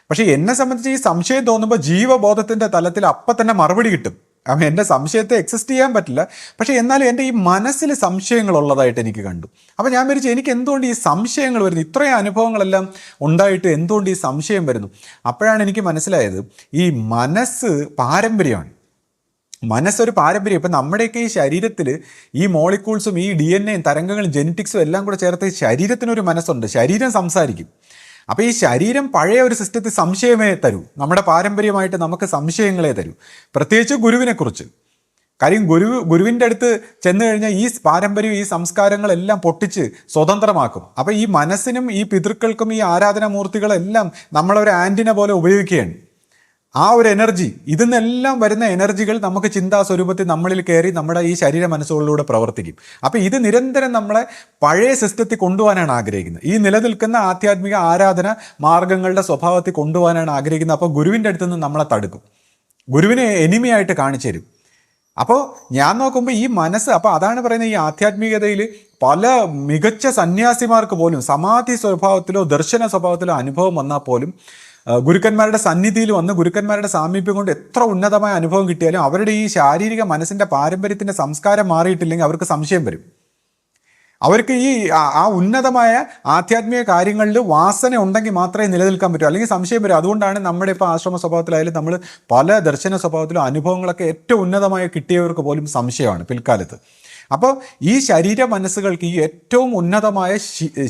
പക്ഷേ എന്നെ സംബന്ധിച്ച് ഈ സംശയം തോന്നുമ്പോൾ ജീവബോധത്തിൻ്റെ തലത്തിൽ അപ്പം തന്നെ മറുപടി കിട്ടും. അവൻ എൻ്റെ സംശയത്തെ എക്സിസ്റ്റ് ചെയ്യാൻ പറ്റില്ല, പക്ഷേ എന്നാലും എൻ്റെ ഈ മനസ്സിൽ സംശയങ്ങളുള്ളതായിട്ട് എനിക്ക് കണ്ടു. അപ്പോൾ ഞാൻ വിചാരിച്ചു, എനിക്ക് എന്തുകൊണ്ട് ഈ സംശയങ്ങൾ വരുന്നു, ഇത്രയും അനുഭവങ്ങളെല്ലാം ഉണ്ടായിട്ട് എന്തുകൊണ്ട് ഈ സംശയം വരുന്നു? അപ്പോഴാണ് എനിക്ക് മനസ്സിലായത്, ഈ മനസ്സ് പാരമ്പര്യമാണ്. മനസ്സൊരു പാരമ്പര്യം. ഇപ്പം നമ്മുടെയൊക്കെ ഈ ശരീരത്തിൽ ഈ മോളിക്യൂൾസും ഈ DNA തരംഗങ്ങളും ജെനറ്റിക്സും എല്ലാം കൂടെ ചേർത്ത് ശരീരത്തിനൊരു മനസ്സുണ്ട്, ശരീരം സംസാരിക്കും. അപ്പോൾ ഈ ശരീരം പഴയ ഒരു സിസ്റ്റത്തിൽ സംശയമേ തരൂ, നമ്മുടെ പാരമ്പര്യമായിട്ട് നമുക്ക് സംശയങ്ങളെ തരൂ, പ്രത്യേകിച്ച് ഗുരുവിനെക്കുറിച്ച്. കാര്യം ഗുരുവിൻ്റെ അടുത്ത് ചെന്ന് കഴിഞ്ഞാൽ ഈ പാരമ്പര്യം, ഈ സംസ്കാരങ്ങളെല്ലാം പൊട്ടിച്ച് സ്വതന്ത്രമാക്കും. അപ്പോൾ ഈ മനസ്സിനും ഈ പിതൃക്കൾക്കും ഈ ആരാധനാമൂർത്തികളെല്ലാം നമ്മളൊരു ആൻറ്റിന പോലെ ഉപയോഗിക്കുകയാണ്. ആ ഒരു എനർജി, ഇതിന്നെല്ലാം വരുന്ന എനർജികൾ നമുക്ക് ചിന്താസ്വരൂപത്തിൽ നമ്മളിൽ കയറി നമ്മുടെ ഈ ശരീര മനസ്സുകളിലൂടെ പ്രവർത്തിക്കും. അപ്പോൾ ഇത് നിരന്തരം നമ്മളെ പഴയ സിസ്റ്റത്തിൽ കൊണ്ടുപോകാനാണ് ആഗ്രഹിക്കുന്നത്. ഈ നിലനിൽക്കുന്ന ആധ്യാത്മിക ആരാധന മാർഗങ്ങളുടെ സ്വഭാവത്തിൽ കൊണ്ടുപോകാനാണ് ആഗ്രഹിക്കുന്നത്. അപ്പോൾ ഗുരുവിൻ്റെ അടുത്ത് നിന്ന് നമ്മളെ തടുക്കും, ഗുരുവിനെ എനിമിയായിട്ട് കാണിച്ചു തരും. അപ്പോൾ ഞാൻ നോക്കുമ്പോൾ ഈ മനസ്സ്, അപ്പോൾ അതാണ് പറയുന്നത്, ഈ ആധ്യാത്മികതയിൽ പല മികച്ച സന്യാസിമാർക്ക് പോലും സമാധി സ്വഭാവത്തിലോ ദർശന സ്വഭാവത്തിലോ അനുഭവം വന്നാൽ പോലും ഗുരുക്കന്മാരുടെ സന്നിധിയിൽ വന്ന് ഗുരുക്കന്മാരുടെ സാമീപ്യം കൊണ്ട് എത്ര ഉന്നതമായ അനുഭവം കിട്ടിയാലും അവരുടെ ഈ ശാരീരിക മനസ്സിൻ്റെ പാരമ്പര്യത്തിൻ്റെ സംസ്കാരം മാറിയിട്ടില്ലെങ്കിൽ അവർക്ക് സംശയം വരും. അവർക്ക് ഈ ആ ഉന്നതമായ ആധ്യാത്മിക കാര്യങ്ങളിൽ വാസന ഉണ്ടെങ്കിൽ മാത്രമേ നിലനിൽക്കാൻ പറ്റൂ, അല്ലെങ്കിൽ സംശയം വരും. അതുകൊണ്ടാണ് നമ്മുടെ ഇപ്പോൾ ആശ്രമ സ്വഭാവത്തിലായാലും നമ്മൾ പല ദർശന സ്വഭാവത്തിലും അനുഭവങ്ങളൊക്കെ ഏറ്റവും ഉന്നതമായി കിട്ടിയവർക്ക് പോലും സംശയമാണ് പിൽക്കാലത്ത്. അപ്പോൾ ഈ ശരീര മനസ്സുകൾക്ക് ഈ ഏറ്റവും ഉന്നതമായ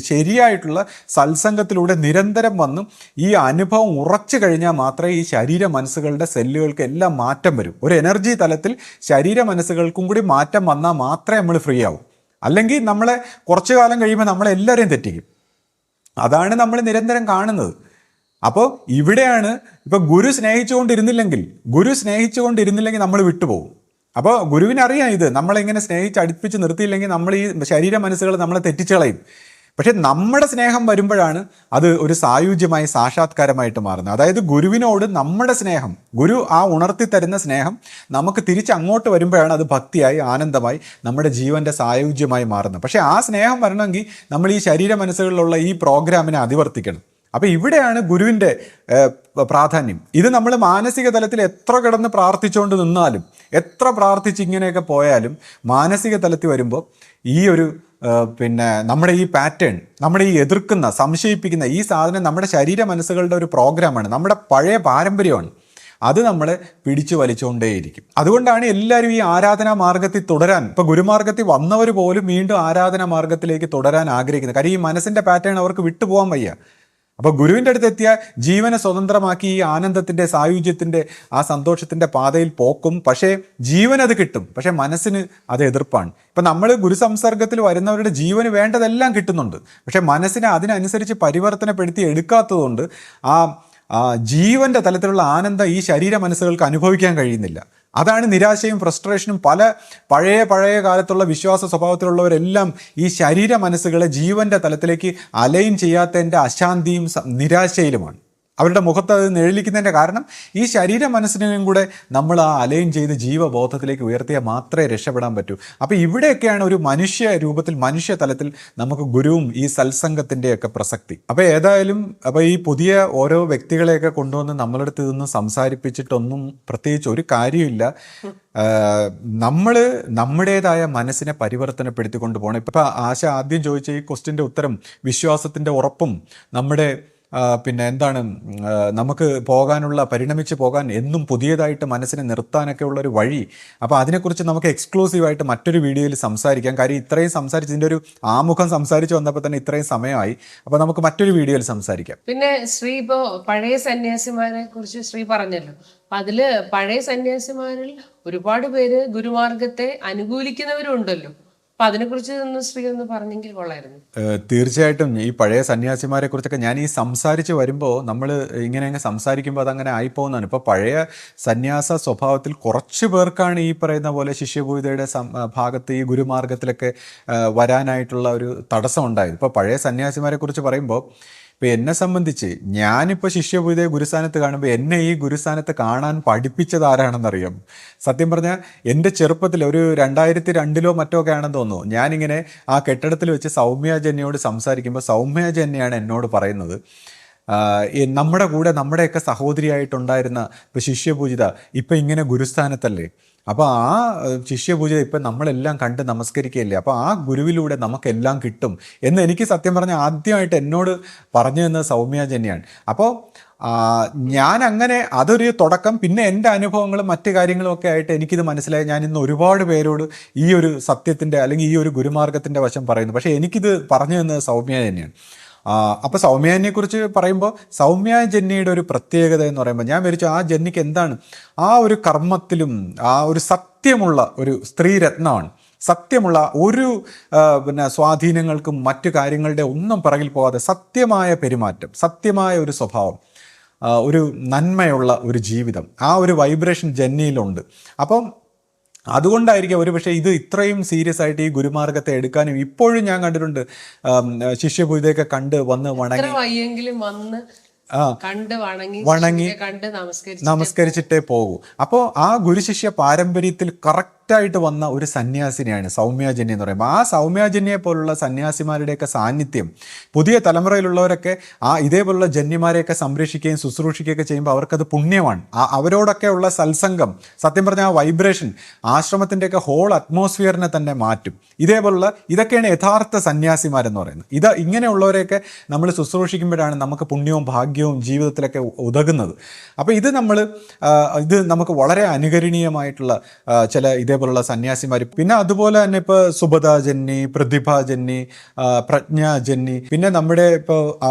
ശരിയായിട്ടുള്ള സത്സംഗത്തിലൂടെ നിരന്തരം വന്നും ഈ അനുഭവം ഉറച്ചു കഴിഞ്ഞാൽ മാത്രമേ ഈ ശരീര മനസ്സുകളുടെ സെല്ലുകൾക്ക് എല്ലാം മാറ്റം വരും. ഒരു എനർജി തലത്തിൽ ശരീര മനസ്സുകൾക്കും കൂടി മാറ്റം വന്നാൽ മാത്രമേ നമ്മൾ ഫ്രീ ആവും. അല്ലെങ്കിൽ നമ്മളെ കുറച്ചു കാലം കഴിയുമ്പോൾ നമ്മളെല്ലാവരെയും തെറ്റിക്കും. അതാണ് നമ്മൾ നിരന്തരം കാണുന്നത്. അപ്പോൾ ഇവിടെയാണ് ഇപ്പോൾ ഗുരു സ്നേഹിച്ചുകൊണ്ടിരുന്നില്ലെങ്കിൽ നമ്മൾ വിട്ടുപോകും. അപ്പോൾ ഗുരുവിനറിയാം ഇത്, നമ്മളെങ്ങനെ സ്നേഹിച്ച് അടുപ്പിച്ച് നിർത്തിയില്ലെങ്കിൽ നമ്മൾ ഈ ശരീര മനസ്സുകൾ നമ്മളെ തെറ്റിച്ച് കളയും. പക്ഷെ നമ്മുടെ സ്നേഹം വരുമ്പോഴാണ് അത് ഒരു സായുജ്യമായി സാക്ഷാത്കാരമായിട്ട് മാറുന്നത്. അതായത് ഗുരുവിനോട് നമ്മുടെ സ്നേഹം, ഗുരു ആ ഉണർത്തി തരുന്ന സ്നേഹം നമുക്ക് തിരിച്ച് അങ്ങോട്ട് വരുമ്പോഴാണ് അത് ഭക്തിയായി ആനന്ദമായി നമ്മുടെ ജീവൻ്റെ സായുജ്യമായി മാറുന്നത്. പക്ഷേ ആ സ്നേഹം വരണമെങ്കിൽ നമ്മൾ ഈ ശരീര മനസ്സുകളിലുള്ള ഈ പ്രോഗ്രാമിനെ അതിവർത്തിക്കണം. അപ്പോൾ ഇവിടെയാണ് ഗുരുവിൻ്റെ പ്രാധാന്യം. ഇത് നമ്മൾ മാനസിക തലത്തിൽ എത്ര കിടന്ന് പ്രാർത്ഥിച്ചുകൊണ്ട് നിന്നാലും, എത്ര പ്രാർത്ഥിച്ച് ഇങ്ങനെയൊക്കെ പോയാലും മാനസിക തലത്തിൽ വരുമ്പോൾ ഈ ഒരു നമ്മുടെ ഈ പാറ്റേൺ, നമ്മുടെ ഈ എതിർക്കുന്ന സംശയിപ്പിക്കുന്ന ഈ സാധനം നമ്മുടെ ശരീര മനസ്സുകളുടെ ഒരു പ്രോഗ്രാമാണ്, നമ്മുടെ പഴയ പാരമ്പര്യമാണ്. അത് നമ്മളെ പിടിച്ചു വലിച്ചുകൊണ്ടേയിരിക്കും. അതുകൊണ്ടാണ് എല്ലാവരും ഈ ആരാധനാ മാർഗത്തിൽ തുടരാൻ, ഇപ്പോൾ ഗുരുമാർഗത്തിൽ വന്നവർ പോലും വീണ്ടും ആരാധനാ മാർഗത്തിലേക്ക് തുടരാൻ ആഗ്രഹിക്കുന്നത്. കാര്യം ഈ മനസ്സിൻ്റെ പാറ്റേൺ അവർക്ക് വിട്ടുപോകാൻ വയ്യ. അപ്പോൾ ഗുരുവിൻ്റെ അടുത്ത് എത്തിയ ജീവനെ സ്വതന്ത്രമാക്കി ഈ ആനന്ദത്തിൻ്റെ സായുജ്യത്തിൻ്റെ ആ സന്തോഷത്തിൻ്റെ പാതയിൽ പോക്കും. പക്ഷേ ജീവനത് കിട്ടും, പക്ഷേ മനസ്സിന് അത് എതിർപ്പാണ്. ഇപ്പം നമ്മൾ ഗുരുസംസർഗത്തിൽ വരുന്നവരുടെ ജീവന് വേണ്ടതെല്ലാം കിട്ടുന്നുണ്ട്, പക്ഷേ മനസ്സിനെ അതിനനുസരിച്ച് പരിവർത്തനപ്പെടുത്തി എടുക്കാത്തതുകൊണ്ട് ആ ജീവൻ്റെ തലത്തിലുള്ള ആനന്ദം ഈ ശരീര മനസ്സുകൾക്ക് അനുഭവിക്കാൻ കഴിയുന്നില്ല. അതാണ് നിരാശയും ഫ്രസ്ട്രേഷനും. പഴയ കാലത്തുള്ള വിശ്വാസ സ്വഭാവത്തിലുള്ളവരെല്ലാം ഈ ശരീര മനസ്സുകളെ ജീവൻ്റെ തലത്തിലേക്ക് അലൈൻ ചെയ്യാത്തതിൻ്റെ അശാന്തിയും നിരാശയിലുമാണ്. അവരുടെ മുഖത്ത് അത് നിഴലിക്കുന്നതിൻ്റെ കാരണം ഈ ശരീര മനസ്സിനെയും കൂടെ നമ്മൾ ആ അലൈൻ ചെയ്ത് ജീവബോധത്തിലേക്ക് ഉയർത്തിയാൽ മാത്രമേ രക്ഷപ്പെടാൻ പറ്റൂ. അപ്പോൾ ഇവിടെയൊക്കെയാണ് ഒരു മനുഷ്യ രൂപത്തിൽ, മനുഷ്യ തലത്തിൽ നമുക്ക് ഗുരുവും ഈ സത്സംഗത്തിൻ്റെയൊക്കെ പ്രസക്തി. അപ്പോൾ ഏതായാലും ഈ പുതിയ ഓരോ വ്യക്തികളെയൊക്കെ കൊണ്ടുവന്ന് നമ്മളടുത്ത് നിന്ന് സംസാരിപ്പിച്ചിട്ടൊന്നും പ്രത്യേകിച്ച് ഒരു കാര്യമില്ല. നമ്മൾ നമ്മുടേതായ മനസ്സിനെ പരിവർത്തനപ്പെടുത്തിക്കൊണ്ട് പോകണം. ഇപ്പം ആശ ആദ്യം ചോദിച്ച ഈ ക്വസ്റ്റ്യൻ്റെ ഉത്തരം വിശ്വാസത്തിൻ്റെ ഉറപ്പും നമ്മുടെ എന്താണ് നമുക്ക് പരിണമിച്ച് പോകാൻ എന്നും പുതിയതായിട്ട് മനസ്സിനെ നിർത്താനൊക്കെ ഉള്ളൊരു വഴി. അപ്പോൾ അതിനെക്കുറിച്ച് നമുക്ക് എക്സ്ക്ലൂസീവായിട്ട് മറ്റൊരു വീഡിയോയിൽ സംസാരിക്കാം. കാര്യം ഇത്രയും സംസാരിച്ചതിൻ്റെ ഒരു ആമുഖം സംസാരിച്ച് വന്നപ്പോൾ തന്നെ ഇത്രയും സമയമായി. അപ്പോൾ നമുക്ക് മറ്റൊരു വീഡിയോയിൽ സംസാരിക്കാം. പിന്നെ ശ്രീ ഇപ്പോൾ പഴയ സന്യാസിമാരെ കുറിച്ച് ശ്രീ പറഞ്ഞല്ലോ. അപ്പം അതില് പഴയ സന്യാസിമാരിൽ ഒരുപാട് പേര് ഗുരുമാർഗത്തെ അനുകൂലിക്കുന്നവരും ഉണ്ടല്ലോ. അതിനെക്കുറിച്ച് ശ്രീ ഒന്ന് പറഞ്ഞെങ്കിൽ കൊള്ളായിരുന്നു. തീർച്ചയായിട്ടും ഈ പഴയ സന്യാസിമാരെ കുറിച്ചൊക്കെ ഞാൻ ഈ സംസാരിച്ച് വരുമ്പോൾ നമ്മൾ ഇങ്ങനെ സംസാരിക്കുമ്പോൾ അതങ്ങനെ ആയിപ്പോകുന്നതാണ്. ഇപ്പോൾ പഴയ സന്യാസ സ്വഭാവത്തിൽ കുറച്ച് പേർക്കാണ് ഈ പറയുന്ന പോലെ ശിഷ്യപൂജയുടെ ഭാഗത്ത് ഈ ഗുരുമാർഗത്തിലൊക്കെ വരാനായിട്ടുള്ള ഒരു തടസ്സം ഉണ്ടായത്. ഇപ്പോൾ പഴയ സന്യാസിമാരെ കുറിച്ച് പറയുമ്പോൾ ഇപ്പോൾ എന്നെ സംബന്ധിച്ച് ഞാനിപ്പോൾ ശിഷ്യപൂജയെ ഗുരുസ്ഥാനത്ത് കാണുമ്പോൾ എന്നെ ഈ ഗുരുസ്ഥാനത്ത് കാണാൻ പഠിപ്പിച്ചത് ആരാണെന്നറിയാം. സത്യം പറഞ്ഞാൽ എൻ്റെ ചെറുപ്പത്തിൽ ഒരു 2002 മറ്റോ ഒക്കെ ആണെന്ന് തോന്നുന്നു, ഞാനിങ്ങനെ ആ കെട്ടിടത്തിൽ വെച്ച് സൗമ്യജന്യയോട് സംസാരിക്കുമ്പോൾ സൗമ്യജന്യാണ് എന്നോട് പറയുന്നത്, നമ്മുടെ കൂടെ നമ്മുടെയൊക്കെ സഹോദരിയായിട്ടുണ്ടായിരുന്ന ഇപ്പോൾ ശിഷ്യപൂജിത ഇപ്പം ഇങ്ങനെ ഗുരുസ്ഥാനത്തല്ലേ, അപ്പോൾ ആ ശിഷ്യപൂജ ഇപ്പം നമ്മളെല്ലാം കണ്ട് നമസ്കരിക്കുകയല്ലേ, അപ്പോൾ ആ ഗുരുവിലൂടെ നമുക്കെല്ലാം കിട്ടും എന്ന് എനിക്ക് സത്യം പറഞ്ഞാൽ ആദ്യമായിട്ട് എന്നോട് പറഞ്ഞു തന്നത് സൗമ്യജന്യാണ്. അപ്പോൾ ഞാൻ അങ്ങനെ അതൊരു തുടക്കം. പിന്നെ എൻ്റെ അനുഭവങ്ങളും മറ്റു കാര്യങ്ങളും ഒക്കെ ആയിട്ട് എനിക്കിത് മനസ്സിലായി. ഞാൻ ഇന്ന് ഒരുപാട് പേരോട് ഈ ഒരു സത്യത്തിൻ്റെ അല്ലെങ്കിൽ ഈ ഒരു ഗുരുമാർഗത്തിൻ്റെ വശം പറയുന്നു. പക്ഷേ എനിക്കിത് പറഞ്ഞു തന്നത് സൗമ്യജന്യാണ്. അപ്പോൾ സൗമ്യജന്യെക്കുറിച്ച് പറയുമ്പോൾ സൗമ്യജന്യയുടെ ഒരു പ്രത്യേകത എന്ന് പറയുമ്പോൾ ഞാൻ വിചാരിച്ചു ആ ജന്യക്ക് എന്താണ്, ആ ഒരു കർമ്മത്തിലും ആ ഒരു സത്യമുള്ള ഒരു സ്ത്രീരത്നമാണ്. സത്യമുള്ള ഒരു സ്വാധീനങ്ങൾക്കും മറ്റു കാര്യങ്ങളുടെ ഒന്നും പിറകിൽ പോകാതെ സത്യമായ പെരുമാറ്റം, സത്യമായ ഒരു സ്വഭാവം, ഒരു നന്മയുള്ള ഒരു ജീവിതം, ആ ഒരു വൈബ്രേഷൻ ജന്നിയിലുണ്ട്. അപ്പം അതുകൊണ്ടായിരിക്കും ഒരു പക്ഷേ ഇത് ഇത്രയും സീരിയസ് ആയിട്ട് ഈ ഗുരുമാർഗത്തെ എടുക്കാനും ഇപ്പോഴും ഞാൻ കണ്ടിട്ടുണ്ട്. ശിഷ്യപൂജയൊക്കെ കണ്ട് വന്ന് വണങ്ങി വയ്യെങ്കിലും വന്ന് കണ്ട് വണങ്ങി കണ്ട് നമസ്കരിച്ചിട്ടേ പോകൂ. അപ്പോൾ ആ ഗുരുശിഷ്യ പാരമ്പര്യത്തിൽ കറക്റ്റായിട്ട് വന്ന ഒരു സന്യാസിനിയാണ് സൗമ്യാജന്യ എന്ന് പറയുമ്പോൾ. ആ സൗമ്യാജന്യെ പോലുള്ള സന്യാസിമാരുടെയൊക്കെ സാന്നിധ്യം പുതിയ തലമുറയിലുള്ളവരൊക്കെ ഇതേപോലുള്ള ജന്യമാരെയൊക്കെ സംരക്ഷിക്കുകയും ശുശ്രൂഷിക്കുകയൊക്കെ ചെയ്യുമ്പോൾ അവർക്കത് പുണ്യമാണ്. അവരോടൊക്കെ ഉള്ള സത്സംഗം, സത്യം പറഞ്ഞാൽ ആ വൈബ്രേഷൻ ആശ്രമത്തിൻ്റെയൊക്കെ ഹോൾ അറ്റ്മോസ്ഫിയറിനെ തന്നെ മാറ്റും. ഇതൊക്കെയാണ് യഥാർത്ഥ സന്യാസിമാരെന്ന് പറയുന്നത്. ഇങ്ങനെയുള്ളവരെയൊക്കെ നമ്മൾ ശുശ്രൂഷിക്കുമ്പോഴാണ് നമുക്ക് പുണ്യവും ഭാഗ്യവും ജീവിതത്തിലൊക്കെ ഉതകുന്നത്. അപ്പോൾ ഇത് നമുക്ക് വളരെ അനുകരണീയമായിട്ടുള്ള ചില ഇതേപോലുള്ള സന്യാസിമാർ. പിന്നെ അതുപോലെ തന്നെ ഇപ്പോൾ സുഭദാജന്യ, പ്രതിഭാജന്യ, പ്രജ്ഞാജന്യ, പിന്നെ നമ്മുടെ ഇപ്പോൾ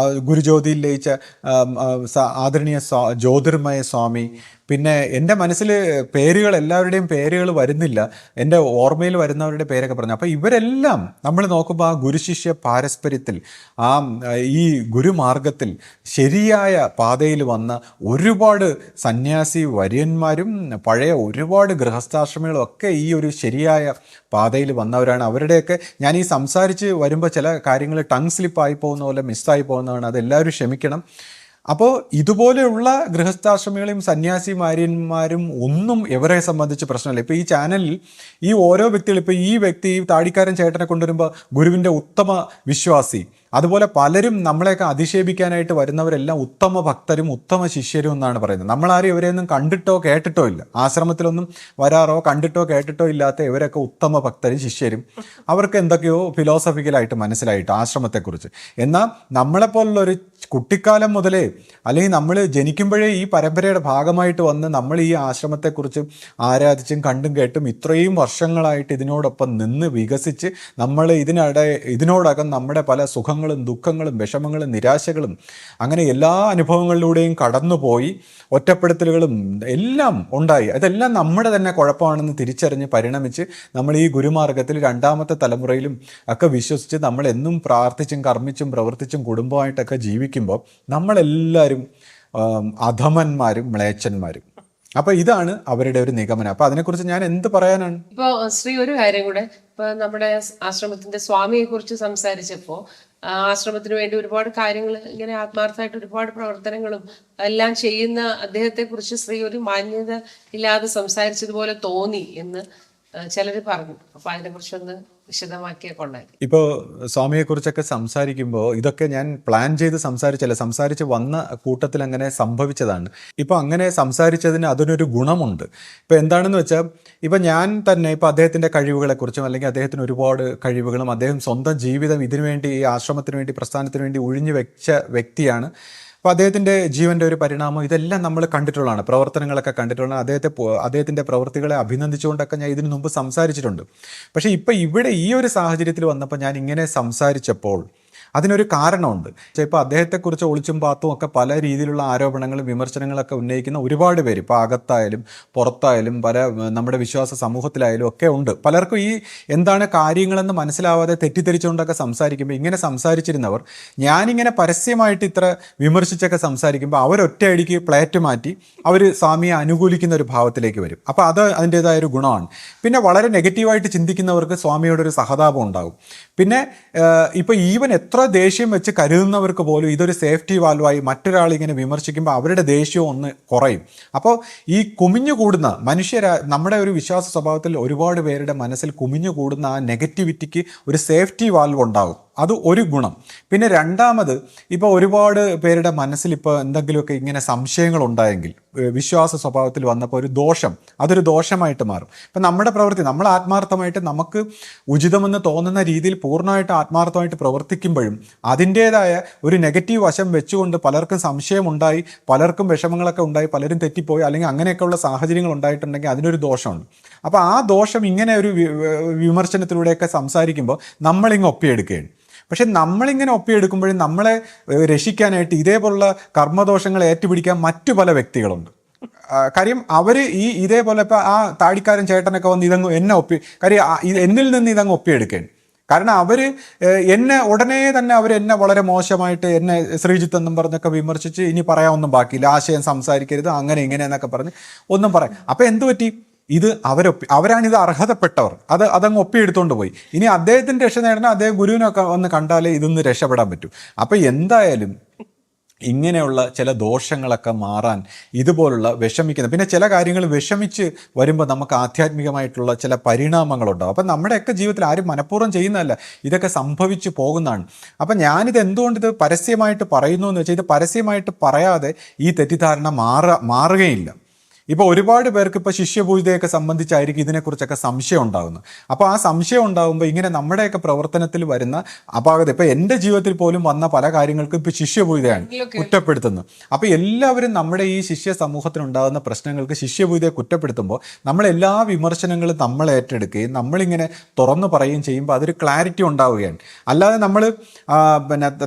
ഗുരുജ്യോതിയിൽ ലയിച്ച ആദരണീയ ജ്യോതിർമയ സ്വാമി. പിന്നെ എൻ്റെ മനസ്സിൽ പേരുകൾ, എല്ലാവരുടെയും പേരുകൾ വരുന്നില്ല, എൻ്റെ ഓർമ്മയിൽ വരുന്നവരുടെ പേരൊക്കെ പറഞ്ഞു. അപ്പോൾ ഇവരെല്ലാം നമ്മൾ നോക്കുമ്പോൾ ആ ഗുരുശിഷ്യ പാരസ്പര്യത്തിൽ, ഈ ഗുരുമാർഗത്തിൽ ശരിയായ പാതയിൽ വന്ന ഒരുപാട് സന്യാസി വര്യന്മാരും പഴയ ഒരുപാട് ഗൃഹസ്ഥാശ്രമികളും ഒക്കെ ഈ ഒരു ശരിയായ പാതയിൽ വന്നവരാണ്. അവരുടെയൊക്കെ ഞാൻ ഈ സംസാരിച്ച് വരുമ്പോൾ ചില കാര്യങ്ങൾ ടങ് സ്ലിപ്പായി പോകുന്ന പോലെ മിസ്സായി പോകുന്നതാണ്, അതെല്ലാവരും ക്ഷമിക്കണം. അപ്പോൾ ഇതുപോലെയുള്ള ഗൃഹസ്ഥാശ്രമികളെയും സന്യാസിമാര്യന്മാരും ഒന്നും ഇവരെ സംബന്ധിച്ച് പ്രശ്നമില്ല. ഇപ്പോൾ ഈ ചാനലിൽ ഈ ഓരോ വ്യക്തികൾ, ഇപ്പോൾ ഈ വ്യക്തി താടിക്കാരൻ ചേട്ടനെ കൊണ്ടുവരുമ്പോൾ ഗുരുവിൻ്റെ ഉത്തമ വിശ്വാസി, അതുപോലെ പലരും നമ്മളെയൊക്കെ അധിക്ഷേപിക്കാനായിട്ട് വരുന്നവരെല്ലാം ഉത്തമ ഭക്തരും ഉത്തമ ശിഷ്യരും എന്നാണ് പറയുന്നത്. നമ്മളാരും ഇവരെയൊന്നും കണ്ടിട്ടോ കേട്ടിട്ടോ ഇല്ല, ആശ്രമത്തിലൊന്നും വരാറോ കണ്ടിട്ടോ കേട്ടിട്ടോ ഇല്ലാത്ത ഇവരൊക്കെ ഉത്തമ ഭക്തരും ശിഷ്യരും. അവർക്ക് എന്തൊക്കെയോ ഫിലോസഫിക്കലായിട്ട് മനസ്സിലായിട്ട് ആശ്രമത്തെക്കുറിച്ച്. എന്നാൽ നമ്മളെപ്പോലുള്ളൊരു കുട്ടിക്കാലം മുതലേ, അല്ലെങ്കിൽ നമ്മൾ ജനിക്കുമ്പോഴേ ഈ പരമ്പരയുടെ ഭാഗമായിട്ട് വന്ന് നമ്മൾ ഈ ആശ്രമത്തെക്കുറിച്ച് ആരാധിച്ചും കണ്ടും കേട്ടും ഇത്രയും വർഷങ്ങളായിട്ട് ഇതിനോടൊപ്പം നിന്ന് വികസിച്ച് നമ്മൾ ഇതിനോടകം നമ്മുടെ പല സുഖങ്ങളും ദുഃഖങ്ങളും വിഷമങ്ങളും നിരാശകളും അങ്ങനെ എല്ലാ അനുഭവങ്ങളിലൂടെയും കടന്നുപോയി ഒറ്റപ്പെടുത്തലുകളും എല്ലാം ഉണ്ടായി. അതെല്ലാം നമ്മുടെ തന്നെ കുഴപ്പമാണെന്ന് തിരിച്ചറിഞ്ഞ് പരിണമിച്ച് നമ്മൾ ഈ ഗുരുമാർഗത്തിൽ രണ്ടാമത്തെ തലമുറയിലും ഒക്കെ വിശ്വസിച്ച് നമ്മൾ എന്നും പ്രാർത്ഥിച്ചും കർമ്മിച്ചും പ്രവർത്തിച്ചും കുടുംബമായിട്ടൊക്കെ ജീവിക്കുമ്പോൾ നമ്മളെല്ലാവരും അധമന്മാരും മ്ലേച്ഛന്മാരും. അപ്പൊ ഇതാണ് അവരുടെ ഒരു നിഗമനം. അപ്പൊ അതിനെക്കുറിച്ച് ഞാൻ എന്ത് പറയാനാണ്? ഇപ്പൊ ശ്രീ ഒരു കാര്യം കൂടെ, ഇപ്പൊ നമ്മുടെ ആശ്രമത്തിന്റെ സ്വാമിയെ കുറിച്ച് സംസാരിച്ചപ്പോ ആശ്രമത്തിന് വേണ്ടി ഒരുപാട് കാര്യങ്ങൾ ഇങ്ങനെ ആത്മാർത്ഥമായിട്ട് ഒരുപാട് പ്രവർത്തനങ്ങളും എല്ലാം ചെയ്യുന്ന അദ്ദേഹത്തെ കുറിച്ച് ശ്രീ ഒരു മാന്യത ഇല്ലാതെ സംസാരിച്ചതുപോലെ തോന്നി എന്ന് ചിലർ പറഞ്ഞു. അപ്പൊ അതിനെ കുറിച്ചൊന്ന് വിശദമാക്കിയ കൊണ്ടായിരുന്നു. ഇപ്പോൾ സ്വാമിയെക്കുറിച്ചൊക്കെ സംസാരിക്കുമ്പോൾ ഇതൊക്കെ ഞാൻ പ്ലാൻ ചെയ്ത് സംസാരിച്ച് വന്ന കൂട്ടത്തിൽ അങ്ങനെ സംഭവിച്ചതാണ്. ഇപ്പോൾ അങ്ങനെ സംസാരിച്ചതിന് അതിനൊരു ഗുണമുണ്ട്. ഇപ്പോൾ എന്താണെന്ന് വെച്ചാൽ, ഇപ്പം ഞാൻ തന്നെ ഇപ്പോൾ അദ്ദേഹത്തിൻ്റെ കഴിവുകളെക്കുറിച്ചും, അല്ലെങ്കിൽ അദ്ദേഹത്തിന് ഒരുപാട് കഴിവുകളും അദ്ദേഹം സ്വന്തം ജീവിതം ഇതിനു വേണ്ടി, ഈ ആശ്രമത്തിന് വേണ്ടി, പ്രസ്ഥാനത്തിന് വേണ്ടി ഒഴിഞ്ഞു വെച്ച വ്യക്തിയാണ്. അപ്പോൾ അദ്ദേഹത്തിൻ്റെ ജീവൻ്റെ ഒരു പരിണാമം ഇതെല്ലാം നമ്മൾ കണ്ടിട്ടുള്ളതാണ്, പ്രവർത്തനങ്ങളൊക്കെ കണ്ടിട്ടുള്ളതാണ്. അദ്ദേഹത്തിൻ്റെ പ്രവൃത്തികളെ അഭിനന്ദിച്ചുകൊണ്ടൊക്കെ ഞാൻ ഇതിനു മുമ്പ് സംസാരിച്ചിട്ടുണ്ട്. പക്ഷേ ഇപ്പോൾ ഇവിടെ ഈ ഒരു സാഹചര്യത്തിൽ വന്നപ്പോൾ ഞാൻ ഇങ്ങനെ സംസാരിച്ചപ്പോൾ അതിനൊരു കാരണമുണ്ട്. ഇപ്പോൾ അദ്ദേഹത്തെക്കുറിച്ച് ഒളിച്ചും പാത്തും ഒക്കെ പല രീതിയിലുള്ള ആരോപണങ്ങളും വിമർശനങ്ങളൊക്കെ ഉന്നയിക്കുന്ന ഒരുപാട് പേര് ഇപ്പോൾ അകത്തായാലും പുറത്തായാലും നമ്മുടെ വിശ്വാസ സമൂഹത്തിലായാലും ഒക്കെ ഉണ്ട്. പലർക്കും ഈ എന്താണ് കാര്യങ്ങളെന്ന് മനസ്സിലാവാതെ തെറ്റിദ്ധരിച്ചുകൊണ്ടൊക്കെ സംസാരിക്കുമ്പോൾ, ഇങ്ങനെ സംസാരിച്ചിരുന്നവർ ഞാനിങ്ങനെ പരസ്യമായിട്ട് ഇത്ര വിമർശിച്ചൊക്കെ സംസാരിക്കുമ്പോൾ അവരൊറ്റയടിക്ക് പ്ലേറ്റ് മാറ്റി അവർ സ്വാമിയെ അനുകൂലിക്കുന്ന ഒരു ഭാവത്തിലേക്ക് വരും. അപ്പോൾ അതിൻ്റേതായൊരു ഗുണമാണ്. പിന്നെ വളരെ നെഗറ്റീവായിട്ട് ചിന്തിക്കുന്നവർക്ക് സ്വാമിയോടൊരു സഹതാപം ഉണ്ടാകും. പിന്നെ ഇപ്പോൾ ഈവൻ എത്ര ദേഷ്യം വെച്ച് കരുതുന്നവർക്ക് പോലും ഇതൊരു സേഫ്റ്റി വാൽവായി മറ്റൊരാളിങ്ങനെ വിമർശിക്കുമ്പോൾ അവരുടെ ദേഷ്യവും ഒന്ന് കുറയും. അപ്പോൾ ഈ കുമിഞ്ഞുകൂടുന്ന നമ്മുടെ ഒരു വിശ്വാസ സ്വഭാവത്തിൽ ഒരുപാട് പേരുടെ മനസ്സിൽ കുമിഞ്ഞുകൂടുന്ന ആ നെഗറ്റിവിറ്റിക്ക് ഒരു സേഫ്റ്റി വാൽവ് ഉണ്ടാകും. അത് ഒരു ഗുണം. പിന്നെ രണ്ടാമത്, ഇപ്പോൾ ഒരുപാട് പേരുടെ മനസ്സിൽ ഇപ്പോൾ എന്തെങ്കിലുമൊക്കെ ഇങ്ങനെ സംശയങ്ങളുണ്ടായെങ്കിൽ വിശ്വാസ സ്വഭാവത്തിൽ വന്നപ്പോൾ ഒരു ദോഷം, അതൊരു ദോഷമായിട്ട് മാറും. ഇപ്പം നമ്മുടെ പ്രവൃത്തി നമ്മൾ ആത്മാർത്ഥമായിട്ട് നമുക്ക് ഉചിതമെന്ന് തോന്നുന്ന രീതിയിൽ പൂർണ്ണമായിട്ട് ആത്മാർത്ഥമായിട്ട് പ്രവർത്തിക്കുമ്പോഴും അതിൻ്റേതായ ഒരു നെഗറ്റീവ് വശം വെച്ചുകൊണ്ട് പലർക്കും സംശയമുണ്ടായി, പലർക്കും വിഷമങ്ങളൊക്കെ ഉണ്ടായി, പലരും തെറ്റിപ്പോയി, അല്ലെങ്കിൽ അങ്ങനെയൊക്കെയുള്ള സാഹചര്യങ്ങൾ ഉണ്ടായിട്ടുണ്ടെങ്കിൽ അതിനൊരു ദോഷമുണ്ട്. അപ്പോൾ ആ ദോഷം ഇങ്ങനെ ഒരു വിമർശനത്തിലൂടെയൊക്കെ സംസാരിക്കുമ്പോൾ നമ്മളിങ്ങ് ഒപ്പിയെടുക്കുകയാണ്. പക്ഷെ നമ്മളിങ്ങനെ ഒപ്പിയെടുക്കുമ്പോഴും നമ്മളെ രക്ഷിക്കാനായിട്ട് ഇതേപോലുള്ള കർമ്മദോഷങ്ങൾ ഏറ്റുപിടിക്കാൻ മറ്റു പല വ്യക്തികളുണ്ട്. കാര്യം അവർ ഇതേപോലെ ഇപ്പോൾ ആ താടിക്കാരൻ ചേട്ടനൊക്കെ വന്ന് ഇതങ്ങ് എന്നെ കാര്യം എന്നിൽ നിന്ന് ഇതങ്ങ് ഒപ്പിയെടുക്കുകയാണ്. കാരണം അവർ എന്നെ ഉടനെ തന്നെ എന്നെ വളരെ മോശമായിട്ട് എന്നെ ശ്രീജിത്ത് എന്നും പറഞ്ഞൊക്കെ വിമർശിച്ച് ഇനി പറയാനൊന്നും ബാക്കിയില്ല, ആശയം സംസാരിക്കരുത് അങ്ങനെ ഇങ്ങനെ എന്നൊക്കെ പറഞ്ഞ് ഒന്നും പറയാം. അപ്പം എന്തു പറ്റി? ഇത് അവരാണിത് അർഹതപ്പെട്ടവർ, അതങ്ങ് ഒപ്പിയെടുത്തുകൊണ്ട് പോയി. ഇനി അദ്ദേഹത്തിൻ്റെ രക്ഷ നേടണം, അദ്ദേഹം ഗുരുവിനൊക്കെ ഒന്ന് കണ്ടാലേ ഇതൊന്ന് രക്ഷപ്പെടാൻ പറ്റൂ. അപ്പം എന്തായാലും ഇങ്ങനെയുള്ള ചില ദോഷങ്ങളൊക്കെ മാറാൻ ഇതുപോലുള്ള പിന്നെ ചില കാര്യങ്ങൾ വിഷമിച്ച് വരുമ്പോൾ നമുക്ക് ആധ്യാത്മികമായിട്ടുള്ള ചില പരിണാമങ്ങളുണ്ടാവും. അപ്പം നമ്മുടെയൊക്കെ ജീവിതത്തിൽ ആരും മനഃപൂർവ്വം ചെയ്യുന്നതല്ല, ഇതൊക്കെ സംഭവിച്ചു പോകുന്നതാണ്. അപ്പം ഞാനിത് എന്തുകൊണ്ട് ഇത് പരസ്യമായിട്ട് പറയുന്നു എന്ന് വെച്ചാൽ, ഇത് പരസ്യമായിട്ട് പറയാതെ ഈ തെറ്റിദ്ധാരണ മാറുകയില്ല. ഇപ്പോൾ ഒരുപാട് പേർക്ക് ഇപ്പോൾ ശിഷ്യപൂജയൊക്കെ സംബന്ധിച്ചായിരിക്കും ഇതിനെക്കുറിച്ചൊക്കെ സംശയം ഉണ്ടാകുന്നത്. അപ്പോൾ ആ സംശയം ഉണ്ടാകുമ്പോൾ ഇങ്ങനെ നമ്മുടെയൊക്കെ പ്രവർത്തനത്തിൽ വരുന്ന അപാകത, ഇപ്പോൾ എൻ്റെ ജീവിതത്തിൽ പോലും വന്ന പല കാര്യങ്ങൾക്കും ഇപ്പോൾ ശിഷ്യപൂജയാണ് കുറ്റപ്പെടുത്തുന്നത്. അപ്പോൾ എല്ലാവരും നമ്മുടെ ഈ ശിഷ്യ സമൂഹത്തിനുണ്ടാകുന്ന പ്രശ്നങ്ങൾക്ക് ശിഷ്യപൂജയെ കുറ്റപ്പെടുത്തുമ്പോൾ നമ്മളെല്ലാ വിമർശനങ്ങളും നമ്മൾ ഏറ്റെടുക്കുകയും നമ്മളിങ്ങനെ തുറന്നു പറയുകയും ചെയ്യുമ്പോൾ അതൊരു ക്ലാരിറ്റി ഉണ്ടാവുകയാണ്. അല്ലാതെ നമ്മൾ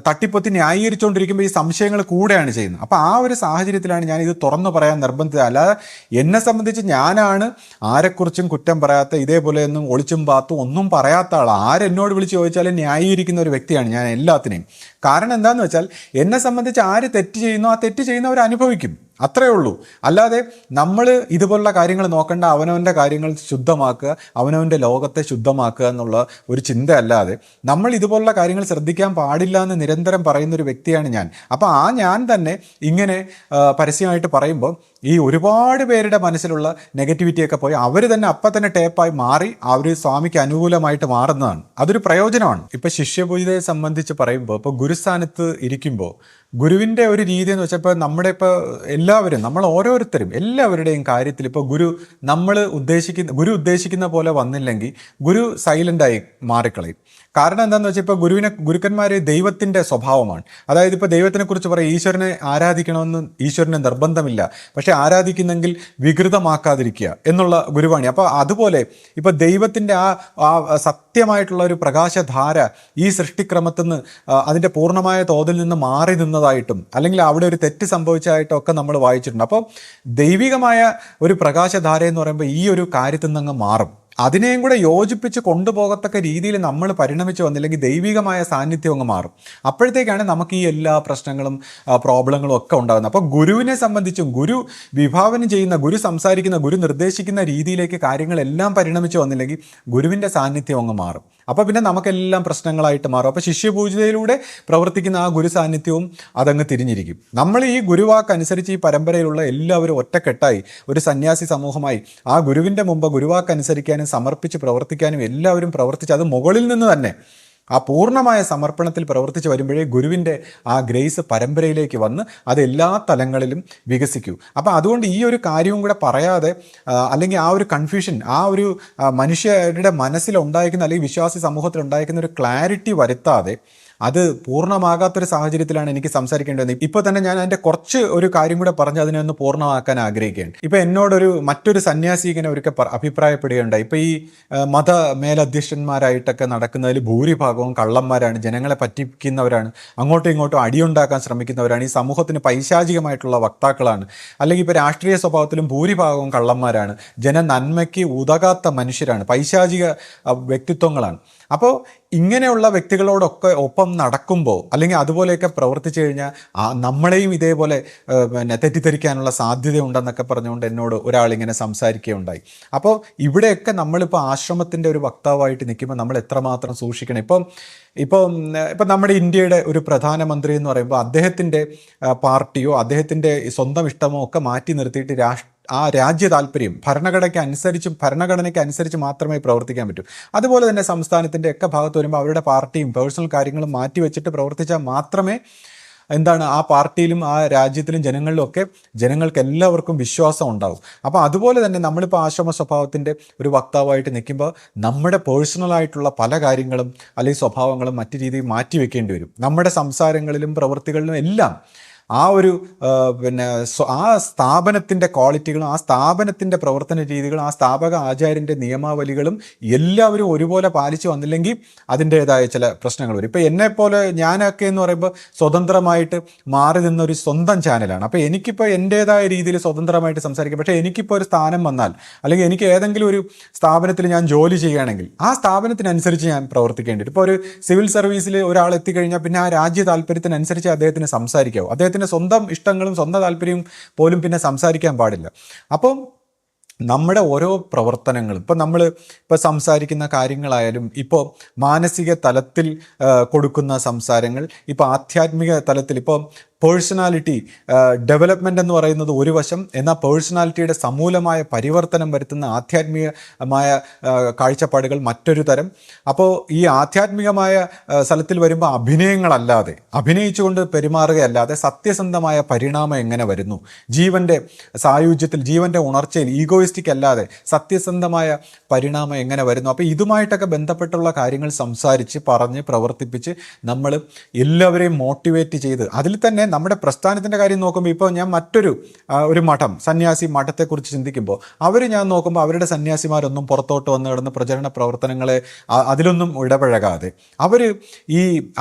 തട്ടിപ്പൊത്തി ന്യായീകരിച്ചുകൊണ്ടിരിക്കുമ്പോൾ ഈ സംശയങ്ങൾ കൂടെയാണ് ചെയ്യുന്നത്. അപ്പോൾ ആ ഒരു സാഹചര്യത്തിലാണ് ഞാൻ ഇത് തുറന്നു പറയാൻ നിർബന്ധിച്ചത്. അല്ലാതെ എന്നെ സംബന്ധിച്ച് ഞാനാണ് ആരെക്കുറിച്ചും കുറ്റം പറയാത്ത, ഇതേപോലെയൊന്നും ഒളിച്ചും പാത്തും ഒന്നും പറയാത്ത ആൾ. ആരെന്നോട് വിളിച്ച് ചോദിച്ചാലും ന്യായീകരിക്കുന്ന ഒരു വ്യക്തിയാണ് ഞാൻ എല്ലാത്തിനെയും. കാരണം എന്താണെന്ന് വെച്ചാൽ, എന്നെ സംബന്ധിച്ച് ആര് തെറ്റ് ചെയ്യുന്നോ ആ തെറ്റ് ചെയ്യുന്നവർ അനുഭവിക്കും, അത്രയേ ഉള്ളൂ. അല്ലാതെ നമ്മൾ ഇതുപോലുള്ള കാര്യങ്ങൾ നോക്കേണ്ട, അവനവൻ്റെ കാര്യങ്ങൾ ശുദ്ധമാക്കുക, അവനവൻ്റെ ലോകത്തെ ശുദ്ധമാക്കുക എന്നുള്ള ഒരു ചിന്ത അല്ലാതെ നമ്മൾ ഇതുപോലുള്ള കാര്യങ്ങൾ ശ്രദ്ധിക്കാൻ പാടില്ല എന്ന് നിരന്തരം പറയുന്നൊരു വ്യക്തിയാണ് ഞാൻ. അപ്പോൾ ഞാൻ തന്നെ ഇങ്ങനെ പരസ്യമായിട്ട് പറയുമ്പോൾ ഈ ഒരുപാട് പേരുടെ മനസ്സിലുള്ള നെഗറ്റിവിറ്റിയൊക്കെ പോയി അവർ തന്നെ അപ്പം തന്നെ ടേപ്പായി മാറി അവർ സ്വാമിക്ക് അനുകൂലമായിട്ട് മാറുന്നതാണ്. അതൊരു പ്രയോജനമാണ്. ഇപ്പം ശിഷ്യപൂജയെ സംബന്ധിച്ച് പറയുമ്പോൾ, ഇപ്പോൾ ഗുരുസ്ഥാനത്ത് ഇരിക്കുമ്പോൾ ഗുരുവിൻ്റെ ഒരു രീതി എന്ന് വെച്ചാൽ, ഇപ്പോൾ നമ്മൾ ഓരോരുത്തരും എല്ലാവരുടെയും കാര്യത്തിൽ ഇപ്പോൾ ഗുരു ഉദ്ദേശിക്കുന്ന പോലെ വന്നില്ലെങ്കിൽ ഗുരു സൈലൻ്റായി മാറിക്കളയും. കാരണം എന്താണെന്ന് വെച്ചാൽ, ഇപ്പോൾ ഗുരുക്കന്മാർ ദൈവത്തിൻ്റെ സ്വഭാവമാണ്. അതായത് ഇപ്പോൾ ദൈവത്തിനെക്കുറിച്ച് പറയും, ഈശ്വരനെ ആരാധിക്കണമെന്ന് ഈശ്വരന് നിർബന്ധമില്ല, പക്ഷെ ആരാധിക്കുന്നെങ്കിൽ വികൃതമാക്കാതിരിക്കുക എന്നുള്ള ഗുരുവാണി. അപ്പോൾ അതുപോലെ ഇപ്പോൾ ദൈവത്തിൻ്റെ ആ സത്യമായിട്ടുള്ള ഒരു പ്രകാശധാര ഈ സൃഷ്ടിക്രമത്തിൽ നിന്ന് അതിൻ്റെ പൂർണ്ണമായ തോതിൽ നിന്ന് മാറി നിന്നതായിട്ടും അല്ലെങ്കിൽ അവിടെ ഒരു തെറ്റ് സംഭവിച്ചതായിട്ടും ഒക്കെ നമ്മൾ വായിച്ചിട്ടുണ്ട്. അപ്പോൾ ദൈവികമായ ഒരു പ്രകാശധാര എന്ന് പറയുമ്പോൾ ഈ ഒരു കാര്യത്തിൽ നിന്ന് മാറും. അതിനെയും കൂടെ യോജിപ്പിച്ച് കൊണ്ടുപോകത്തക്ക രീതിയിൽ നമ്മൾ പരിണമിച്ച് വന്നില്ലെങ്കിൽ ദൈവികമായ സാന്നിധ്യം അങ്ങ് മാറും. അപ്പോഴത്തേക്കാണ് നമുക്ക് ഈ എല്ലാ പ്രശ്നങ്ങളും പ്രോബ്ലങ്ങളും ഒക്കെ ഉണ്ടാകുന്നത്. അപ്പോൾ ഗുരുവിനെ സംബന്ധിച്ചും ഗുരു വിഭാവനം ചെയ്യുന്ന, ഗുരു സംസാരിക്കുന്ന, ഗുരു നിർദ്ദേശിക്കുന്ന രീതിയിലേക്ക് കാര്യങ്ങളെല്ലാം പരിണമിച്ച് വന്നില്ലെങ്കിൽ ഗുരുവിൻ്റെ സാന്നിധ്യം അങ്ങ് മാറും. അപ്പോൾ പിന്നെ നമുക്കെല്ലാം പ്രശ്നങ്ങളായിട്ട് മാറും. അപ്പോൾ ശിഷ്യപൂജയിലൂടെ പ്രവർത്തിക്കുന്ന ആ ഗുരു സാന്നിധ്യവും അതങ്ങ് തിരിഞ്ഞിരിക്കും. നമ്മൾ ഈ ഗുരുവാക്കനുസരിച്ച് ഈ പരമ്പരയിലുള്ള എല്ലാവരും ഒറ്റക്കെട്ടായി ഒരു സന്യാസി സമൂഹമായി ആ ഗുരുവിൻ്റെ മുമ്പ് ഗുരുവാക്കനുസരിക്കാനും സമർപ്പിച്ച് പ്രവർത്തിക്കാനും എല്ലാവരും പ്രവർത്തിച്ച് അത് മുകളിൽ നിന്ന് തന്നെ ആ പൂർണ്ണമായ സമർപ്പണത്തിൽ പ്രവർത്തിച്ച് വരുമ്പോഴേ ഗുരുവിൻ്റെ ആ ഗ്രേസ് പരമ്പരയിലേക്ക് വന്ന് അത് എല്ലാ തലങ്ങളിലും വികസിക്കൂ. അപ്പോൾ അതുകൊണ്ട് ഈ ഒരു കാര്യവും കൂടെ പറയാതെ, അല്ലെങ്കിൽ ആ ഒരു കൺഫ്യൂഷൻ, ആ ഒരു മനുഷ്യരുടെ മനസ്സിലുണ്ടായിരിക്കുന്ന അല്ലെങ്കിൽ വിശ്വാസി സമൂഹത്തിലുണ്ടായിരിക്കുന്ന ഒരു ക്ലാരിറ്റി വരുത്താതെ അത് പൂർണ്ണമാകാത്തൊരു സാഹചര്യത്തിലാണ് എനിക്ക് സംസാരിക്കേണ്ടത്. ഇപ്പോൾ തന്നെ ഞാൻ അതിൻ്റെ കുറച്ച് ഒരു കാര്യം കൂടെ പറഞ്ഞ് അതിനെ ഒന്ന് പൂർണ്ണമാക്കാൻ ആഗ്രഹിക്കുകയാണ്. ഇപ്പോൾ എന്നോടൊരു മറ്റൊരു സന്യാസി ഇങ്ങനെ ഒരിക്കൽ അഭിപ്രായപ്പെടുകയുണ്ടായി, ഇപ്പോൾ ഈ മത മേലധ്യക്ഷന്മാരായിട്ടൊക്കെ നടക്കുന്നതിൽ ഭൂരിഭാഗവും കള്ളന്മാരാണ്, ജനങ്ങളെ പറ്റിക്കുന്നവരാണ്, അങ്ങോട്ടും ഇങ്ങോട്ടും അടിയുണ്ടാക്കാൻ ശ്രമിക്കുന്നവരാണ്, ഈ സമൂഹത്തിന് പൈശാചികമായിട്ടുള്ള വക്താക്കളാണ്, അല്ലെങ്കിൽ ഇപ്പോൾ രാഷ്ട്രീയ സ്വഭാവത്തിലും ഭൂരിഭാഗവും കള്ളന്മാരാണ്, ജനനന്മയ്ക്ക് ഉതകാത്ത മനുഷ്യരാണ്, പൈശാചിക വ്യക്തിത്വങ്ങളാണ്. അപ്പോൾ ഇങ്ങനെയുള്ള വ്യക്തികളോടൊക്കെ ഒപ്പം നടക്കുമ്പോൾ അല്ലെങ്കിൽ അതുപോലെയൊക്കെ പ്രവർത്തിച്ചു കഴിഞ്ഞാൽ നമ്മളെയും ഇതേപോലെ തെറ്റിദ്ധരിക്കാനുള്ള സാധ്യതയുണ്ടെന്നൊക്കെ പറഞ്ഞുകൊണ്ട് എന്നോട് ഒരാളിങ്ങനെ സംസാരിക്കുകയുണ്ടായി. അപ്പോൾ ഇവിടെയൊക്കെ നമ്മളിപ്പോൾ ആശ്രമത്തിൻ്റെ ഒരു വക്താവായിട്ട് നിൽക്കുമ്പോൾ നമ്മൾ എത്രമാത്രം സൂക്ഷിക്കണം. ഇപ്പം നമ്മുടെ ഇന്ത്യയുടെ ഒരു പ്രധാനമന്ത്രി എന്ന് പറയുമ്പോൾ അദ്ദേഹത്തിൻ്റെ പാർട്ടിയോ അദ്ദേഹത്തിൻ്റെ സ്വന്തം ഇഷ്ടമോ ഒക്കെ മാറ്റി നിർത്തിയിട്ട് ആ രാജ്യ താല്പര്യം ഭരണഘടനയ്ക്ക് അനുസരിച്ച് മാത്രമേ പ്രവർത്തിക്കാൻ പറ്റൂ. അതുപോലെ തന്നെ സംസ്ഥാനത്തിൻ്റെ ഒക്കെ ഭാഗത്ത് വരുമ്പോൾ അവരുടെ പാർട്ടിയും പേഴ്സണൽ കാര്യങ്ങളും മാറ്റി വെച്ചിട്ട് പ്രവർത്തിച്ചാൽ മാത്രമേ ആ പാർട്ടിയിലും ആ രാജ്യത്തിലും ജനങ്ങൾക്ക് എല്ലാവർക്കും വിശ്വാസം ഉണ്ടാവും. അപ്പോൾ അതുപോലെ തന്നെ നമ്മളിപ്പോൾ ആശ്രമ സ്വഭാവത്തിൻ്റെ ഒരു വക്താവായിട്ട് നിൽക്കുമ്പോൾ നമ്മുടെ പേഴ്സണലായിട്ടുള്ള പല കാര്യങ്ങളും അല്ലെങ്കിൽ സ്വഭാവങ്ങളും മറ്റു രീതിയിൽ മാറ്റി വെക്കേണ്ടി വരും. നമ്മുടെ സംസാരങ്ങളിലും പ്രവൃത്തികളിലും എല്ലാം ആ ഒരു പിന്നെ ആ സ്ഥാപനത്തിൻ്റെ ക്വാളിറ്റികളും ആ സ്ഥാപനത്തിൻ്റെ പ്രവർത്തന രീതികളും ആ സ്ഥാപക ആചാര്യൻ്റെ നിയമാവലികളും എല്ലാവരും ഒരുപോലെ പാലിച്ചു വന്നില്ലെങ്കിൽ അതിൻ്റേതായ ചില പ്രശ്നങ്ങൾ വരും. ഇപ്പോൾ എന്നെപ്പോലെ ഞാനൊക്കെ എന്ന് പറയുമ്പോൾ സ്വതന്ത്രമായിട്ട് മാറി നിന്നൊരു സ്വന്തം ചാനലാണ്. അപ്പോൾ എനിക്കിപ്പോൾ എൻ്റേതായ രീതിയിൽ സ്വതന്ത്രമായിട്ട് സംസാരിക്കാം. പക്ഷേ എനിക്കിപ്പോൾ ഒരു സ്ഥാനം വന്നാൽ അല്ലെങ്കിൽ എനിക്ക് ഏതെങ്കിലും ഒരു സ്ഥാപനത്തിൽ ഞാൻ ജോലി ചെയ്യുകയാണെങ്കിൽ ആ സ്ഥാപനത്തിനനുസരിച്ച് ഞാൻ പ്രവർത്തിക്കേണ്ടി വരും. ഇപ്പോൾ ഒരു സിവിൽ സർവീസിൽ ഒരാൾ എത്തിക്കഴിഞ്ഞാൽ പിന്നെ ആ രാജ്യ താല്പര്യത്തിനനുസരിച്ച് അദ്ദേഹത്തിന് സംസാരിക്കാവൂ. അദ്ദേഹത്തിൻ്റെ സ്വന്തം ഇഷ്ടങ്ങളും സ്വന്തം താല്പര്യവും പോലും പിന്നെ സംസാരിക്കാൻ പാടില്ല. അപ്പം നമ്മുടെ ഓരോ പ്രവർത്തനങ്ങളും ഇപ്പോൾ നമ്മൾ ഇപ്പോൾ സംസാരിക്കുന്ന കാര്യങ്ങളായാലും ഇപ്പോൾ മാനസിക തലത്തിൽ കൊടുക്കുന്ന സംസാരങ്ങൾ, ഇപ്പോൾ ആധ്യാത്മിക തലത്തിൽ ഇപ്പോൾ പേഴ്സണാലിറ്റി ഡെവലപ്മെൻ്റ് എന്ന് പറയുന്നത് ഒരു വശം, എന്നാൽ പേഴ്സണാലിറ്റിയുടെ സമൂലമായ പരിവർത്തനം വരുത്തുന്ന ആധ്യാത്മികമായ കാഴ്ചപ്പാടുകൾ മറ്റൊരു തരം. അപ്പോൾ ഈ ആധ്യാത്മികമായ സ്ഥലത്തിൽ വരുമ്പോൾ അഭിനയങ്ങളല്ലാതെ, അഭിനയിച്ചുകൊണ്ട് പെരുമാറുകയല്ലാതെ സത്യസന്ധമായ പരിണാമം എങ്ങനെ വരുന്നു, ജീവൻ്റെ സായുജ്യത്തിൽ, ജീവൻ്റെ ഉണർച്ചയിൽ ഈഗോയിസ്റ്റിക് അല്ലാതെ സത്യസന്ധമായ പരിണാമം എങ്ങനെ വരുന്നു. അപ്പോൾ ഇതുമായിട്ടൊക്കെ ബന്ധപ്പെട്ടുള്ള കാര്യങ്ങൾ സംസാരിച്ച് പറഞ്ഞ് പ്രവർത്തിപ്പിച്ച് നമ്മൾ എല്ലാവരെയും മോട്ടിവേറ്റ് ചെയ്ത്, അതിൽ തന്നെ നമ്മുടെ പ്രസ്ഥാനത്തിൻ്റെ കാര്യം നോക്കുമ്പോൾ ഇപ്പോൾ ഞാൻ മറ്റൊരു ഒരു മഠം, സന്യാസി മഠത്തെക്കുറിച്ച് ചിന്തിക്കുമ്പോൾ ഞാൻ നോക്കുമ്പോൾ അവരുടെ സന്യാസിമാരൊന്നും പുറത്തോട്ട് വന്ന് കിടന്ന് പ്രചരണ പ്രവർത്തനങ്ങളെ അതിലൊന്നും ഇടപഴകാതെ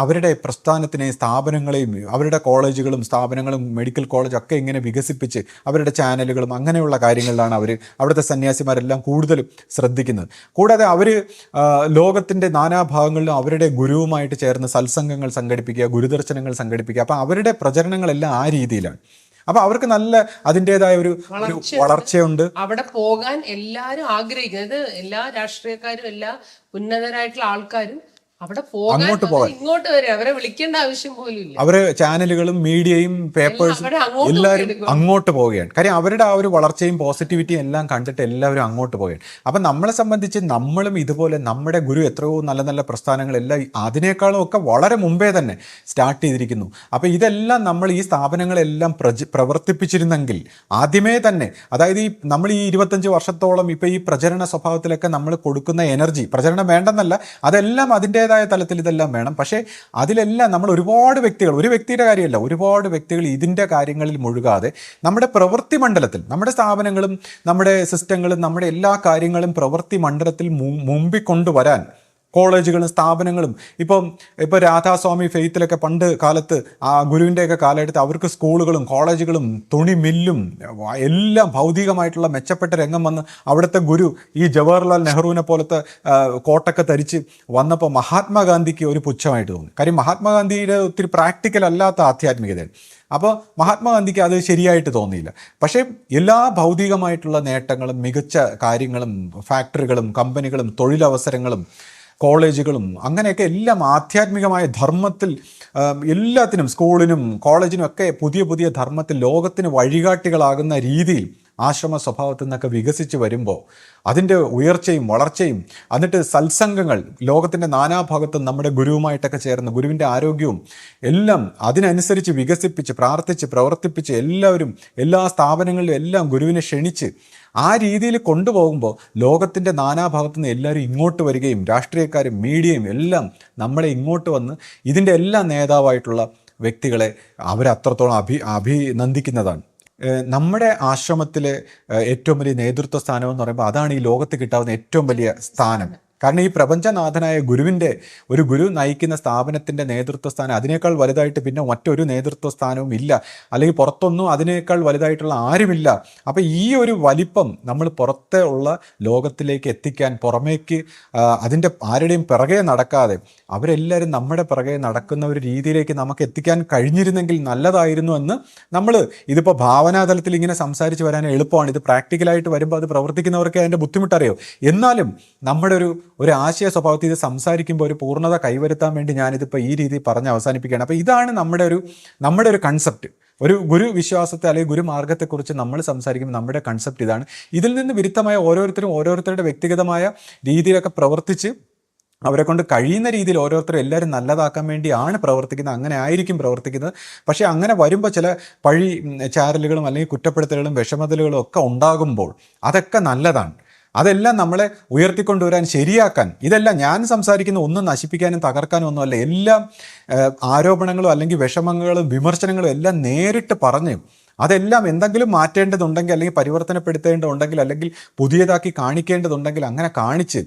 അവരുടെ പ്രസ്ഥാനത്തിനെയും സ്ഥാപനങ്ങളെയും അവരുടെ കോളേജുകളും സ്ഥാപനങ്ങളും മെഡിക്കൽ കോളേജും ഒക്കെ ഇങ്ങനെ വികസിപ്പിച്ച് അവരുടെ ചാനലുകളും അങ്ങനെയുള്ള കാര്യങ്ങളിലാണ് അവിടുത്തെ സന്യാസിമാരെല്ലാം കൂടുതലും ശ്രദ്ധിക്കുന്നത്. കൂടാതെ അവർ ലോകത്തിൻ്റെ നാനാഭാഗങ്ങളിലും അവരുടെ ഗുരുവുമായിട്ട് ചേർന്ന് സത്സംഗങ്ങൾ സംഘടിപ്പിക്കുക, ഗുരുദർശനങ്ങൾ സംഘടിപ്പിക്കുക. അപ്പോൾ അവരുടെ പ്രചരണങ്ങളെല്ലാം ആ രീതിയിലാണ്. അപ്പൊ അവർക്ക് നല്ല അതിൻ്റെതായ ഒരു വളർച്ചയുണ്ട്. അവിടെ പോകാൻ എല്ലാവരും ആഗ്രഹിക്കുന്നത്, എല്ലാ രാഷ്ട്രീയക്കാരും എല്ലാ ഉന്നതരായിട്ടുള്ള ആൾക്കാരും അവിടെ അങ്ങോട്ട് പോകാൻ, ഇങ്ങോട്ട് വരെ അവരെ വിളിക്കേണ്ട ആവശ്യം പോലും ഇല്ല. അവര് ചാനലുകളും മീഡിയയും പേപ്പേഴ്സും എല്ലാവരും അങ്ങോട്ട് പോവുകയാണ്. കാര്യം അവരുടെ ആ ഒരു വളർച്ചയും പോസിറ്റിവിറ്റിയും എല്ലാം കണ്ടിട്ട് എല്ലാവരും അങ്ങോട്ട് പോവുകയാണ്. അപ്പം നമ്മളെ സംബന്ധിച്ച് നമ്മളും ഇതുപോലെ നമ്മുടെ ഗുരു എത്രയോ നല്ല നല്ല പ്രസ്ഥാനങ്ങളെല്ലാം അതിനേക്കാളും ഒക്കെ വളരെ മുമ്പേ തന്നെ സ്റ്റാർട്ട് ചെയ്തിരിക്കുന്നു. അപ്പം ഇതെല്ലാം നമ്മൾ ഈ സ്ഥാപനങ്ങളെല്ലാം പ്രവർത്തിപ്പിച്ചിരുന്നെങ്കിൽ ആദ്യമേ തന്നെ, അതായത് നമ്മൾ ഈ 25 വർഷത്തോളം ഇപ്പം ഈ പ്രചരണ സ്വഭാവത്തിലൊക്കെ നമ്മൾ കൊടുക്കുന്ന എനർജി, പ്രചരണം വേണ്ടെന്നല്ല, അതെല്ലാം അതിൻ്റേതായ തലത്തിൽ ഇതെല്ലാം വേണം. പക്ഷേ അതിലെല്ലാം നമ്മൾ ഒരുപാട് വ്യക്തികൾ, ഒരു വ്യക്തിയുടെ കാര്യമല്ല, ഒരുപാട് വ്യക്തികൾ ഇതിൻ്റെ കാര്യങ്ങളിൽ മുഴുകാതെ നമ്മുടെ പ്രവൃത്തി മണ്ഡലത്തിൽ, നമ്മുടെ സ്ഥാപനങ്ങളും നമ്മുടെ സിസ്റ്റങ്ങളും നമ്മുടെ എല്ലാ കാര്യങ്ങളും പ്രവൃത്തി മണ്ഡലത്തിൽ മുമ്പിൽ കൊണ്ടുവരാൻ കോളേജുകളും സ്ഥാപനങ്ങളും ഇപ്പോൾ രാധാസ്വാമി ഫെയ്ത്തിലൊക്കെ പണ്ട് കാലത്ത് ആ ഗുരുവിൻ്റെയൊക്കെ കാലഘട്ടത്തിൽ അവർക്ക് സ്കൂളുകളും കോളേജുകളും തുണി മില്ലും എല്ലാം ഭൗതികമായിട്ടുള്ള മെച്ചപ്പെട്ട രംഗം വന്ന് അവിടുത്തെ ഗുരു ഈ ജവഹർലാൽ നെഹ്റുവിനെ പോലത്തെ കോട്ടൊക്കെ ധരിച്ച് വന്നപ്പോൾ മഹാത്മാഗാന്ധിക്ക് ഒരു പുച്ഛമായിട്ട് തോന്നി. കാര്യം മഹാത്മാഗാന്ധിയുടെ ഒത്തിരി പ്രാക്ടിക്കൽ അല്ലാത്ത ആധ്യാത്മികതയാണ്. അപ്പോൾ മഹാത്മാഗാന്ധിക്ക് അത് ശരിയായിട്ട് തോന്നിയില്ല. പക്ഷേ എല്ലാ ഭൗതികമായിട്ടുള്ള നേട്ടങ്ങളും മികച്ച കാര്യങ്ങളും ഫാക്ടറികളും കമ്പനികളും തൊഴിലവസരങ്ങളും കോളേജുകളും അങ്ങനെയൊക്കെ എല്ലാം ആധ്യാത്മികമായ ധർമ്മത്തിൽ എല്ലാത്തിനും, സ്കൂളിനും കോളേജിനും ഒക്കെ പുതിയ പുതിയ ധർമ്മത്തിൽ ലോകത്തിന് വഴികാട്ടികളാകുന്ന രീതിയിൽ ആശ്രമ സ്വഭാവത്തിൽ നിന്നൊക്കെ വികസിച്ച് വരുമ്പോൾ അതിൻ്റെ ഉയർച്ചയും വളർച്ചയും, എന്നിട്ട് സത്സംഗങ്ങൾ ലോകത്തിൻ്റെ നാനാഭാഗത്തും നമ്മുടെ ഗുരുവുമായിട്ടൊക്കെ ചേർന്ന് ഗുരുവിൻ്റെ ആരോഗ്യവും എല്ലാം അതിനനുസരിച്ച് വികസിപ്പിച്ച് പ്രാർത്ഥിച്ച് പ്രവർത്തിപ്പിച്ച് എല്ലാവരും എല്ലാ സ്ഥാപനങ്ങളിലും എല്ലാം ഗുരുവിനെ ക്ഷണിച്ച് ആ രീതിയിൽ കൊണ്ടുപോകുമ്പോൾ ലോകത്തിൻ്റെ നാനാഭാഗത്തു നിന്ന് എല്ലാവരും ഇങ്ങോട്ട് വരികയും രാഷ്ട്രീയക്കാരും മീഡിയയും എല്ലാം നമ്മളെ ഇങ്ങോട്ട് വന്ന് ഇതിൻ്റെ എല്ലാ നേതാവായിട്ടുള്ള വ്യക്തികളെ അവരത്രത്തോളം അഭിനന്ദിക്കുന്നതാണ്. നമ്മുടെ ആശ്രമത്തിലെ ഏറ്റവും വലിയ നേതൃത്വ സ്ഥാനം എന്ന് പറയുമ്പോൾ അതാണ് ഈ ലോകത്ത് കിട്ടാവുന്ന ഏറ്റവും വലിയ സ്ഥാനം. കാരണം ഈ പ്രപഞ്ചനാഥനായ ഗുരുവിൻ്റെ, ഒരു ഗുരു നയിക്കുന്ന സ്ഥാപനത്തിൻ്റെ നേതൃത്വ സ്ഥാനം അതിനേക്കാൾ വലുതായിട്ട് പിന്നെ മറ്റൊരു നേതൃത്വ സ്ഥാനവും ഇല്ല, അല്ലെങ്കിൽ പുറത്തൊന്നും അതിനേക്കാൾ വലുതായിട്ടുള്ള ആരുമില്ല. അപ്പോൾ ഈ ഒരു വലിപ്പം നമ്മൾ പുറത്തെ ഉള്ള ലോകത്തിലേക്ക് എത്തിക്കാൻ, പുറമേക്ക് അതിൻ്റെ ആരുടെയും പിറകെ നടക്കാതെ അവരെല്ലാവരും നമ്മുടെ പിറകെ നടക്കുന്ന ഒരു രീതിയിലേക്ക് നമുക്ക് എത്തിക്കാൻ കഴിഞ്ഞിരുന്നെങ്കിൽ നല്ലതായിരുന്നു എന്ന് നമ്മൾ ഇതിപ്പോൾ ഭാവനാതലത്തിൽ ഇങ്ങനെ സംസാരിച്ച് വരാൻ എളുപ്പമാണ്. ഇത് പ്രാക്ടിക്കലായിട്ട് വരുമ്പോൾ അത് പ്രവർത്തിക്കുന്നവർക്ക് അതിൻ്റെ ബുദ്ധിമുട്ടറിയോ. എന്നാലും നമ്മുടെ ഒരു ആശയ സ്വഭാവത്തിൽ ഇത് സംസാരിക്കുമ്പോൾ ഒരു പൂർണ്ണത കൈവരുത്താൻ വേണ്ടി ഞാനിതിപ്പോൾ ഈ രീതിയിൽ പറഞ്ഞ് അവസാനിപ്പിക്കുകയാണ്. അപ്പോൾ ഇതാണ് നമ്മുടെ ഒരു കൺസെപ്റ്റ്. ഒരു ഗുരു വിശ്വാസത്തെ അല്ലെങ്കിൽ ഗുരുമാർഗത്തെക്കുറിച്ച് നമ്മൾ സംസാരിക്കുമ്പോൾ നമ്മുടെ കൺസെപ്റ്റ് ഇതാണ്. ഇതിൽ നിന്ന് വിരുദ്ധമായ ഓരോരുത്തരും ഓരോരുത്തരുടെ വ്യക്തിഗതമായ രീതിയിലൊക്കെ പ്രവർത്തിച്ച് അവരെ കൊണ്ട് കഴിയുന്ന രീതിയിൽ ഓരോരുത്തരും എല്ലാവരും നല്ലതാക്കാൻ വേണ്ടിയാണ് പ്രവർത്തിക്കുന്നത്, അങ്ങനെ ആയിരിക്കും പ്രവർത്തിക്കുന്നത്. പക്ഷേ അങ്ങനെ വരുമ്പോൾ ചില പഴി ചാരലുകളും അല്ലെങ്കിൽ കുറ്റപ്പെടുത്തലുകളും വിഷമതലുകളും ഒക്കെ ഉണ്ടാകുമ്പോൾ അതൊക്കെ നല്ലതാണ്. അതെല്ലാം നമ്മളെ ഉയർത്തിക്കൊണ്ടുവരാൻ, ശരിയാക്കാൻ, ഇതെല്ലാം ഞാൻ സംസാരിക്കുന്ന ഒന്നും നശിപ്പിക്കാനും തകർക്കാനും ഒന്നുമല്ല. എല്ലാം ആരോപണങ്ങളും അല്ലെങ്കിൽ വിഷമങ്ങളും വിമർശനങ്ങളും എല്ലാം നേരിട്ട് പറഞ്ഞ് അതെല്ലാം എന്തെങ്കിലും മാറ്റേണ്ടതുണ്ടെങ്കിൽ അല്ലെങ്കിൽ പരിവർത്തനപ്പെടുത്തേണ്ടതുണ്ടെങ്കിൽ അല്ലെങ്കിൽ പുതിയതാക്കി കാണിക്കേണ്ടതുണ്ടെങ്കിൽ അങ്ങനെ കാണിച്ച്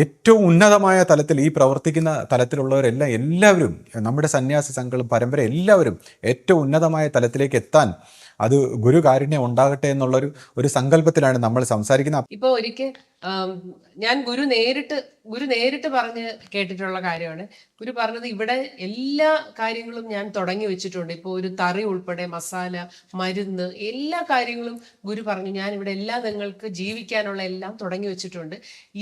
ഏറ്റവും ഉന്നതമായ തലത്തിൽ ഈ പ്രവർത്തിക്കുന്ന തലത്തിലുള്ളവരെല്ലാം എല്ലാവരും നമ്മുടെ സന്യാസി സംഘങ്ങളും പരമ്പര എല്ലാവരും ഏറ്റവും ഉന്നതമായ തലത്തിലേക്ക് എത്താൻ അത് ഗുരുകാരുണ്യം ഉണ്ടാകട്ടെ എന്നുള്ളൊരു സങ്കല്പത്തിലാണ് നമ്മൾ സംസാരിക്കുന്നത്. ഇപ്പൊ ഒരിക്കൽ ഞാൻ ഗുരു നേരിട്ട് പറഞ്ഞ് കേട്ടിട്ടുള്ള കാര്യമാണ്. ഗുരു പറഞ്ഞത് ഇവിടെ എല്ലാ കാര്യങ്ങളും ഞാൻ തുടങ്ങി വെച്ചിട്ടുണ്ട്. ഇപ്പോൾ ഒരു തറി ഉൾപ്പെടെ മസാല, മരുന്ന്, എല്ലാ കാര്യങ്ങളും ഗുരു പറഞ്ഞു ഞാൻ ഇവിടെ എല്ലാം നിങ്ങൾക്ക് ജീവിക്കാനുള്ള എല്ലാം തുടങ്ങി വെച്ചിട്ടുണ്ട്.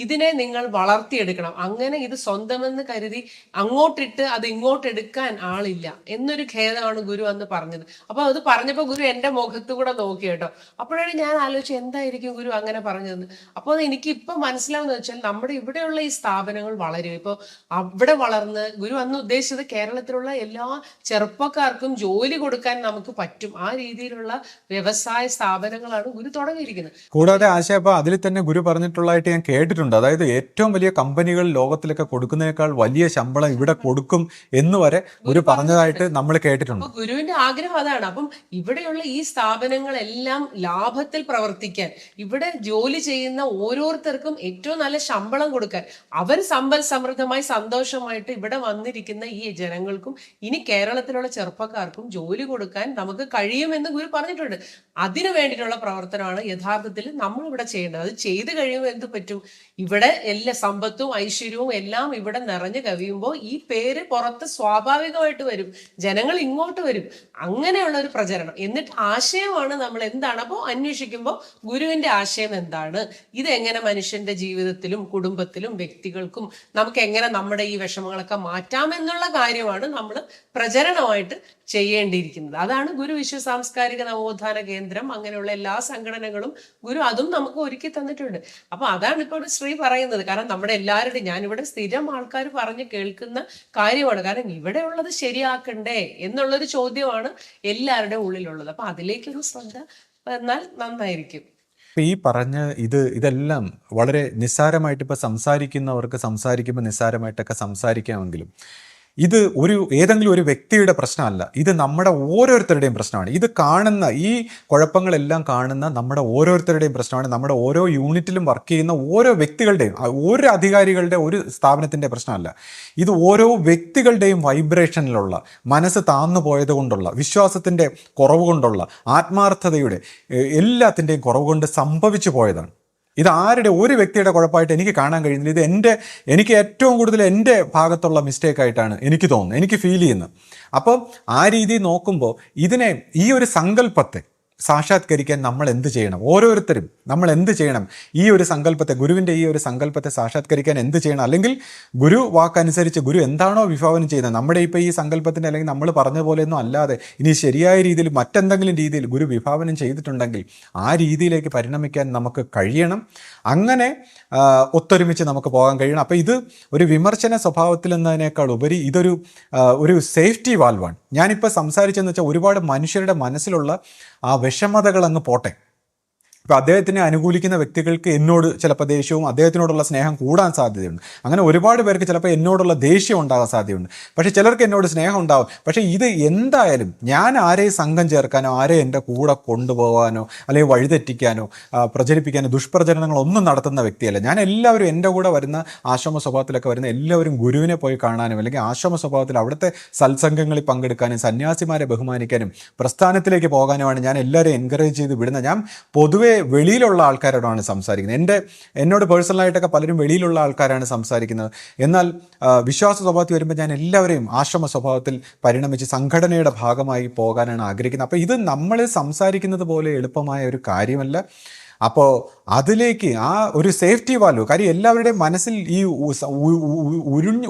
ഇതിനെ നിങ്ങൾ വളർത്തിയെടുക്കണം. അങ്ങനെ ഇത് സ്വന്തമെന്ന് കരുതി അങ്ങോട്ടിട്ട് അത് ഇങ്ങോട്ട് എടുക്കാൻ ആളില്ല എന്നൊരു ഖേദമാണ് ഗുരു അന്ന് പറഞ്ഞത്. അപ്പൊ അത് പറഞ്ഞപ്പോൾ ഗുരു എൻ്റെ മുഖത്ത് കൂടെ നോക്കി കേട്ടോ. അപ്പോഴാണ് ഞാൻ ആലോചിച്ചത് എന്തായിരിക്കും ഗുരു അങ്ങനെ പറഞ്ഞതെന്ന്. അപ്പോൾ എനിക്ക് ഇപ്പൊ മനസ്സിലാവുന്ന വെച്ചാൽ നമ്മുടെ ഇവിടെയുള്ള ഈ സ്ഥാപനങ്ങൾ വളരും. ഇപ്പോൾ അവിടെ വളർന്ന് ഗുരു അന്ന് ഉദ്ദേശിച്ചത് കേരളത്തിലുള്ള എല്ലാ ചെറുപ്പക്കാർക്കും ജോലി കൊടുക്കാൻ നമുക്ക് പറ്റും. ആ രീതിയിലുള്ള വ്യവസായ സ്ഥാപനങ്ങളാണ് ഗുരു തുടങ്ങിയിരിക്കുന്നത്. കൂടാതെ ആശയ അപ്പൊ അതിൽ തന്നെ ഗുരു പറഞ്ഞിട്ടുള്ളതായിട്ട് ഞാൻ കേട്ടിട്ടുണ്ട്. അതായത് ഏറ്റവും വലിയ കമ്പനികൾ ലോകത്തിലൊക്കെ കൊടുക്കുന്നതിനേക്കാൾ വലിയ ശമ്പളം ഇവിടെ കൊടുക്കും എന്ന് വരെ ഗുരു പറഞ്ഞതായിട്ട് നമ്മൾ കേട്ടിട്ടുണ്ട്. ഗുരുവിന്റെ ആഗ്രഹം അതാണ്. അപ്പം ഇവിടെയുള്ള ഈ സ്ഥാപനങ്ങളെല്ലാം ലാഭത്തിൽ പ്രവർത്തിക്കാൻ, ഇവിടെ ജോലി ചെയ്യുന്ന ഓരോരുത്തർക്കും ഏറ്റവും നല്ല ശമ്പളം കൊടുക്കാൻ, അവർ സമ്പൽ സമൃദ്ധമായി സന്തോഷമായിട്ട് ഇവിടെ വന്നിരിക്കുന്ന ഈ ജനങ്ങൾക്കും ഇനി കേരളത്തിലുള്ള ചെറുപ്പക്കാർക്കും ജോലി കൊടുക്കാൻ നമുക്ക് കഴിയുമെന്ന് ഗുരു പറഞ്ഞിട്ടുണ്ട്. അതിനു വേണ്ടിയിട്ടുള്ള പ്രവർത്തനമാണ് യഥാർത്ഥത്തിൽ നമ്മൾ ഇവിടെ ചെയ്യേണ്ടത്. അത് ചെയ്തു കഴിയുമ്പോൾ എന്ത് പറ്റും? ഇവിടെ എല്ലാ സമ്പത്തും ഐശ്വര്യവും എല്ലാം ഇവിടെ നിറഞ്ഞു കവിയുമ്പോൾ ഈ പേര് പുറത്ത് സ്വാഭാവികമായിട്ട് വരും, ജനങ്ങൾ ഇങ്ങോട്ട് വരും. അങ്ങനെയുള്ള ഒരു പ്രചരണം. എന്നിട്ട് ആശയമാണ് നമ്മൾ എന്താണ് അപ്പോൾ അന്വേഷിക്കുമ്പോൾ ഗുരുവിന്റെ ആശയം എന്താണ്, ഇതെങ്ങനെ മനുഷ്യന്റെ ജീവിതത്തിലും കുടുംബത്തിലും വ്യക്തികൾക്കും നമുക്ക് എങ്ങനെ നമ്മുടെ ഈ വിഷമങ്ങളൊക്കെ മാറ്റാമെന്നുള്ള കാര്യമാണ് നമ്മൾ പ്രചരണമായിട്ട് ചെയ്യേണ്ടിയിരിക്കുന്നത്. അതാണ് ഗുരു വിശ്വ സാംസ്കാരിക നവോത്ഥാന കേന്ദ്രം, അങ്ങനെയുള്ള എല്ലാ സംഘടനകളും ഗുരു അതും നമുക്ക് ഒരുക്കി തന്നിട്ടുണ്ട്. അപ്പൊ അതാണ് ഇപ്പോൾ ശ്രീ പറയുന്നത്. കാരണം നമ്മുടെ എല്ലാവരുടെയും, ഞാനിവിടെ സ്ഥിരം ആൾക്കാർ പറഞ്ഞ് കേൾക്കുന്ന കാര്യമാണ്. കാരണം ഇവിടെ ഉള്ളത് ശരിയാക്കണ്ടേ എന്നുള്ളൊരു ചോദ്യമാണ് എല്ലാവരുടെയും ഉള്ളിലുള്ളത്. അപ്പൊ അതിലേക്കൊരു ശ്രദ്ധ വന്നാൽ നന്നായിരിക്കും. ഈ പറഞ്ഞ ഇതെല്ലാം വളരെ നിസ്സാരമായിട്ട് ഇപ്പോൾ സംസാരിക്കുന്നവർക്ക് സംസാരിക്കുമ്പോൾ നിസ്സാരമായിട്ടൊക്കെ സംസാരിക്കാമെങ്കിലും ഇത് ഏതെങ്കിലും ഒരു വ്യക്തിയുടെ പ്രശ്നമല്ല, ഇത് നമ്മുടെ ഓരോരുത്തരുടെയും പ്രശ്നമാണ്. ഇത് കാണുന്ന ഈ കുഴപ്പങ്ങളെല്ലാം കാണുന്ന നമ്മുടെ ഓരോരുത്തരുടെയും പ്രശ്നമാണ്. നമ്മുടെ ഓരോ യൂണിറ്റിലും വർക്ക് ചെയ്യുന്ന ഓരോ വ്യക്തികളുടെയും, ഓരോ അധികാരികളുടെ, ഒരു സ്ഥാപനത്തിൻ്റെ പ്രശ്നമല്ല. ഇത് ഓരോ വ്യക്തികളുടെയും വൈബ്രേഷനിലുള്ള, മനസ്സ് താന്നു പോയത് കൊണ്ടുള്ള, വിശ്വാസത്തിൻ്റെ കുറവ് കൊണ്ടുള്ള, ആത്മാർത്ഥതയുടെ എല്ലാത്തിൻ്റെയും കുറവ് കൊണ്ട് സംഭവിച്ചു പോയതാണ്. ഇത് ആരുടെ ഒരു വ്യക്തിയുടെ കുഴപ്പമായിട്ട് എനിക്ക് കാണാൻ കഴിയുന്നില്ല. ഇത് എനിക്ക് ഏറ്റവും കൂടുതൽ എൻ്റെ ഭാഗത്തുള്ള മിസ്റ്റേക്കായിട്ടാണ് എനിക്ക് തോന്നുന്നത്, എനിക്ക് ഫീൽ ചെയ്യുന്നത്. അപ്പം ആ രീതിയിൽ നോക്കുമ്പോൾ ഈ ഒരു സങ്കല്പത്തെ സാക്ഷാത്കരിക്കാൻ നമ്മൾ എന്ത് ചെയ്യണം? ഓരോരുത്തരും നമ്മൾ എന്ത് ചെയ്യണം? ഈ ഒരു സങ്കല്പത്തെ, ഗുരുവിൻ്റെ ഈ ഒരു സങ്കല്പത്തെ സാക്ഷാത്കരിക്കാൻ എന്ത് ചെയ്യണം? അല്ലെങ്കിൽ ഗുരു വാക്കനുസരിച്ച് ഗുരു എന്താണോ വിഭാവനം ചെയ്യുന്നത്, നമ്മുടെ ഇപ്പോൾ ഈ സങ്കല്പത്തിൻ്റെ അല്ലെങ്കിൽ നമ്മൾ പറഞ്ഞ പോലെയൊന്നും അല്ലാതെ ഇനി ശരിയായ രീതിയിൽ മറ്റെന്തെങ്കിലും രീതിയിൽ ഗുരു വിഭാവനം ചെയ്തിട്ടുണ്ടെങ്കിൽ ആ രീതിയിലേക്ക് പരിണമിക്കാൻ നമുക്ക് കഴിയണം. അങ്ങനെ ഒത്തൊരുമിച്ച് നമുക്ക് പോകാൻ കഴിയണം. അപ്പോൾ ഇത് ഒരു വിമർശന സ്വഭാവത്തിൽ എന്നതിനേക്കാൾ ഉപരി ഒരു സേഫ്റ്റി വാൽവാണ്. ഞാനിപ്പോൾ സംസാരിച്ചെന്ന് വെച്ചാൽ ഒരുപാട് മനുഷ്യരുടെ മനസ്സിലുള്ള ആ വിഷമതകൾ അങ്ങ് പോട്ടെ. ഇപ്പോൾ അദ്ദേഹത്തിനെ അനുകൂലിക്കുന്ന വ്യക്തികൾക്ക് എന്നോട് ചിലപ്പോൾ ദേഷ്യവും അദ്ദേഹത്തിനോടുള്ള സ്നേഹം കൂടാൻ സാധ്യതയുണ്ട്. അങ്ങനെ ഒരുപാട് പേർക്ക് ചിലപ്പോൾ എന്നോടുള്ള ദേഷ്യം ഉണ്ടാകാൻ സാധ്യതയുണ്ട്. പക്ഷേ ചിലർക്ക് എന്നോട് സ്നേഹം ഉണ്ടാവും. പക്ഷേ ഇത് എന്തായാലും ഞാൻ ആരെയും സംഘം ചേർക്കാനോ ആരെയും എൻ്റെ കൂടെ കൊണ്ടുപോകാനോ അല്ലെങ്കിൽ വഴിതെറ്റിക്കാനോ പ്രചരിപ്പിക്കാനോ ദുഷ്പ്രചരണങ്ങളൊന്നും നടത്തുന്ന വ്യക്തിയല്ല ഞാൻ. എല്ലാവരും എൻ്റെ കൂടെ വരുന്ന ആശ്രമ സ്വഭാവത്തിലൊക്കെ വരുന്ന എല്ലാവരും ഗുരുവിനെ പോയി കാണാനും അല്ലെങ്കിൽ ആശ്രമ സ്വഭാവത്തിൽ അവിടുത്തെ സത്സംഗങ്ങളിൽ പങ്കെടുക്കാനും സന്യാസിമാരെ ബഹുമാനിക്കാനും പ്രസ്ഥാനത്തിലേക്ക് പോകാനുമാണ് ഞാൻ എല്ലാവരെയും എൻകറേജ് ചെയ്ത് വിടുന്നത്. ഞാൻ പൊതുവേ വെളിയിലുള്ള ആൾക്കാരോടാണ് സംസാരിക്കുന്നത്. എന്നോട് പേഴ്സണലായിട്ടൊക്കെ പലരും വെളിയിലുള്ള ആൾക്കാരാണ് സംസാരിക്കുന്നത്. എന്നാൽ വിശ്വാസ സ്വഭാവത്തിൽ വരുമ്പോൾ ഞാൻ എല്ലാവരെയും ആശ്രമ സ്വഭാവത്തിൽ പരിണമിച്ച് സംഘടനയുടെ ഭാഗമായി പോകാനാണ് ആഗ്രഹിക്കുന്നത്. അപ്പോൾ ഇത് നമ്മൾ സംസാരിക്കുന്നത് പോലെ എളുപ്പമായ ഒരു കാര്യമല്ല. അപ്പോൾ അതിലേക്ക് ആ ഒരു സേഫ്റ്റി വാൽവ്, കാര്യം എല്ലാവരുടെയും മനസ്സിൽ ഈ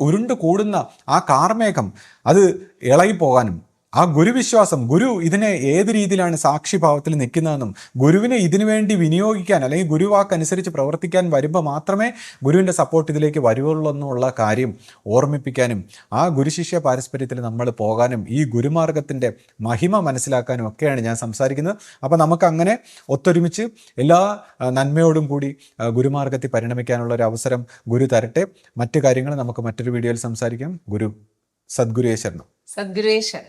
ഉരുണ്ട് കൂടുന്ന ആ കാർമേഘം അത് ഇളകിപ്പോകാനും ആ ഗുരുവിശ്വാസം, ഗുരു ഇതിനെ ഏത് രീതിയിലാണ് സാക്ഷിഭാവത്തിൽ നിൽക്കുന്നതെന്നും ഗുരുവിനെ ഇതിനു വേണ്ടി വിനിയോഗിക്കാൻ അല്ലെങ്കിൽ ഗുരുവാക്കനുസരിച്ച് പ്രവർത്തിക്കാൻ വരുമ്പോൾ മാത്രമേ ഗുരുവിൻ്റെ സപ്പോർട്ട് ഇതിലേക്ക് വരുവുള്ളൂ എന്നുള്ള കാര്യം ഓർമ്മിപ്പിക്കാനും ആ ഗുരുശിഷ്യ പാരസ്പര്യത്തിൽ നമ്മൾ പോകാനും ഈ ഗുരുമാർഗത്തിൻ്റെ മഹിമ മനസ്സിലാക്കാനും ഒക്കെയാണ് ഞാൻ സംസാരിക്കുന്നത്. അപ്പോൾ നമുക്കങ്ങനെ ഒത്തൊരുമിച്ച് എല്ലാ നന്മയോടും കൂടി ഗുരുമാർഗത്തിൽ പരിണമിക്കാനുള്ള ഒരു അവസരം ഗുരു തരട്ടെ. മറ്റു കാര്യങ്ങൾ നമുക്ക് മറ്റൊരു വീഡിയോയിൽ സംസാരിക്കാം. സദ്ഗുരുവേ ശരണം. സദ്ഗുരുവേ ശരണം.